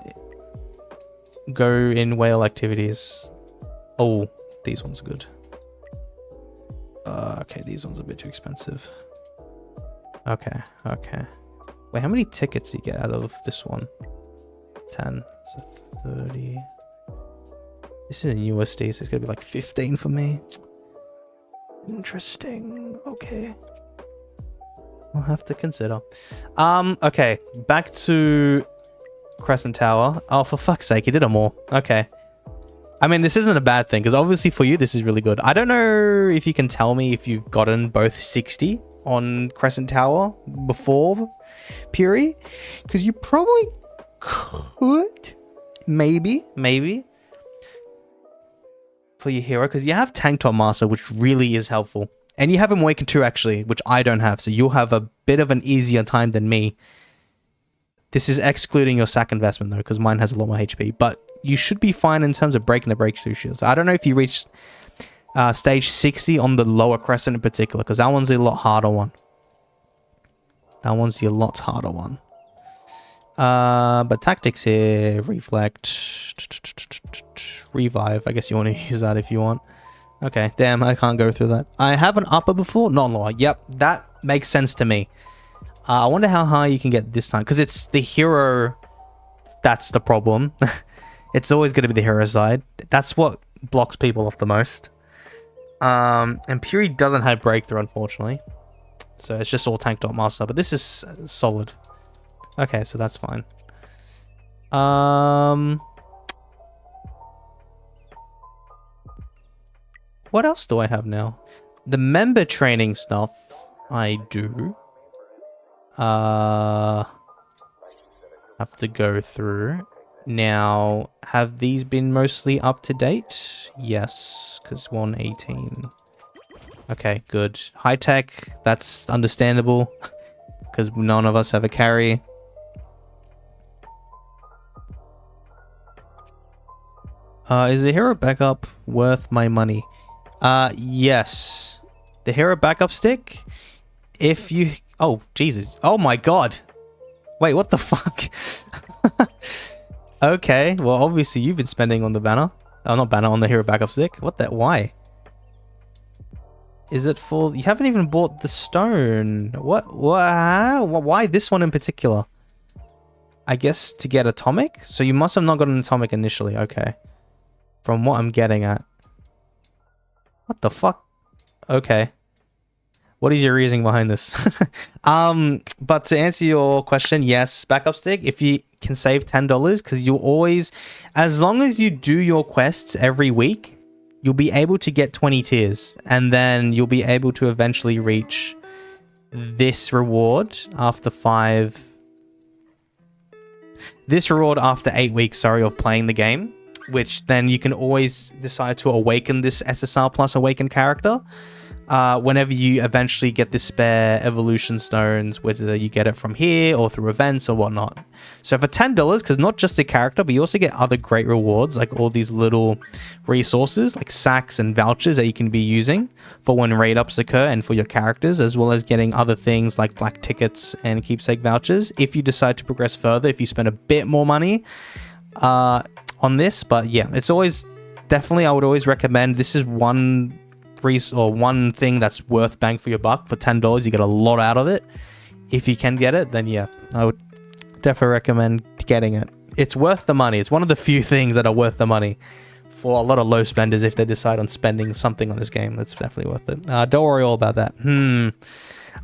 [SPEAKER 2] go in whale activities. Oh, these ones are good. Okay, these ones are a bit too expensive. Okay. Wait, how many tickets do you get out of this one? 10. So 30. This is in USD, so it's gonna be like 15 for me. Interesting. Okay. We'll have to consider. Okay. Back to Crescent Tower. Oh, for fuck's sake, you did them all. Okay. I mean, this isn't a bad thing, because obviously for you, this is really good. I don't know if you can tell me if you've gotten both 60 on Crescent Tower before PURI, because you probably could. Maybe. For your hero, because you have tanktopmaster, which really is helpful. And you have Awaken 2, actually, which I don't have, so you'll have a bit of an easier time than me. This is excluding your sack investment, though, because mine has a lot more HP. But you should be fine in terms of breaking the breakthrough shields. I don't know if you reached stage 60 on the lower crescent in particular, because that one's a lot harder one. But tactics here, reflect, revive. I guess you want to use that if you want. Okay, damn, I can't go through that. I have an upper before, not lower. Yep, that makes sense to me. I wonder how high you can get this time, because it's the hero that's the problem. It's always going to be the hero side. That's what blocks people off the most. And PURI doesn't have breakthrough, unfortunately. So it's just all tanktopmaster, but this is solid. Okay, so that's fine. What else do I have now? The member training stuff I do. Have to go through. Now, have these been mostly up to date? Yes, because 118. Okay, good. High tech, that's understandable, because none of us have a carry. Is the hero backup worth my money? Yes. The hero backup stick, if you... Oh, Jesus. Oh my god. Wait, what the fuck? Okay, well, obviously you've been spending on the banner. Oh, not banner, on the hero backup stick. What the... Why? Is it for... You haven't even bought the stone. What? Why this one in particular? I guess to get atomic? So you must have not got an atomic initially. Okay. From what I'm getting at. What the fuck? Okay. What is your reasoning behind this? But to answer your question, yes, backup stick, if you can save $10, because you'll always, as long as you do your quests every week, you'll be able to get 20 tiers, and then you'll be able to eventually reach this reward after 5 This reward after 8 weeks, sorry, of playing the game, which then you can always decide to awaken this SSR plus awakened character. Whenever you eventually get the spare evolution stones, whether you get it from here or through events or whatnot. So for $10, because not just the character, but you also get other great rewards, like all these little resources, like sacks and vouchers that you can be using for when raid ups occur and for your characters, as well as getting other things like black tickets and keepsake vouchers. If you decide to progress further, if you spend a bit more money on this, but yeah, it's always definitely, I would always recommend, this is one thing that's worth bang for your buck. For $10 you get a lot out of it. If you can get it, then yeah, I would definitely recommend getting it. It's worth the money. It's one of the few things that are worth the money for a lot of low spenders. If they decide on spending something on this game, that's definitely worth it. Don't worry all about that.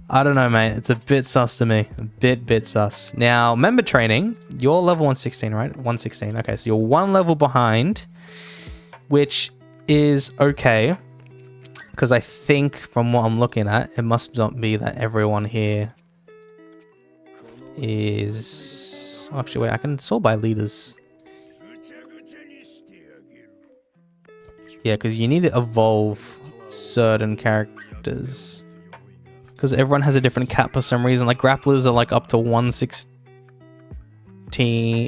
[SPEAKER 2] I don't know, mate. It's a bit sus to me. A bit sus. Now, member training, you're level 116, right? 116. Okay, so you're one level behind, which is okay. Because I think from what I'm looking at, it must not be that everyone here is... Actually, wait, I can sort by leaders. Yeah, because you need to evolve certain characters. Because everyone has a different cap for some reason. Like, grapplers are like up to 116.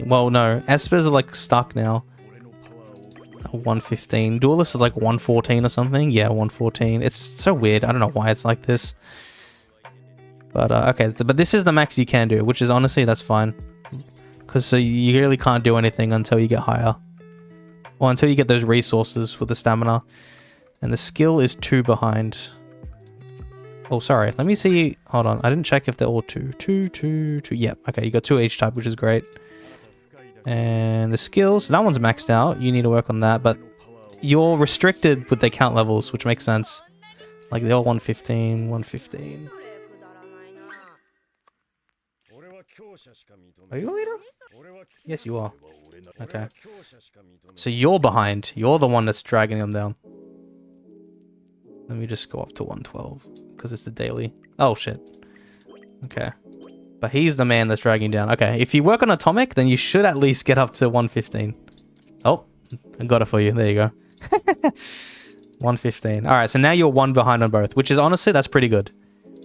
[SPEAKER 2] Well, no. Espers are like stuck now. 115. Duelist is like 114 or something. Yeah, 114. It's so weird. I don't know why it's like this. But okay, but this is the max you can do, which is honestly, that's fine. Because so you really can't do anything until you get higher. Or until you get those resources with the stamina. And the skill is 2 behind. Oh, sorry. Let me see. Hold on. I didn't check if they're all 2. 2, 2, 2. Yep. Okay, you got 2 each type, which is great. And the skills, that one's maxed out. You need to work on that, but you're restricted with the account levels, which makes sense. Like they're all 115, 115. Are you a leader? Yes, you are. Okay. So you're behind. You're the one that's dragging them down. Let me just go up to 112 because it's the daily. Oh, shit. Okay. But he's the man that's dragging down. Okay, if you work on Atomic, then you should at least get up to 115. Oh, I got it for you. There you go. 115. All right, so now you're 1 behind on both, which is honestly, that's pretty good.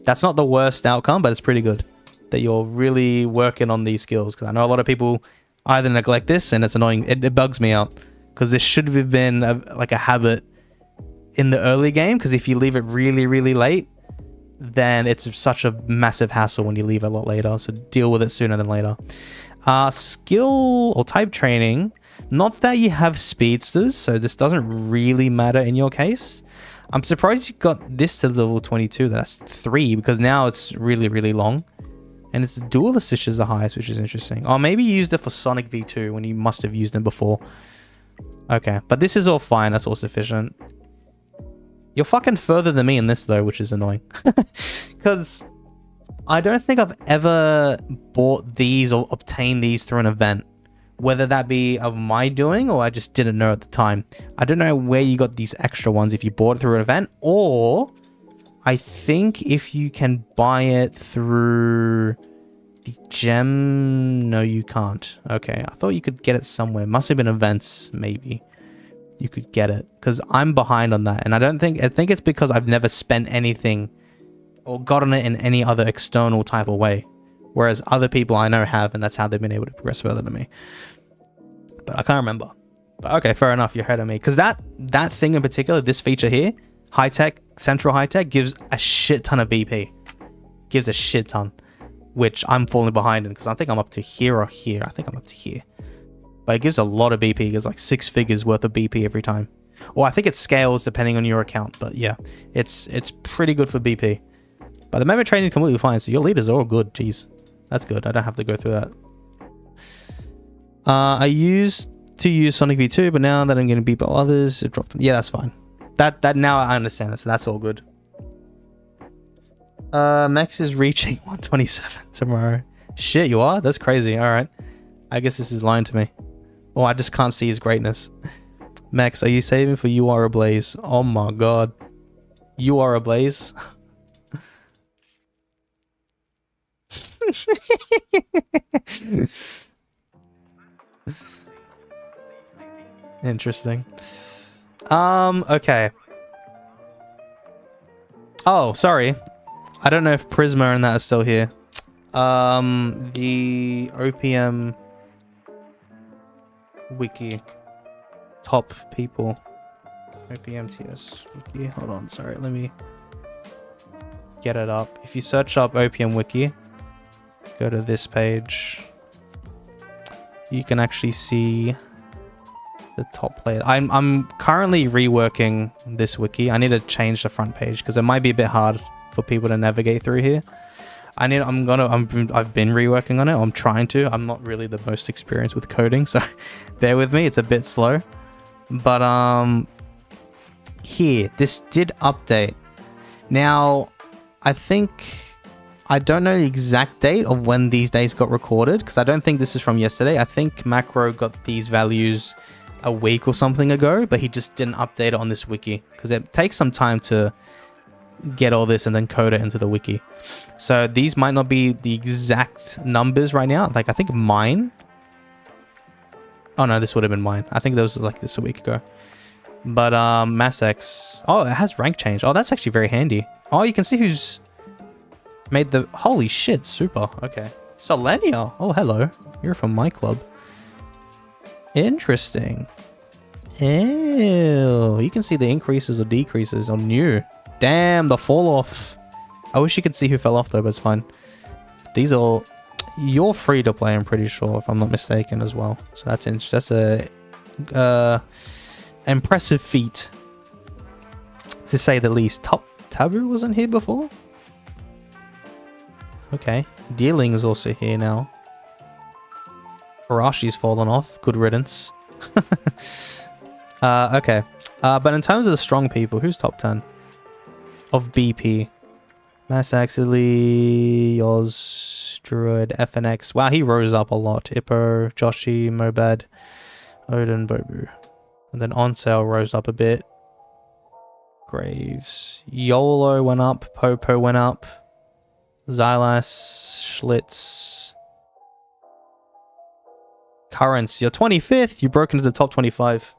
[SPEAKER 2] That's not the worst outcome, but it's pretty good that you're really working on these skills. Because I know a lot of people either neglect this, and it's annoying. It bugs me out. Because this should have been like a habit in the early game. Because if you leave it really, really late, then it's such a massive hassle when you leave a lot later. So deal with it sooner than later. Skill or type training. Not that you have speedsters, so this doesn't really matter in your case. I'm surprised you got this to level 22. That's 3, because now it's really, really long. And it's duelist is the highest, which is interesting. Or maybe you used it for Sonic V2 when you must have used them before. Okay, but this is all fine. That's all sufficient. You're fucking further than me in this, though, which is annoying. Because I don't think I've ever bought these or obtained these through an event. Whether that be of my doing or I just didn't know at the time. I don't know where you got these extra ones, if you bought it through an event, or I think if you can buy it through the gem... No, you can't. Okay, I thought you could get it somewhere. Must have been events, maybe. You could get it, because I'm behind on that, and I think it's because I've never spent anything or gotten it in any other external type of way, whereas other people I know have, and that's how they've been able to progress further than me. But I can't remember. But okay, fair enough, you're ahead of me, because that thing in particular, this feature here, high tech, central high tech, gives a shit ton of BP. Gives a shit ton, which I'm falling behind in, because I think I'm up to here or here. I think I'm up to here. But it gives a lot of BP. It gives like 6 figures worth of BP every time. Or I think it scales depending on your account. But yeah, it's pretty good for BP. But the member training is completely fine. So your leaders are all good. Jeez, that's good. I don't have to go through that. I used to use Sonic V2, but now that I'm getting beat by others, it dropped them. Yeah, that's fine. That now I understand it. So that's all good. Max is reaching 127 tomorrow. Shit, you are? That's crazy. All right. I guess this is lying to me. Oh, I just can't see his greatness. Max, are you saving for You Are Ablaze? Oh my god. You Are Ablaze? Interesting. Okay. Oh, sorry. I don't know if Prisma and that are still here. The OPM Wiki top people. OPMTS Wiki. Hold on, sorry. Let me get it up. If you search up OPM Wiki, go to this page. You can actually see the top player. I'm currently reworking this wiki. I need to change the front page because it might be a bit hard for people to navigate through here. I've been reworking on it. I'm trying to. I'm not really the most experienced with coding, so bear with me. It's a bit slow. But here, this did update. Now, I don't know the exact date of when these days got recorded because I don't think this is from yesterday. I think Macro got these values a week or something ago, but he just didn't update it on this wiki because it takes some time to get all this and then code it into the wiki. So these might not be the exact numbers right now. Like I think mine. Oh no, this would have been mine. I think those was like this a week ago. But MassX. Oh, it has rank change. Oh, that's actually very handy. Oh, you can see who's made the... Holy shit, super. Okay. Solenia. Oh, hello. You're from my club. Interesting. Ew. You can see the increases or decreases on new. Damn, the fall off. I wish you could see who fell off though, but it's fine. These are... You're free to play, I'm pretty sure, if I'm not mistaken as well. So that's a... impressive feat. To say the least. Top Taboo wasn't here before? Okay. Dealing is also here now. Harashi's fallen off. Good riddance. Okay. But in terms of the strong people, who's top 10? Of BP. Mass Axley, Yoz, Druid, FNX. Wow, he rose up a lot. Ippo, Joshi, Mobad, Odin, Bobu. And then On Sale rose up a bit. Graves. YOLO went up. Popo went up. Xylas, Schlitz. Currents, you're 25th. You broke into the top 25.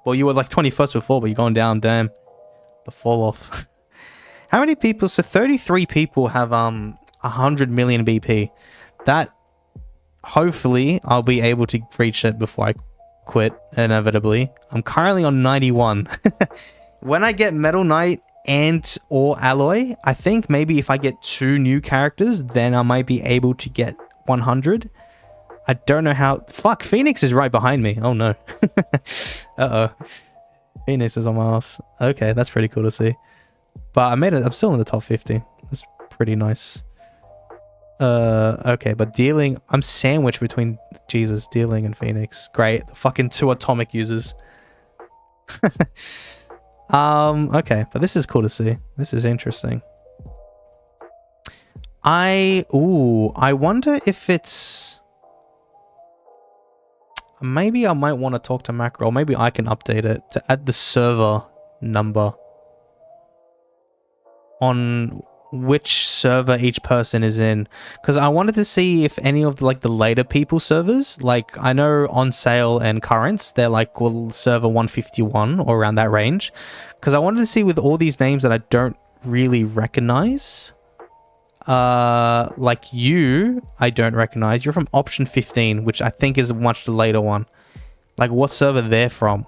[SPEAKER 2] Well, you were like 21st before, but you're going down. Damn. The fall off. How many people? So 33 people have 100 million BP. That, hopefully, I'll be able to reach it before I quit, inevitably. I'm currently on 91. When I get Metal Knight and or Alloy, I think maybe if I get 2 new characters, then I might be able to get 100. I don't know how... Fuck, Phoenix is right behind me. Oh no. Uh-oh. Phoenix is on my ass. Okay, that's pretty cool to see. But I made it. I'm still in the top 50. That's pretty nice. Okay, but Dealing... I'm sandwiched between... Jesus, Dealing and Phoenix. Great. The fucking 2 atomic users. Okay, but this is cool to see. This is interesting. I wonder if it's... Maybe I might want to talk to Macro, or maybe I can update it to add the server number on which server each person is in, because I wanted to see if any of the later people servers, like I know On Sale and Currents, they're like, well, server 151 or around that range, because I wanted to see with all these names that I don't really recognize, like you, I don't recognize. You're from option 15, which I think is a much later one. Like what server they're from.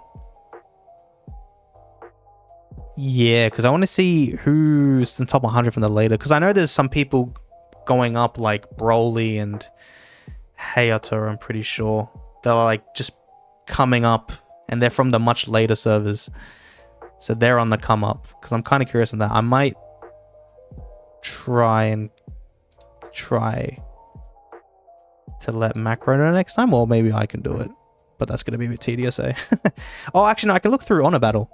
[SPEAKER 2] Yeah, because I want to see who's the top 100 from the later. Because I know there's some people going up like Broly and Hayato, I'm pretty sure. They're like just coming up and they're from the much later servers. So they're on the come up. Because I'm kind of curious on that. I might try to let Macro know next time. Or maybe I can do it. But that's going to be a bit tedious, eh? Oh, actually, no, I can look through Honor Battle.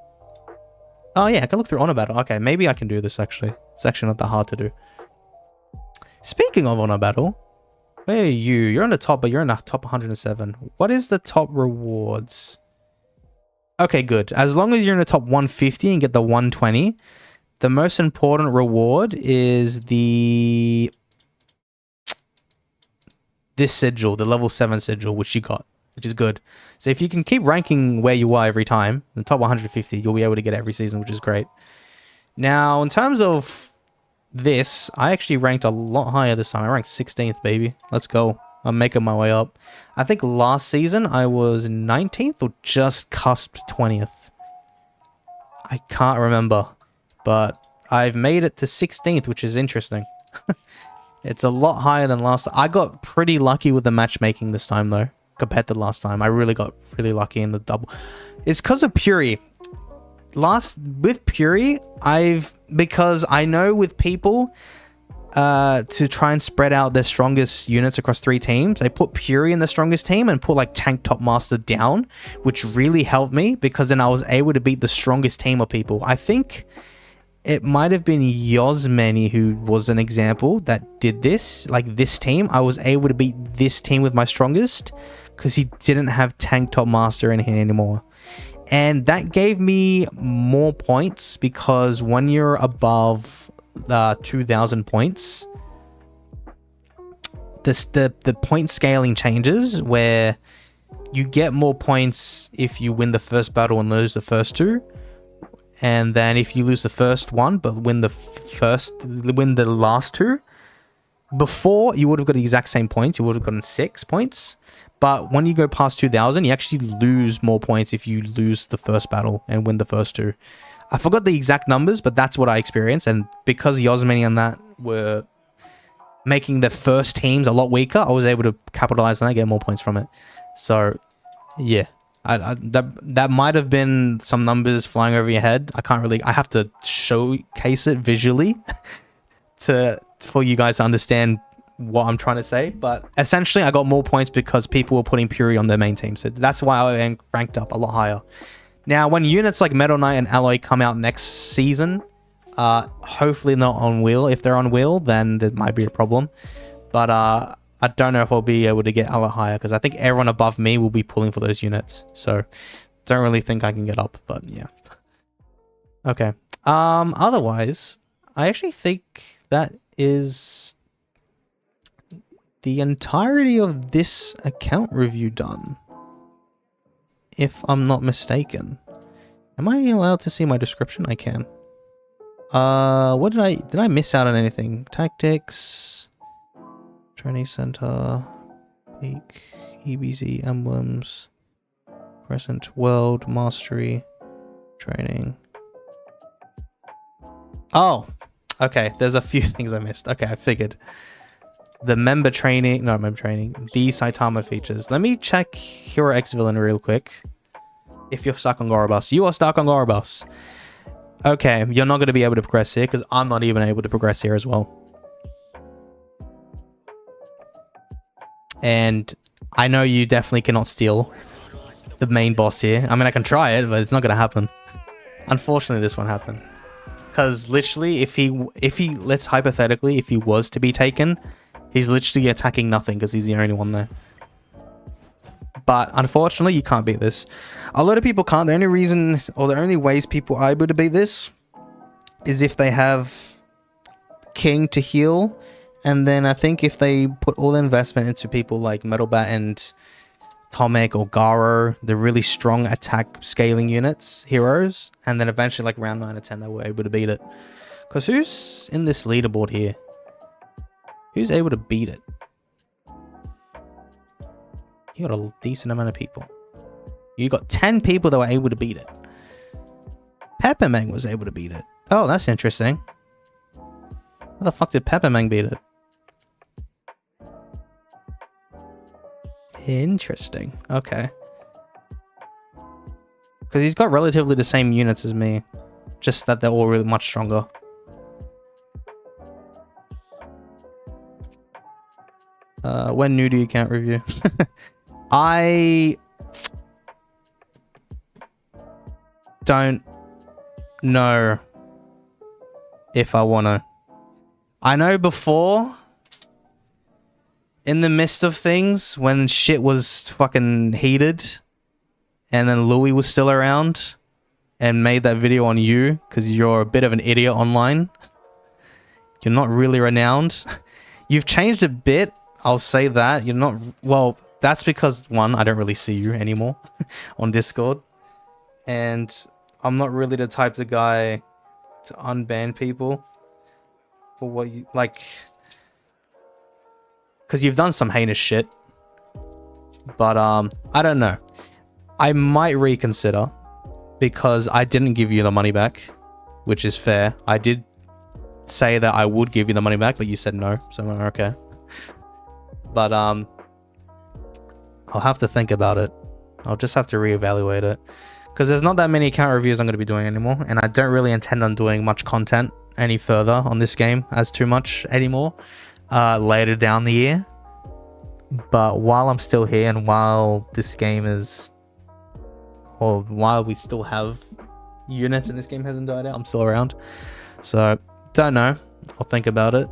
[SPEAKER 2] Oh yeah, I can look through Honor Battle. Okay, maybe I can do this actually. It's actually not that hard to do. Speaking of Honor Battle, where are you? You're on the top, but you're in the top 107. What is the top rewards? Okay, good. As long as you're in the top 150 and get the 120, the most important reward is this sigil, the level 7 sigil, which you got. which is good. So if you can keep ranking where you are every time, the top 150, you'll be able to get it every season, which is great. Now, in terms of this, I actually ranked a lot higher this time. I ranked 16th, baby. Let's go. I'm making my way up. I think last season I was 19th or just cusped 20th. I can't remember, but I've made it to 16th, which is interesting. It's a lot higher than last. I got pretty lucky with the matchmaking this time, though, compared to last time. I really got really lucky in the double. It's because of PURI. With PURI, because I know with people to try and spread out their strongest units across 3 teams, they put PURI in the strongest team and put like tanktopmaster down, which really helped me because then I was able to beat the strongest team of people. I think it might have been Yosmani who was an example that did this. Like this team, I was able to beat this team with my strongest because he didn't have tanktopmaster in here anymore. And that gave me more points because when you're above 2,000 points, the point scaling changes the you get more points if you win the first battle and lose the first 2. And then if you lose the first one but win the last 2, before you would have got the exact same points, you would have gotten 6 points. But when you go past 2,000, you actually lose more points if you lose the first battle and win the first 2. I forgot the exact numbers, but that's what I experienced. And because Yosmani and that were making the first teams a lot weaker, I was able to capitalize and I get more points from it. So, yeah. That might have been some numbers flying over your head. I have to showcase it visually for you guys to understand what I'm trying to say. But essentially, I got more points because people were putting PURI on their main team. So that's why I ranked up a lot higher. Now, when units like Metal Knight and Alloy come out next season, hopefully not on wheel. If they're on wheel, then there might be a problem. But I don't know if I'll be able to get a lot higher because I think everyone above me will be pulling for those units. So don't really think I can get up, but yeah. Okay. Otherwise, I actually think that is the entirety of this account review done. If I'm not mistaken. Am I allowed to see my description? I can. What did I miss out on anything? Tactics, Training Center, Peak, EBZ, Emblems, Crescent, World, Mastery, Training. Oh, okay. There's a few things I missed. Okay, I figured. The member training, the Saitama features. Let me check Hero X Villain real quick. If you're stuck on Gorobus. You are stuck on Gorobus. Okay, you're not going to be able to progress here because I'm not even able to progress here as well. And I know you definitely cannot steal the main boss here. I mean, I can try it, but it's not going to happen. Unfortunately, this won't happen. Because literally, if he, let's hypothetically, if he was to be taken, he's literally attacking nothing because he's the only one there. But unfortunately, you can't beat this. A lot of people can't. The only reason, or the only ways people are able to beat this is if they have King to heal. And then I think if they put all the investment into people like Metalbat and Tomek or Garo, the really strong attack scaling units, heroes, and then eventually like round 9 or 10, they were able to beat it. Because who's in this leaderboard here? Who's able to beat it? You got a decent amount of people. You got 10 people that were able to beat it. Peppermang was able to beat it. Oh, that's interesting. How the fuck did Peppermang beat it? Interesting. Okay. Because he's got relatively the same units as me. Just that they're all really much stronger. When new to account review? I don't know if I want to. I know before, in the midst of things, when shit was fucking heated, and then Louis was still around, and made that video on you, because you're a bit of an idiot online. You're not really renowned. You've changed a bit, I'll say that. You're not, well, that's because, one, I don't really see you anymore on Discord. And I'm not really the type of guy to unban people for what you like. Because you've done some heinous shit. But I don't know. I might reconsider because I didn't give you the money back, which is fair. I did say that I would give you the money back, but you said no, so I'm okay. But I'll have to think about it. I'll just have to reevaluate it because there's not that many account reviews I'm going to be doing anymore, and I don't really intend on doing much content any further on this game as too much anymore later down the year. But while I'm still here and while this game is, or while we still have units and this game hasn't died out, I'm still around. So don't know. I'll think about it.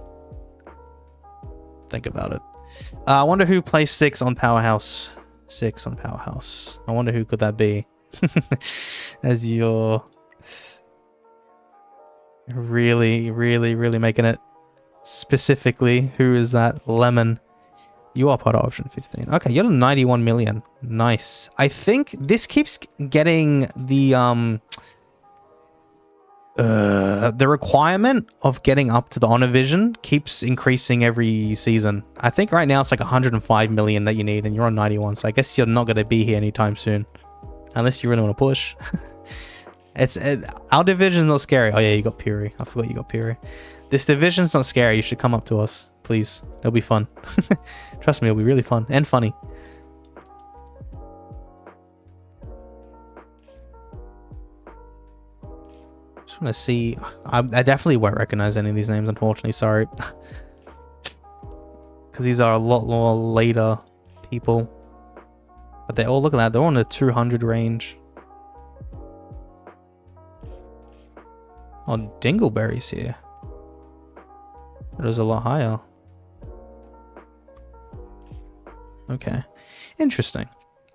[SPEAKER 2] I wonder who plays 6 on Powerhouse. 6 on Powerhouse. I wonder who could that be? As you're really making it specifically. Who is that? Lemon. You are part of option 15. Okay, you're 91 million. Nice. I think this keeps getting the requirement of getting up to the honor vision keeps increasing every season. I think right now it's like 105 million that you need, and you're on 91. So I guess you're not going to be here anytime soon, unless you really want to push. Our division's not scary. Oh yeah, you got PURI. I forgot you got PURI. This division's not scary. You should come up to us, please. It'll be fun. Trust me, it'll be really fun and funny. Just want to see. I definitely won't recognize any of these names, unfortunately. Sorry. Because these are a lot more later people. But they all, look at that. They're on the 200 range. Oh, Dingleberry's here. It was a lot higher. Okay. Interesting.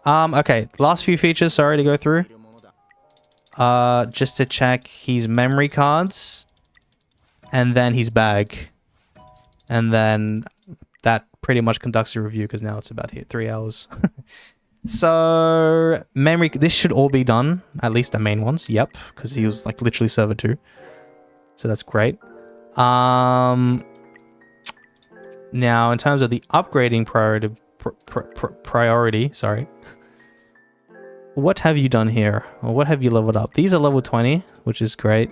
[SPEAKER 2] Okay. Last few features, sorry to go through. Just to check his memory cards. And then his bag. And then that pretty much conducts a review because now it's about here 3 hours. So, memory, this should all be done. At least the main ones. Yep. Because he was like literally server 2. So that's great. Now, in terms of the upgrading priority, sorry. What have you done here? Or what have you leveled up? These are level 20, which is great.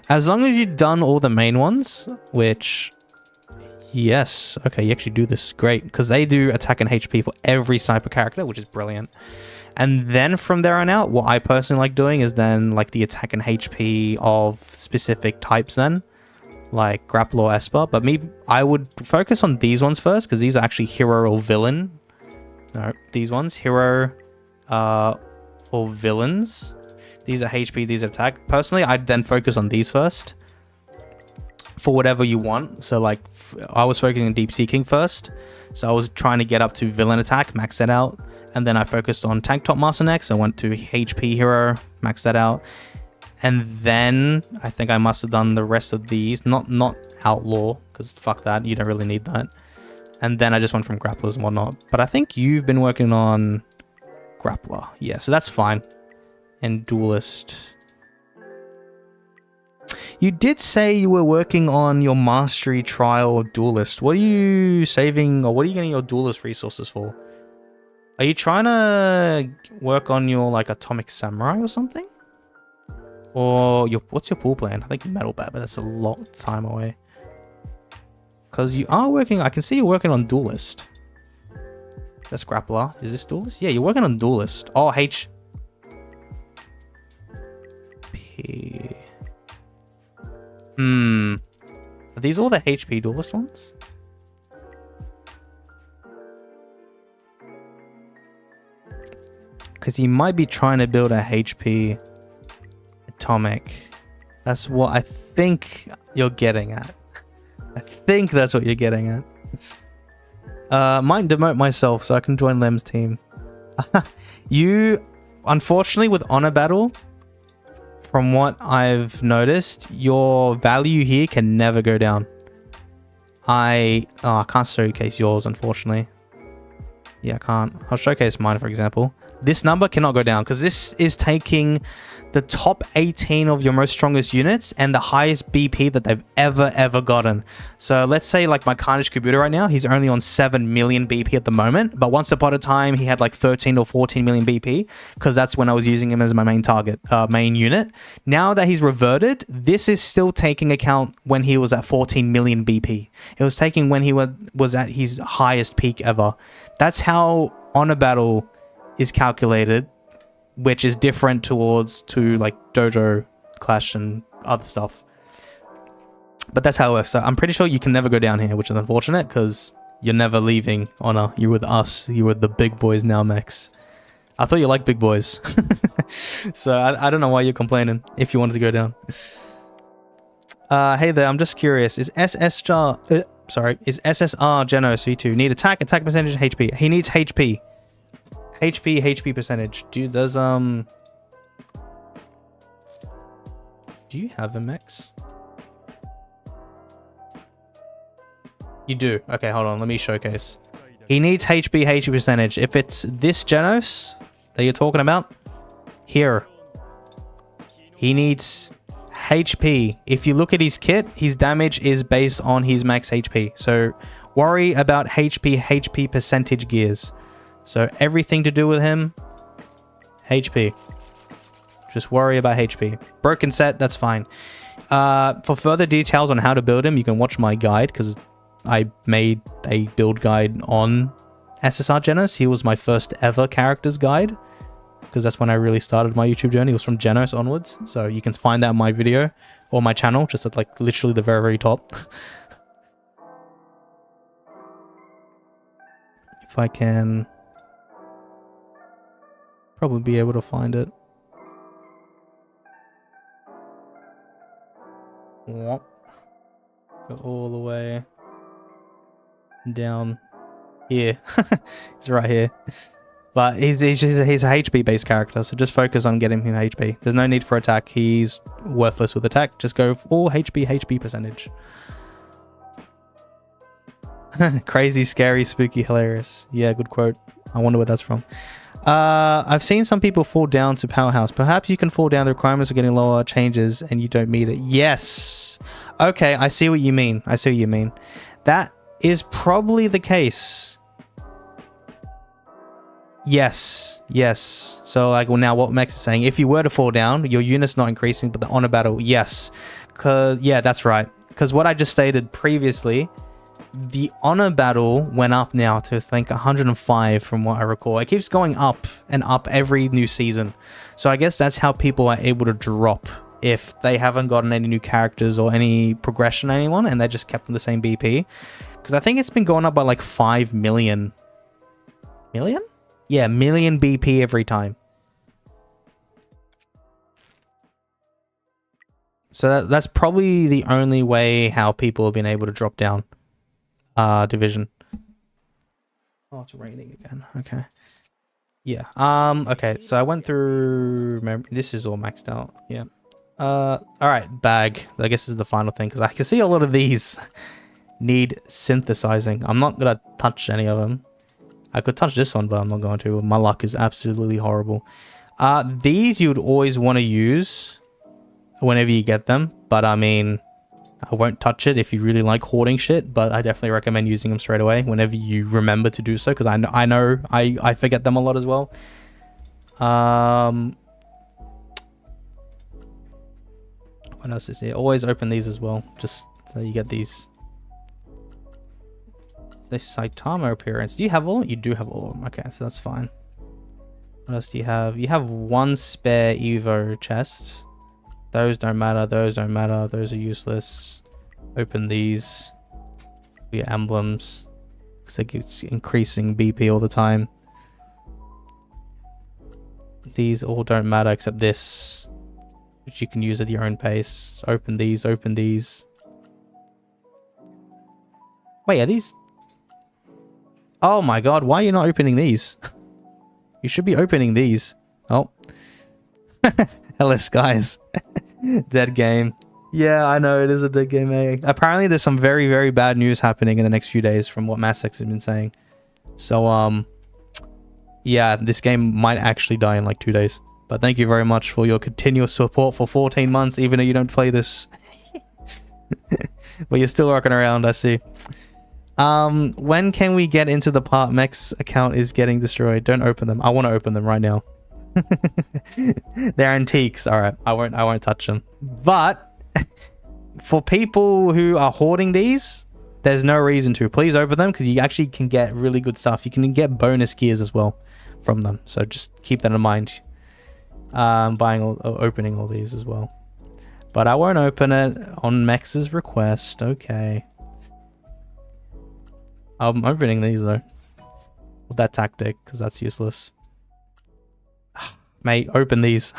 [SPEAKER 2] As long as you've done all the main ones, which... Yes. Okay, you actually do this. Great. Because they do attack and HP for every sniper character, which is brilliant. And then from there on out, what I personally like doing is then like the attack and HP of specific types then. Like Grapple or Esper. But me, I would focus on these ones first because these are actually hero or villain. No, these ones. Hero or villains. These are HP, these are attack. Personally, I'd then focus on these first. For whatever you want. So like, I was focusing on deepseaking first. So I was trying to get up to villain attack, max that out. And then I focused on tanktopmaster next. I went to HP hero, max that out. And then I think I must have done the rest of these. Not outlaw, because fuck that. You don't really need that. And then I just went from grapplers and whatnot. But I think you've been working on grappler. Yeah, so that's fine. And duelist. You did say you were working on your mastery trial duelist. What are you saving, or what are you getting your duelist resources for? Are you trying to work on your like atomic samurai or something? Or what's your pool plan? I think metal bat, but that's a long time away. Because you are working, I can see you're working on duelist. That's grappler. Is this duelist? Yeah, you're working on duelist. Oh, HP. Are these all the HP duelist ones? Because you might be trying to build a HP atomic. That's what I think you're getting at. I think that's what you're getting at. Might demote myself so I can join Lem's team. You, unfortunately, with Honor Battle, from what I've noticed, your value here can never go down. I can't showcase yours, unfortunately. Yeah, I can't. I'll showcase mine, for example. This number cannot go down because this is taking the top 18 of your most strongest units and the highest BP that they've ever gotten. So let's say like my Carnage Kabuto right now, he's only on 7 million BP at the moment, but once upon a time he had like 13 or 14 million BP because that's when I was using him as my main target, main unit. Now that he's reverted, this is still taking account when he was at 14 million BP. It was taking when he was at his highest peak ever. That's how Honor Battle is calculated, which is different to like Dojo Clash and other stuff. But that's how it works. So I'm pretty sure you can never go down here, which is unfortunate because you're never leaving Honor. You're with us. You're with the big boys now, Max. I thought you liked big boys. So I don't know why you're complaining if you wanted to go down. Hey there, I'm just curious. Is SSR Genos V2 need attack percentage, HP? He needs HP. HP percentage. Dude, there's do you have him, Max? You do. Okay, hold on, let me showcase. He needs HP percentage. If it's this Genos that you're talking about, here. He needs HP. If you look at his kit, his damage is based on his max HP. So worry about HP percentage gears. So everything to do with him, HP. Just worry about HP. Broken set, that's fine. For further details on how to build him, you can watch my guide because I made a build guide on SSR Genos. He was my first ever characters guide because that's when I really started my YouTube journey. It was from Genos onwards. So you can find that in my video or my channel, just at like literally the very top. If I can probably be able to find it. Go all the way down here. He's right here. But he's a HP based character, so just focus on getting him HP. There's no need for attack. He's worthless with attack. Just go full HP percentage. Crazy, scary, spooky, hilarious. Yeah, good quote. I wonder where that's from. I've seen some people fall down to Powerhouse. Perhaps you can fall down. The requirements are getting lower, changes, and you don't meet it. Yes. Okay, I see what you mean. I see what you mean. That is probably the case. Yes. So like, well, now what Max is saying, if you were to fall down, your unit's not increasing, but the honor battle, yes. Yeah, that's right. Because what I just stated previously, the honor battle went up now to I think 105 from what I recall. It keeps going up and up every new season. So I guess that's how people are able to drop if they haven't gotten any new characters or any progression on anyone and they just kept on the same BP. Because I think it's been going up by like 5 million. Million? Yeah, million BP every time. So that's probably the only way how people have been able to drop down. Division. Oh, it's raining again. Okay. Yeah. Okay, so I went through. Remember, this is all maxed out. Yeah. All right, bag. I guess this is the final thing because I can see a lot of these need synthesizing. I'm not gonna touch any of them. I could touch this one, but I'm not going to. My luck is absolutely horrible. These you would always want to use whenever you get them, but I mean, I won't touch it if you really like hoarding shit, but I definitely recommend using them straight away whenever you remember to do so, because I know I forget them a lot as well. What else is here? Always open these as well, just so you get these. This Saitama appearance. Do you have all? You do have all of them. Okay, so that's fine. What else do you have? You have one spare Evo chest. Those don't matter. Those don't matter. Those are useless. Open these. Your emblems. Because they keep increasing BP all the time. These all don't matter except this, which you can use at your own pace. Open these. Open these. Wait, are these... Oh my god, why are you not opening these? You should be opening these. Oh. Hello, guys. Dead game. Yeah, I know, it is a dead game, eh? Apparently, there's some very, very bad news happening in the next few days from what MassX has been saying. So, yeah, this game might actually die in like 2 days. But thank you very much for your continuous support for 14 months, even though you don't play this. But you're still working around, I see. When can we get into the part Mech's account is getting destroyed? Don't open them. I want to open them right now. They're antiques. All right, I won't touch them. But for people who are hoarding these, there's no reason to. Please open them because you actually can get really good stuff. You can get bonus gears as well from them. So just keep that in mind. Opening all these as well. But I won't open it on Mech's request. Okay. I'm opening these though. With that tactic, because that's useless. Mate, open these.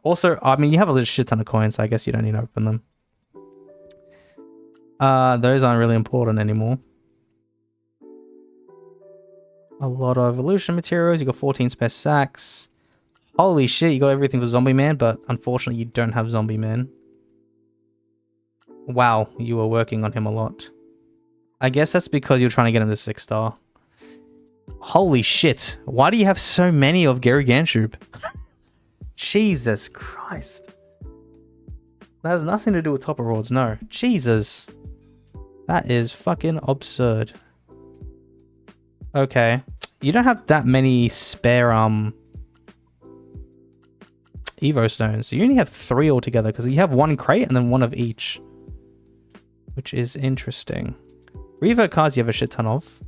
[SPEAKER 2] Also, I mean, you have a little shit ton of coins, so I guess you don't need to open them. Those aren't really important anymore. A lot of evolution materials. You got 14 spare sacks. Holy shit, you got everything for Zombie Man, but unfortunately you don't have Zombie Man. Wow, you were working on him a lot. I guess that's because you're trying to get him to 6-star. Holy shit. Why do you have so many of geryuganshoop? Jesus Christ. That has nothing to do with top rewards, no. Jesus. That is fucking absurd. Okay. You don't have that many spare, Evo stones. So you only have 3 altogether because you have 1 crate and then 1 of each. Which is interesting. Revo cards you have a shit ton of.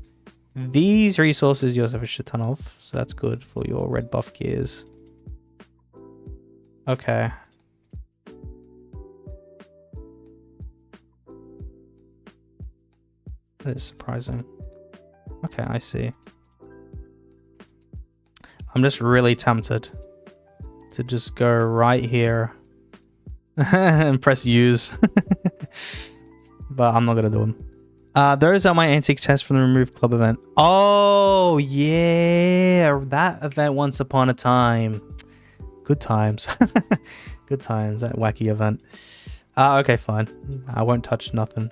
[SPEAKER 2] These resources you also have a shit ton of. So that's good for your red buff gears. Okay. That is surprising. Okay, I see. I'm just really tempted to just go right here and press use. But I'm not gonna do them. Those are my antique chests from the Remove Club event. Oh yeah, that event once upon a time. Good times. Good times, that wacky event. Okay, fine. I won't touch nothing.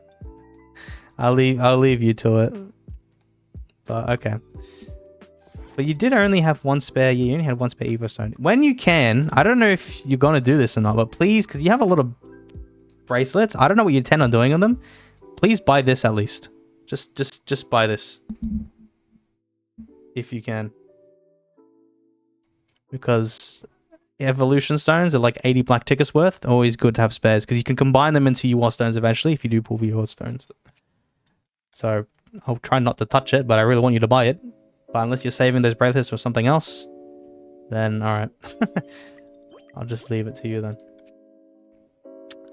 [SPEAKER 2] I'll leave you to it. But okay. But you did only have 1 spare. You only had 1 spare Evo stone. When you can, I don't know if you're gonna do this or not, but please, because you have a lot of bracelets. I don't know what you intend on doing on them. Please buy this at least. Just buy this. If you can. Because evolution stones are like 80 black tickets worth. Always good to have spares because you can combine them into UR stones eventually if you do pull UR stones. So I'll try not to touch it, but I really want you to buy it. But unless you're saving those bracelets for something else, then alright. I'll just leave it to you then.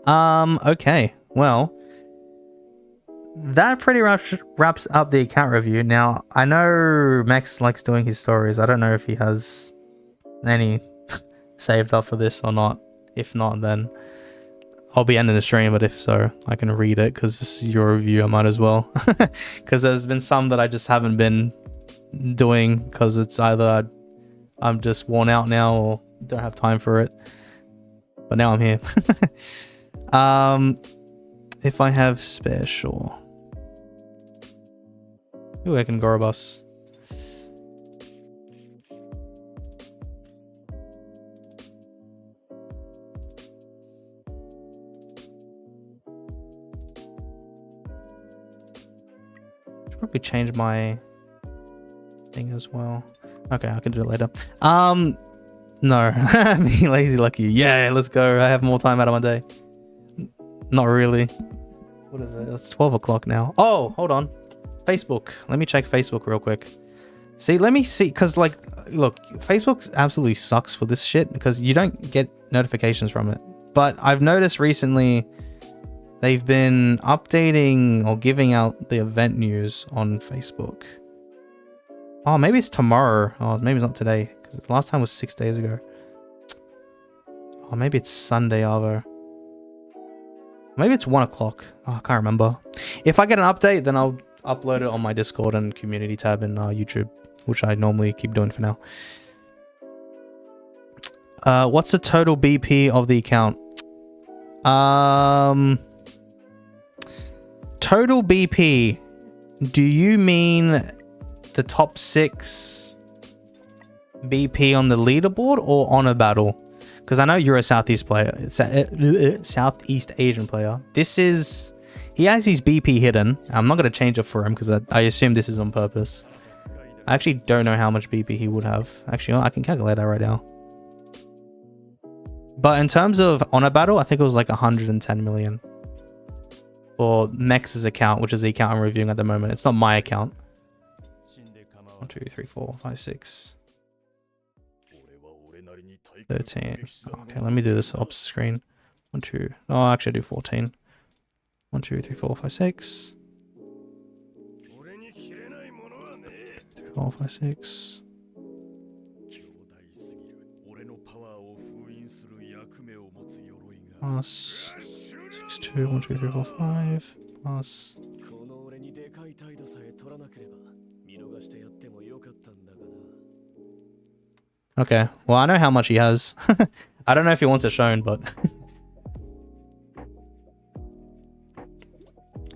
[SPEAKER 2] Okay. Well, that pretty wraps up the account review. Now, I know Max likes doing his stories. I don't know if he has any saved up for this or not. If not, then I'll be ending the stream, but if so, I can read it because this is your review. I might as well. Because there's been some that I just haven't been doing because it's either I'm just worn out now or don't have time for it. But now I'm here. If I have spare, sure. Ooh, I can Gorobus. Should probably change my thing as well. Okay, I can do it later. No, being lazy lucky. Yeah, let's go. I have more time out of my day. Not really. What is it? It's 12 o'clock now. Oh, hold on. Facebook. Let me check Facebook real quick. See, let me see. Because, like, look, Facebook absolutely sucks for this shit because you don't get notifications from it. But I've noticed recently they've been updating or giving out the event news on Facebook. Oh, maybe it's tomorrow. Oh, maybe it's not today. Because the last time was 6 days ago. Oh, maybe it's Sunday, Arvo. Maybe it's 1 o'clock. Oh, I can't remember. If I get an update, then I'll upload it on my Discord and community tab in YouTube, which I normally keep doing for now. What's the total BP of the account? Total BP. Do you mean the top 6 BP on the leaderboard or on a battle? Because I know you're a Southeast player. It's a Southeast Asian player. This is... He has his BP hidden. I'm not going to change it for him because I assume this is on purpose. I actually don't know how much BP he would have. Actually, I can calculate that right now. But in terms of on a battle, I think it was like 110 million. For Mex's account, which is the account I'm reviewing at the moment. It's not my account. 1, 2, 3, 4, 5, 6. 13. Okay, let me do this ops screen. 1, 2. Oh, actually, I do 14. 1, 2, 3, 4, 5, 6. 3, 4, 5, 6. Plus 6, 2, 1, 2, 3, 4, 5. Plus. Okay, well, I know how much he has. I don't know if he wants it shown, but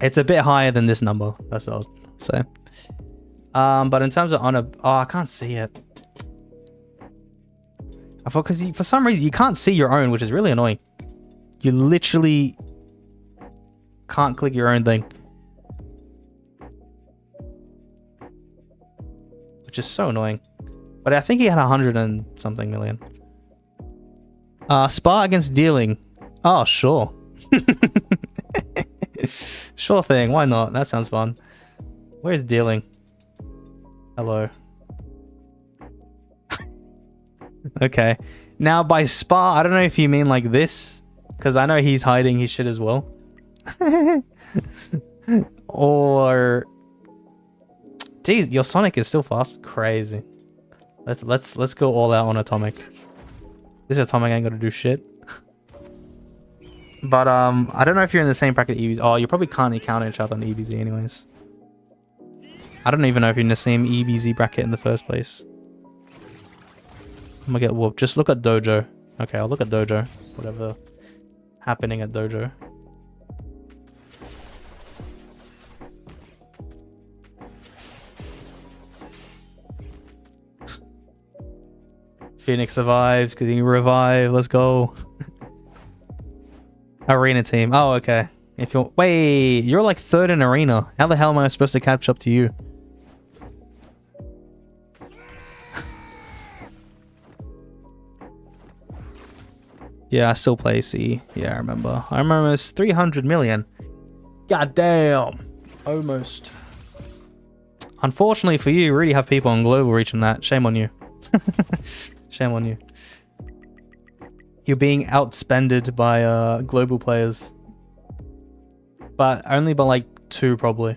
[SPEAKER 2] it's a bit higher than this number. That's what I'll say. But in terms of on a... Oh, I can't see it. I thought because for some reason you can't see your own, which is really annoying. You literally can't click your own thing. Which is so annoying. But I think he had 100 and something million. Spar against dealing. Oh, sure. Sure thing. Why not? That sounds fun. Where's dealing? Hello. Okay. Now by spar, I don't know if you mean like this. Because I know he's hiding his shit as well. Or... Geez, your Sonic is still fast. Crazy. Let's go all out on Atomic. This Atomic ain't gonna do shit. But I don't know if you're in the same bracket EBZ. Oh, you probably can't encounter each other on EBZ anyways. I don't even know if you're in the same EBZ bracket in the first place. I'm gonna get whooped. Just look at Dojo. Okay, I'll look at Dojo. Whatever happening at Dojo. Phoenix survives because he revived. Let's go. Arena team. Oh, okay. If you're... Wait, you're like third in arena. How the hell am I supposed to catch up to you? Yeah, I still play C. Yeah, I remember. I remember it's 300 million. God damn. Almost. Unfortunately for you, you already have people on global reaching that. Shame on you. Shame on you. You're being outspended by global players. But only by like 2 probably.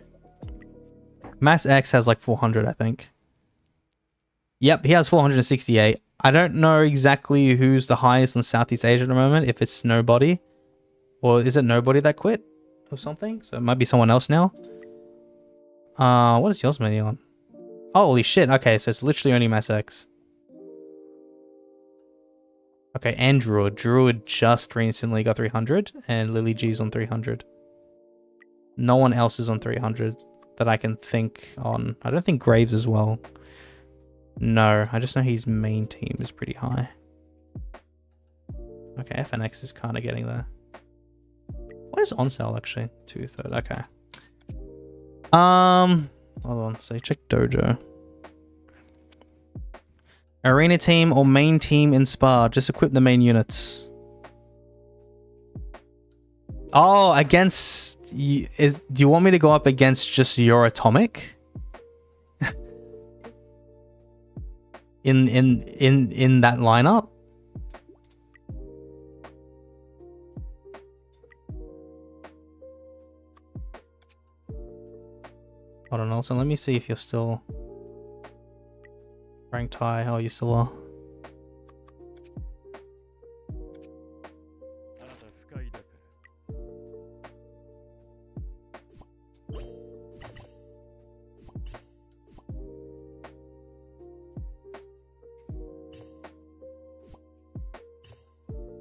[SPEAKER 2] Mass X has like 400, I think. Yep, he has 468. I don't know exactly who's the highest in Southeast Asia at the moment. If it's nobody. Or is it nobody that quit? Or something? So it might be someone else now. What is yours menu on? Holy shit. Okay, so it's literally only Mass X. Okay, and Druid. Druid just recently got 300. And Lily G's on 300. No one else is on 300 that I can think on. I don't think Graves as well. No, I just know his main team is pretty high. Okay, FNX is kind of getting there. What is on sale actually? 2/3. Okay. Hold on. So check Dojo. Arena team or main team in Spa. Just equip the main units. Oh, against... do you want me to go up against just your Atomic? in that lineup? Hold on, also let me see if you're still ranked high. Oh, you still are.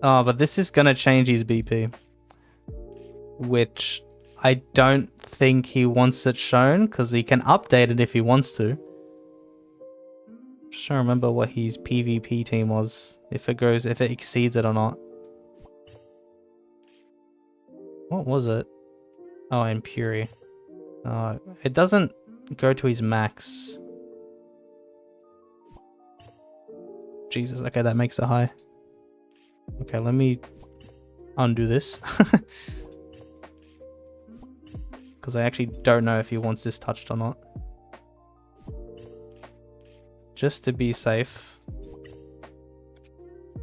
[SPEAKER 2] Oh, but this is gonna change his BP, which I don't think he wants it shown because he can update it if he wants to. Just trying to remember what his PvP team was. If it exceeds it or not. What was it? Oh, and PURI. It doesn't go to his max. Jesus, okay, that makes it high. Okay, let me undo this. Because I actually don't know if he wants this touched or not. Just to be safe.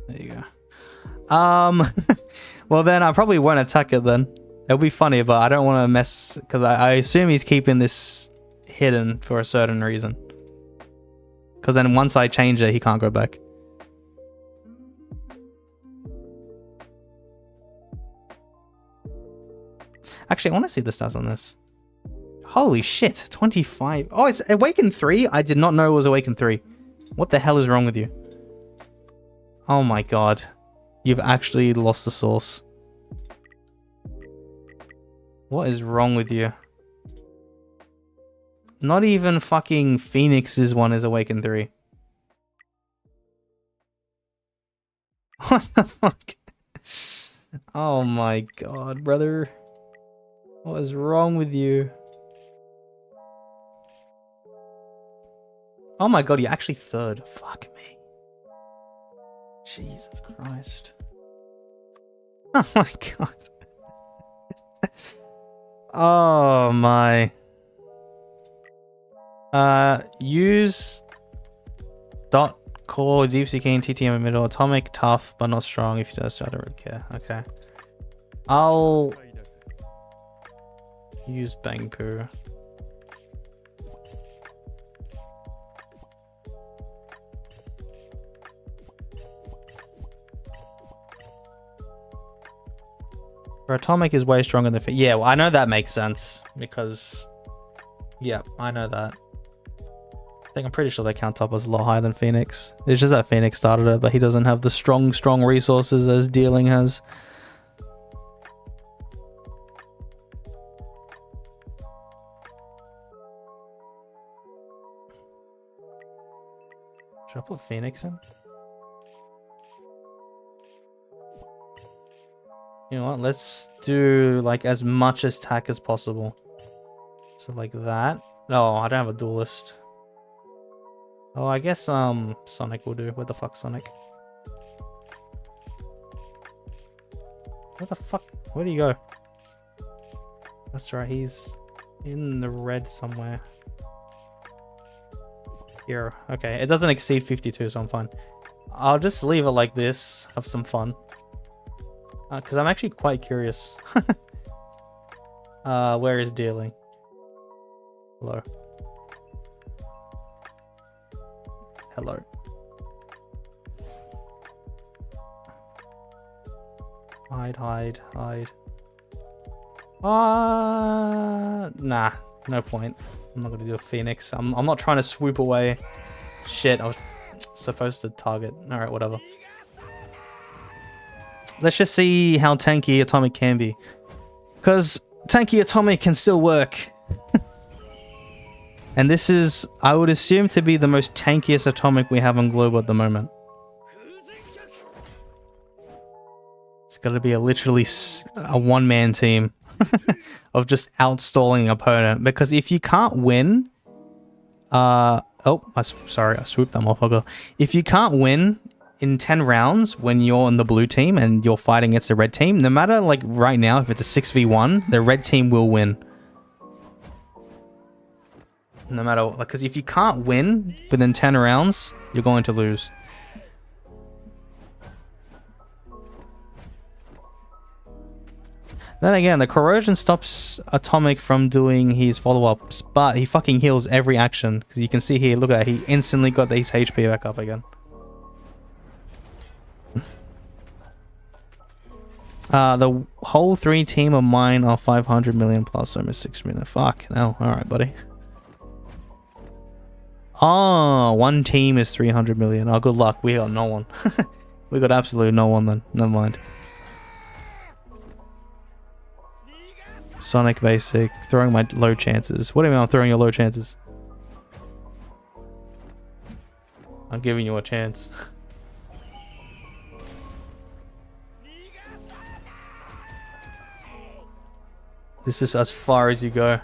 [SPEAKER 2] There you go. Well then, I probably won't attack it then. It'll be funny, but I don't want to mess... Because I assume he's keeping this hidden for a certain reason. Because then once I change it, he can't go back. Actually, I want to see the stats on this. Holy shit, 25. Oh, it's Awakened 3? I did not know it was Awakened 3. What the hell is wrong with you? Oh my god. You've actually lost the source. What is wrong with you? Not even fucking Phoenix's one is Awakened 3. What the fuck? Oh my god, brother. What is wrong with you? Oh my god, you're actually third. Fuck me. Jesus Christ. Oh my god. Oh my. Use dot core deepseaking TTM in middle, atomic tough but not strong if you just don't really care. Okay. I'll use Bangpoo. For atomic is way stronger than... Yeah, well, I know that makes sense. Because... Yeah, I know that. I think I'm pretty sure that count top was a lot higher than Phoenix. It's just that Phoenix started it, but he doesn't have the strong resources as Dealing has. Should I put Phoenix in? You know what? Let's do like as much attack as possible. So like that. Oh, I don't have a duelist. Oh, I guess Sonic will do. Where the fuck, Sonic? Where the fuck? Where do you go? That's right. He's in the red somewhere. Here. Okay. It doesn't exceed 52, so I'm fine. I'll just leave it like this. Have some fun. Because I'm actually quite curious. Where is Dealing? Hello. Hello. Hide. Nah, no point. I'm not gonna do a Phoenix. I'm not trying to swoop away. Shit, I was supposed to target. Alright, whatever. Let's just see how tanky Atomic can be. Because tanky Atomic can still work. And this is, I would assume, to be the most tankiest Atomic we have on Global at the moment. It's got to be literally a one-man team of just outstalling an opponent. Because if you can't win... sorry, I swooped them off. If you can't win in 10 rounds when you're on the blue team and you're fighting against the red team, no matter, like, right now, if it's a 6v1, the red team will win. No matter what, because if you can't win within 10 rounds, you're going to lose. Then again, the corrosion stops Atomic from doing his follow-ups, but he fucking heals every action. Because you can see here, look at that, he instantly got his HP back up again. The whole 3 team of mine are 500 million plus, almost 6 million. Fuck, no. Alright, buddy. Oh, one team is 300 million. Oh, good luck. We got no one. We got absolutely no one then. Never mind. Sonic basic. Throwing my low chances. What do you mean I'm throwing your low chances? I'm giving you a chance. This is as far as you go.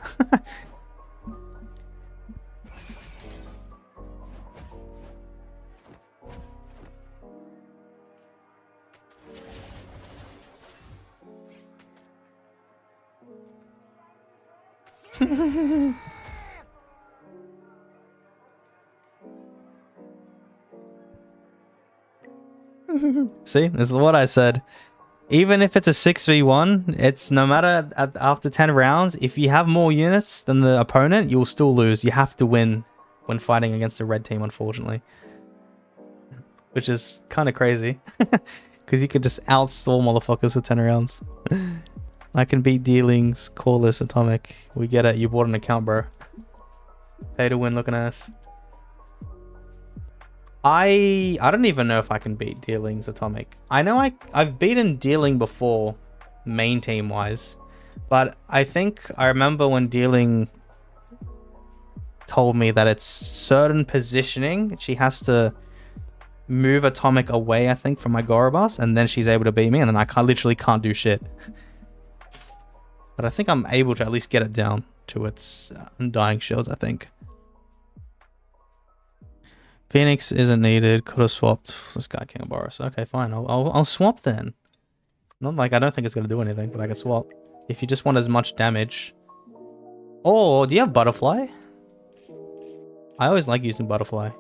[SPEAKER 2] See, this is what I said. Even if it's a 6v1, it's no matter after 10 rounds, if you have more units than the opponent, you'll still lose. You have to win when fighting against a red team, unfortunately. Which is kind of crazy. Because you can just outstall motherfuckers for 10 rounds. I can beat dealings, call atomic. We get it, you bought an account, bro. Pay to win looking ass. I don't even know if I can beat dealings atomic. I know I've beaten dealing before, main team wise, but I think I remember when dealing told me that it's certain positioning. She has to move atomic away, I think, from my Gorobus, and then she's able to beat me, and then I literally can't do shit. But I think I'm able to at least get it down to its undying shields, I think. Phoenix isn't needed. Could have swapped this guy King of Boros. Okay, fine. I'll swap then. Not like I don't think it's gonna do anything, but I can swap. If you just want as much damage. Oh, do you have butterfly? I always like using butterfly.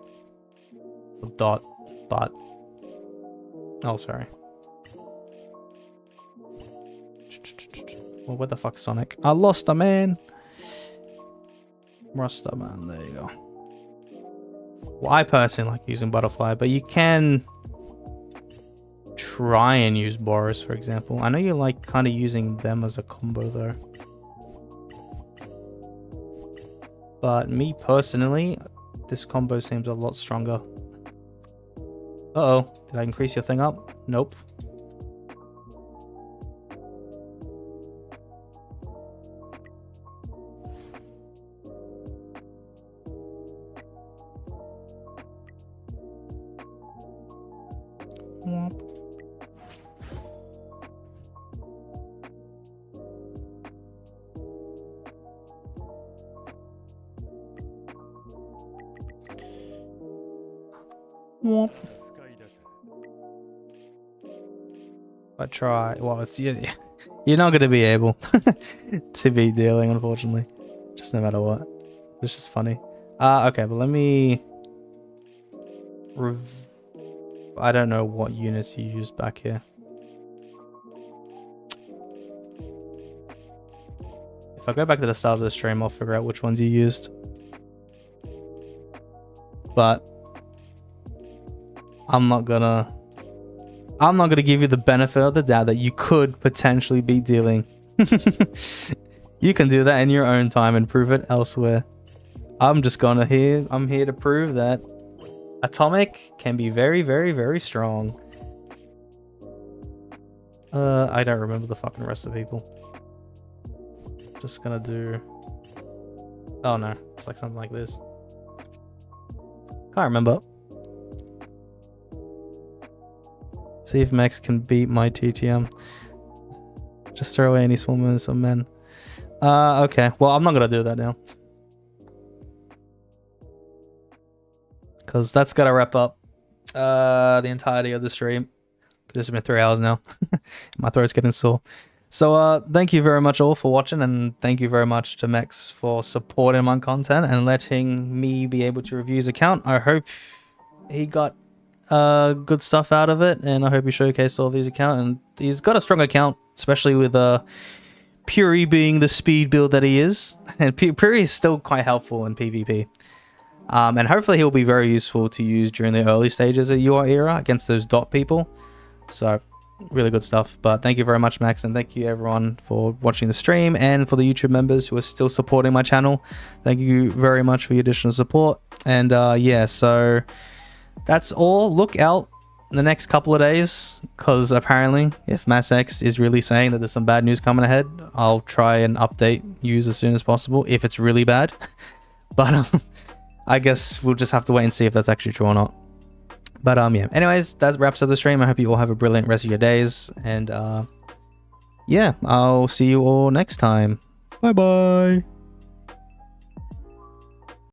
[SPEAKER 2] Dot, but. Oh, sorry. Well, where the fuck, Sonic? I lost a man. Lost a man. There you go. Well, I personally like using butterfly, but you can try and use Boros, for example. I know you like kind of using them as a combo though. But me personally, this combo seems a lot stronger. Uh-oh, did I increase your thing up? Nope. I try. Well, it's you're not going to be able to be dealing, unfortunately. Just no matter what. It's just funny. Okay, but let me. I don't know what units you used back here. If I go back to the start of the stream, I'll figure out which ones you used. But I'm not gonna give you the benefit of the doubt that you could potentially be dealing. You can do that in your own time and prove it elsewhere. I'm here to prove that atomic can be very, very, very strong. I don't remember the fucking rest of people. Just gonna do. Oh no, it's like something like this. Can't remember. See if Max can beat my TTM. Just throw away any small movements of men. Okay. Well, I'm not gonna do that now. Because that's gotta wrap up the entirety of the stream. This has been 3 hours now. My throat's getting sore. So thank you very much all for watching, and thank you very much to Mex for supporting my content and letting me be able to review his account. I hope he got good stuff out of it, and I hope he showcased all of his account. And he's got a strong account, especially with PURI being the speed build that he is. And PURI is still quite helpful in PvP. And hopefully he'll be very useful to use during the early stages of UR era against those dot people. So really good stuff. But thank you very much, Max, and thank you everyone for watching the stream, and for the YouTube members who are still supporting my channel. Thank you very much for your additional support. And yeah, so that's all. Look out in the next couple of days, because apparently if MassX is really saying that there's some bad news coming ahead, I'll try and update you as soon as possible if it's really bad. But I guess we'll just have to wait and see if that's actually true or not. But yeah, anyways, that wraps up the stream. I hope you all have a brilliant rest of your days, and yeah, I'll see you all next time. Bye bye.